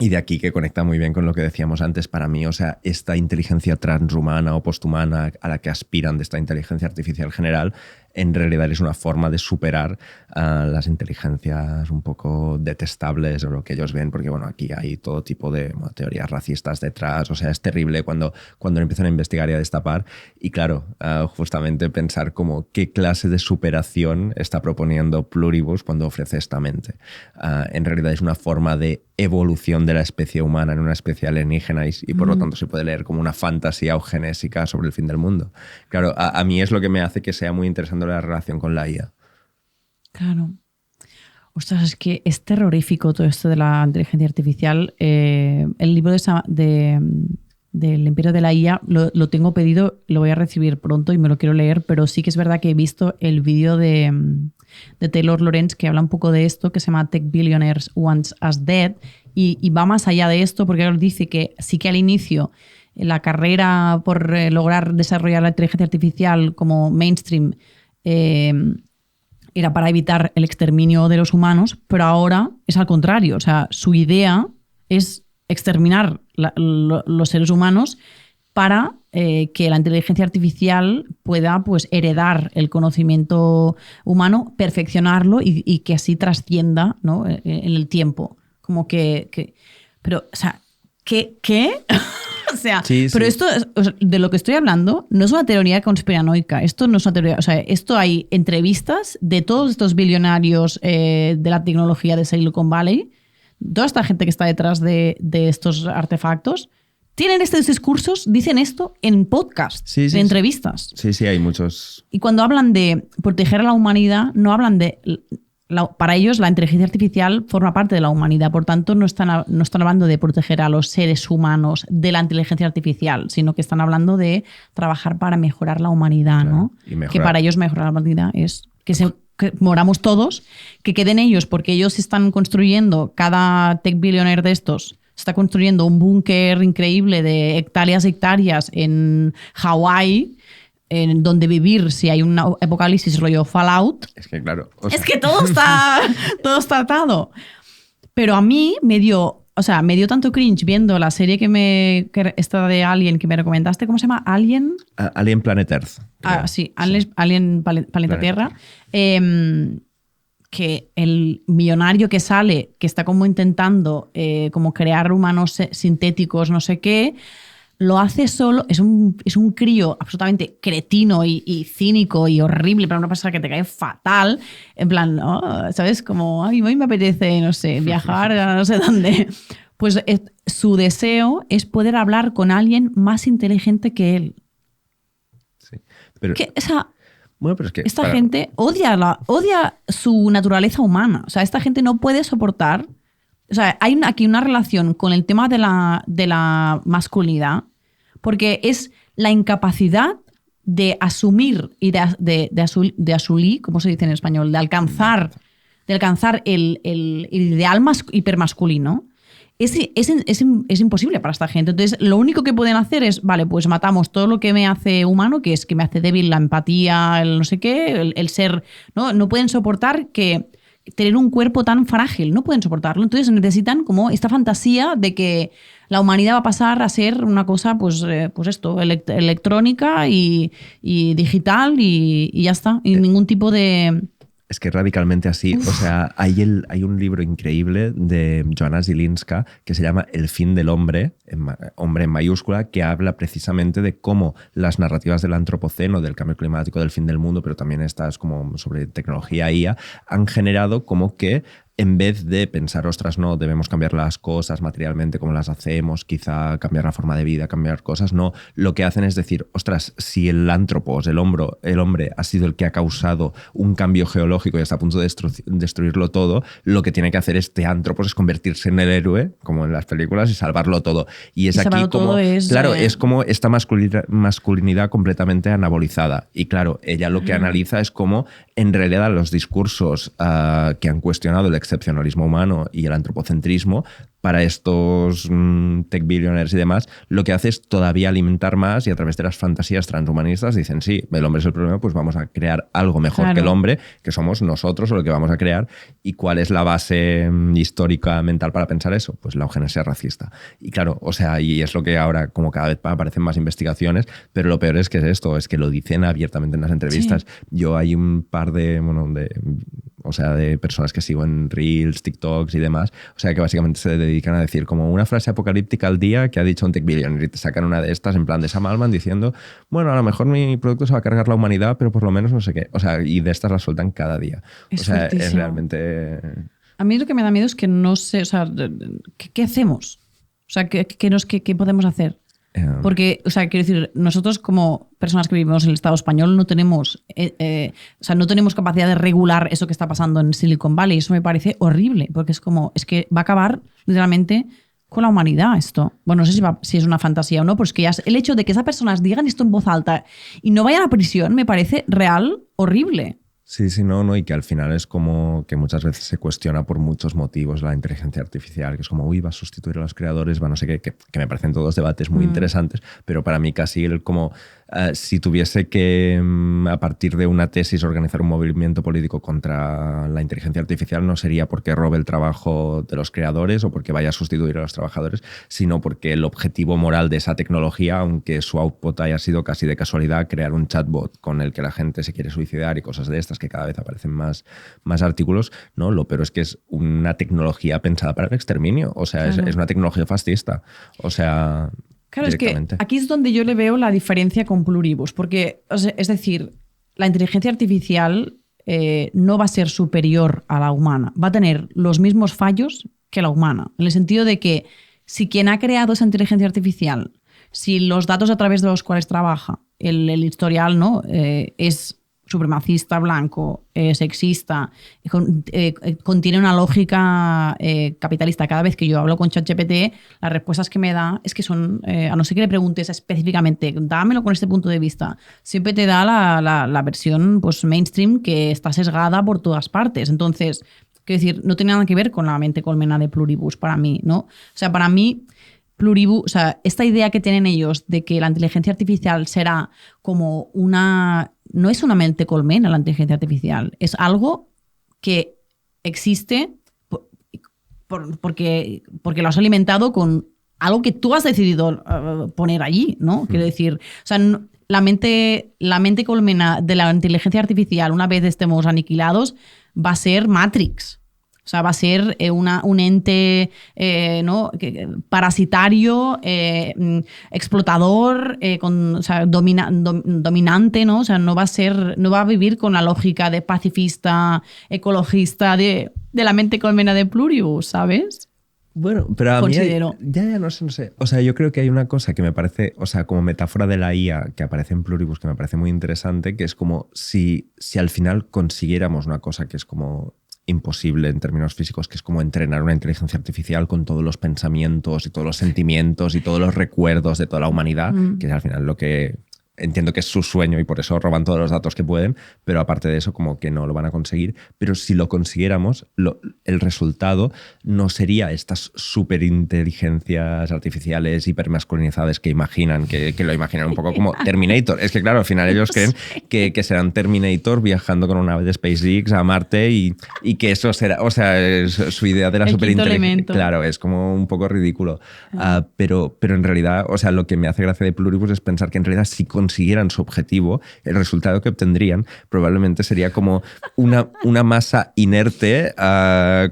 Y de aquí que conecta muy bien con lo que decíamos antes para mí, o sea, esta inteligencia transhumana o posthumana a la que aspiran de esta inteligencia artificial general, en realidad es una forma de superar las inteligencias un poco detestables o lo que ellos ven, porque bueno, aquí hay todo tipo de teorías racistas detrás, o sea, es terrible cuando empiezan a investigar y a destapar, y claro, justamente pensar como qué clase de superación está proponiendo Pluribus cuando ofrece esta mente. En realidad es una forma de evolución de la especie humana en una especie alienígena y por lo tanto se puede leer como una fantasía eugenésica sobre el fin del mundo. Claro, a mí es lo que me hace que sea muy interesante la relación con la IA. Claro. Ostras, es que es terrorífico todo esto de la inteligencia artificial. El libro del Imperio de la IA lo tengo pedido, lo voy a recibir pronto y me lo quiero leer, pero sí que es verdad que he visto el vídeo de Taylor Lorenz que habla un poco de esto, que se llama Tech Billionaires Wants Us Dead, y va más allá de esto porque él dice que sí que al inicio la carrera por lograr desarrollar la inteligencia artificial como mainstream era para evitar el exterminio de los humanos, pero ahora es al contrario. O sea, su idea es exterminar los seres humanos para que la inteligencia artificial pueda pues, heredar el conocimiento humano, perfeccionarlo y que así trascienda, ¿no? en el tiempo. Como que pero, o sea, ¿qué? O sea, Sí, pero sí. esto, o sea, de lo que estoy hablando, no es una teoría conspiranoica. Esto no es una teoría. O sea, esto hay entrevistas de todos estos billonarios de la tecnología de Silicon Valley, toda esta gente que está detrás de estos artefactos, tienen estos discursos, dicen esto en podcast, Sí, sí, de sí. entrevistas. Sí, hay muchos... Y cuando hablan de proteger a la humanidad, no hablan de... para ellos la inteligencia artificial forma parte de la humanidad, por tanto no están hablando de proteger a los seres humanos de la inteligencia artificial, sino que están hablando de trabajar para mejorar la humanidad, Claro, ¿no? y mejorar. Que para ellos mejorar la humanidad es que moramos todos, que queden ellos, porque ellos están construyendo, cada tech billionaire de estos está construyendo un búnker increíble de hectáreas y hectáreas en Hawái, en donde vivir si hay un apocalipsis rollo Fallout. Es que claro... Es que todo está atado. Pero a mí me dio tanto cringe viendo la serie que esta de Alien que me recomendaste. ¿Cómo se llama? Alien. Alien Planet Earth. creo. Sí, Alien Planeta Tierra. Que el millonario que sale, que está como intentando como crear humanos sintéticos, no sé qué, lo hace solo, es un crío absolutamente cretino y cínico y horrible, para una persona que te cae fatal, en plan, oh, ¿sabes? Como, ay, hoy me apetece, no sé, viajar a no sé dónde. Pues su deseo es poder hablar con alguien más inteligente que él. Sí. Pero, bueno, pero es que Esta gente odia su naturaleza humana. O sea, esta gente no puede soportar... O sea, hay aquí una relación con el tema de la masculinidad, porque es la incapacidad de asumir y de asulir, ¿cómo se dice en español? De alcanzar el ideal hipermasculino. Es imposible para esta gente. Entonces, lo único que pueden hacer es, vale, pues matamos todo lo que me hace humano, que es que me hace débil la empatía, el no sé qué, el ser... No pueden soportar tener un cuerpo tan frágil, no pueden soportarlo. Entonces necesitan como esta fantasía de que la humanidad va a pasar a ser una cosa, pues esto, electrónica y digital y ya está. Y ningún tipo de... Es que radicalmente así. O sea, hay un libro increíble de Joanna Zilinska que se llama El fin del hombre, hombre en mayúscula, que habla precisamente de cómo las narrativas del antropoceno, del cambio climático, del fin del mundo, pero también estas como sobre tecnología IA, han generado como que en vez de pensar, ostras, no, debemos cambiar las cosas materialmente como las hacemos, quizá cambiar la forma de vida, cambiar cosas, no. Lo que hacen es decir, ostras, si el antropos, el hombre ha sido el que ha causado un cambio geológico y está a punto de destruirlo todo, lo que tiene que hacer este antropos es convertirse en el héroe, como en las películas, y salvarlo todo. Y es aquí como... Claro, es como esta masculinidad completamente anabolizada. Y claro, ella lo que analiza es cómo en realidad los discursos que han cuestionado el excepcionalismo humano y el antropocentrismo para estos tech billionaires y demás, lo que hace es todavía alimentar más y a través de las fantasías transhumanistas dicen, sí, el hombre es el problema, pues vamos a crear algo mejor que el hombre, que somos nosotros o lo que vamos a crear. ¿Y cuál es la base histórica mental para pensar eso? Pues la eugenesia racista. Y claro, o sea, y es lo que ahora como cada vez aparecen más investigaciones, pero lo peor es que es esto, es que lo dicen abiertamente en las entrevistas. Sí. Yo hay un par de personas que sigo en Reels, TikToks y demás, o sea, que básicamente se dedican a decir como una frase apocalíptica al día que ha dicho un tech billionaire y te sacan una de estas en plan de Sam Altman diciendo, bueno, a lo mejor mi producto se va a cargar la humanidad, pero por lo menos no sé qué. O sea, y de estas las sueltan cada día. Es fuertísimo. Es realmente... A mí lo que me da miedo es que no sé, o sea, ¿qué hacemos? O sea, ¿qué podemos hacer? Porque, o sea, quiero decir, nosotros como personas que vivimos en el Estado español no tenemos, no tenemos capacidad de regular eso que está pasando en Silicon Valley. Eso me parece horrible, porque es que va a acabar literalmente con la humanidad esto. Bueno, no sé si es una fantasía o no, pero es que ya el hecho de que esas personas digan esto en voz alta y no vayan a prisión me parece real horrible. Sí, no, y que al final es como que muchas veces se cuestiona por muchos motivos la inteligencia artificial, que es como, va a sustituir a los creadores, va no sé qué, que me parecen todos debates muy interesantes, pero para mí casi como si tuviese que a partir de una tesis organizar un movimiento político contra la inteligencia artificial, no sería porque robe el trabajo de los creadores o porque vaya a sustituir a los trabajadores, sino porque el objetivo moral de esa tecnología, aunque su output haya sido casi de casualidad, crear un chatbot con el que la gente se quiere suicidar y cosas de estas, que cada vez aparecen más artículos, ¿no? Lo peor es que es una tecnología pensada para el exterminio. O sea, claro. es una tecnología fascista. O sea... Claro, es que aquí es donde yo le veo la diferencia con Pluribus, porque, es decir, la inteligencia artificial no va a ser superior a la humana, va a tener los mismos fallos que la humana, en el sentido de que si quien ha creado esa inteligencia artificial, si los datos a través de los cuales trabaja, el historial, ¿no? Es supremacista, blanco, sexista, contiene una lógica capitalista. Cada vez que yo hablo con ChatGPT, las respuestas que me da es que son, a no ser que le preguntes específicamente, dámelo con este punto de vista, siempre te da la versión pues, mainstream que está sesgada por todas partes. Entonces, quiero decir, no tiene nada que ver con la mente colmena de Pluribus para mí, ¿no? O sea, para mí, Pluribus, o sea, esta idea que tienen ellos de que la inteligencia artificial será como una... No es una mente colmena la inteligencia artificial, es algo que existe porque lo has alimentado con algo que tú has decidido poner allí, ¿no? Quiero decir, o sea, la mente colmena de la inteligencia artificial, una vez estemos aniquilados, va a ser Matrix. O sea, va a ser un ente ¿no? Parasitario, explotador, o sea, dominante, ¿no? O sea, no va a vivir con la lógica de pacifista, ecologista de la mente colmena de Pluribus, ¿sabes? Bueno, pero a considero. mí ya no sé. O sea, yo creo que hay una cosa que me parece, o sea, como metáfora de la IA que aparece en Pluribus, que me parece muy interesante, que es como si al final consiguiéramos una cosa que es como imposible en términos físicos, que es como entrenar una inteligencia artificial con todos los pensamientos y todos los sentimientos y todos los recuerdos de toda la humanidad, que es al final lo que entiendo que es su sueño y por eso roban todos los datos que pueden, pero aparte de eso como que no lo van a conseguir. Pero si lo consiguiéramos, el resultado no sería estas superinteligencias artificiales hipermasculinizadas que imaginan, que lo imaginan un poco como Terminator. Es que claro, al final ellos creen que serán Terminator viajando con una nave de SpaceX a Marte y que eso será, o sea, su idea de la superinteligencia. Claro, es como un poco ridículo. Pero en realidad, o sea, lo que me hace gracia de Pluribus es pensar que en realidad si consiguieran su objetivo, el resultado que obtendrían probablemente sería como una masa inerte,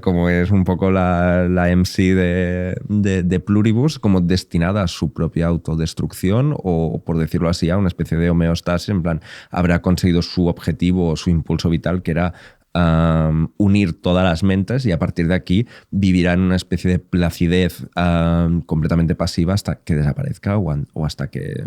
como es un poco la MC de Pluribus, como destinada a su propia autodestrucción o, por decirlo así, a una especie de homeostasis, en plan, habrá conseguido su objetivo o su impulso vital, que era unir todas las mentes, y a partir de aquí vivirá en una especie de placidez completamente pasiva hasta que desaparezca o hasta que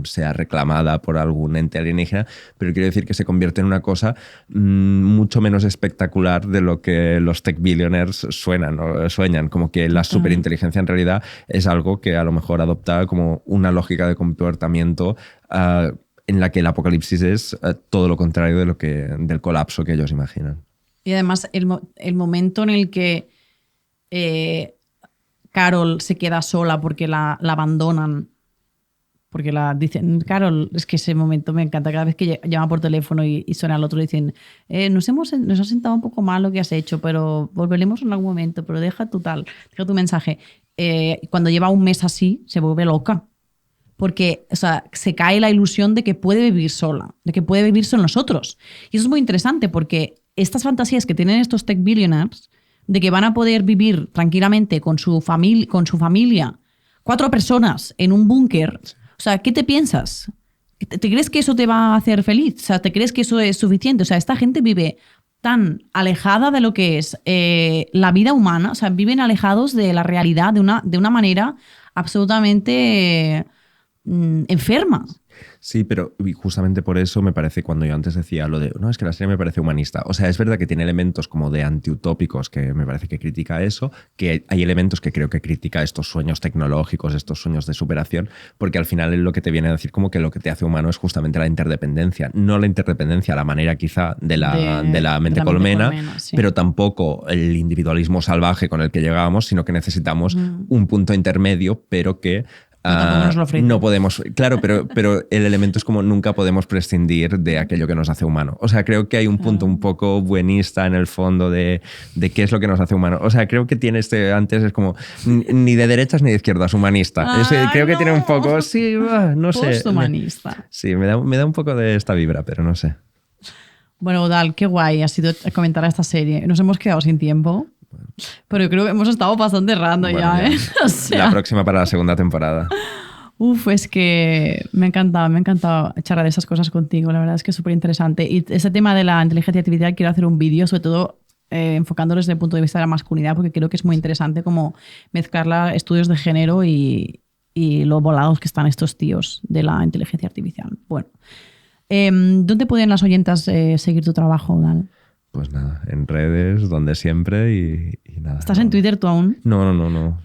sea reclamada por algún ente alienígena. Pero quiero decir que se convierte en una cosa mucho menos espectacular de lo que los tech billionaires sueñan, como que la superinteligencia en realidad es algo que a lo mejor adopta como una lógica de comportamiento en la que el apocalipsis es todo lo contrario del colapso que ellos imaginan. Y además el momento en el que Carol se queda sola porque la abandonan, porque la dicen, Carol, es que ese momento me encanta, cada vez que llama por teléfono y suena al otro le dicen, nos ha sentado un poco mal lo que has hecho, pero volveremos en algún momento, pero deja tu mensaje. Cuando lleva un mes así, se vuelve loca. Porque, o sea, se cae la ilusión de que puede vivir sola, de que puede vivir con nosotros. Y eso es muy interesante porque estas fantasías que tienen estos tech billionaires de que van a poder vivir tranquilamente con su familia, 4 personas en un búnker, o sea, ¿qué te piensas? ¿Te crees que eso te va a hacer feliz? O sea, ¿te crees que eso es suficiente? O sea, esta gente vive tan alejada de lo que es la vida humana, o sea, viven alejados de la realidad de una manera absolutamente enferma. Sí, pero justamente por eso me parece, cuando yo antes decía lo de, no, es que la serie me parece humanista. O sea, es verdad que tiene elementos como de antiutópicos, que me parece que critica eso, que hay elementos que creo que critica estos sueños tecnológicos, estos sueños de superación, porque al final es lo que te viene a decir como que lo que te hace humano es justamente la interdependencia. No la interdependencia a la manera quizá de la mente colmena, sí. Pero tampoco el individualismo salvaje con el que llegábamos, sino que necesitamos un punto intermedio, pero que no podemos, claro, pero el elemento es como nunca podemos prescindir de aquello que nos hace humano. O sea, creo que hay un punto un poco buenista en el fondo de qué es lo que nos hace humano. O sea, creo que tiene antes es como ni de derechas ni de izquierdas, humanista. Creo que tiene un poco, sí, no sé. Posthumanista. Sí, me da un poco de esta vibra, pero no sé. Bueno, Udal, qué guay ha sido comentar esta serie. Nos hemos quedado sin tiempo. Pero creo que hemos estado bastante errando ya, ¿eh? O sea, la próxima para la segunda temporada. Es que me encanta charlar de esas cosas contigo, la verdad es que es súper interesante. Y ese tema de la inteligencia artificial quiero hacer un vídeo, sobre todo enfocándolo desde el punto de vista de la masculinidad, porque creo que es muy interesante como mezclar estudios de género y lo volados que están estos tíos de la inteligencia artificial. Bueno, ¿dónde pueden las oyentas seguir tu trabajo, Dal? Pues nada, en redes, donde siempre y nada. ¿Estás en Twitter tú aún? No.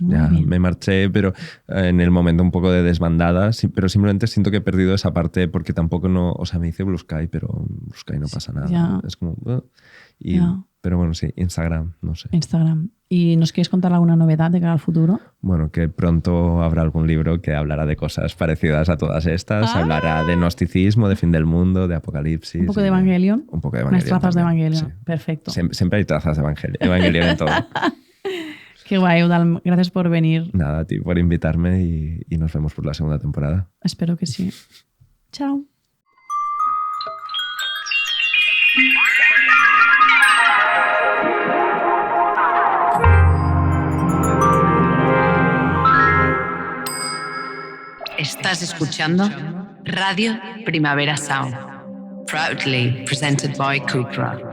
Muy Ya bien. me marché, pero en el momento un poco de desbandada, pero simplemente siento que he perdido esa parte porque tampoco me hice Blue Sky, pero Blue Sky no pasa nada. Ya. Es como... Ya. Pero bueno, sí, Instagram, no sé. Instagram. ¿Y nos quieres contar alguna novedad de cara al futuro? Bueno, que pronto habrá algún libro que hablará de cosas parecidas a todas estas. Hablará de gnosticismo, de fin del mundo, de apocalipsis. ¿Un poco de Evangelion? Un poco de Evangelion. Unas trazas también, de Evangelion. sí. Perfecto. Siempre hay trazas de Evangelion en todo. Qué guay, Eudal. Gracias por venir. Nada, a ti por invitarme y nos vemos por la segunda temporada. Espero que sí. Chao. Estás escuchando Radio Primavera Sound, proudly presented by Cupra.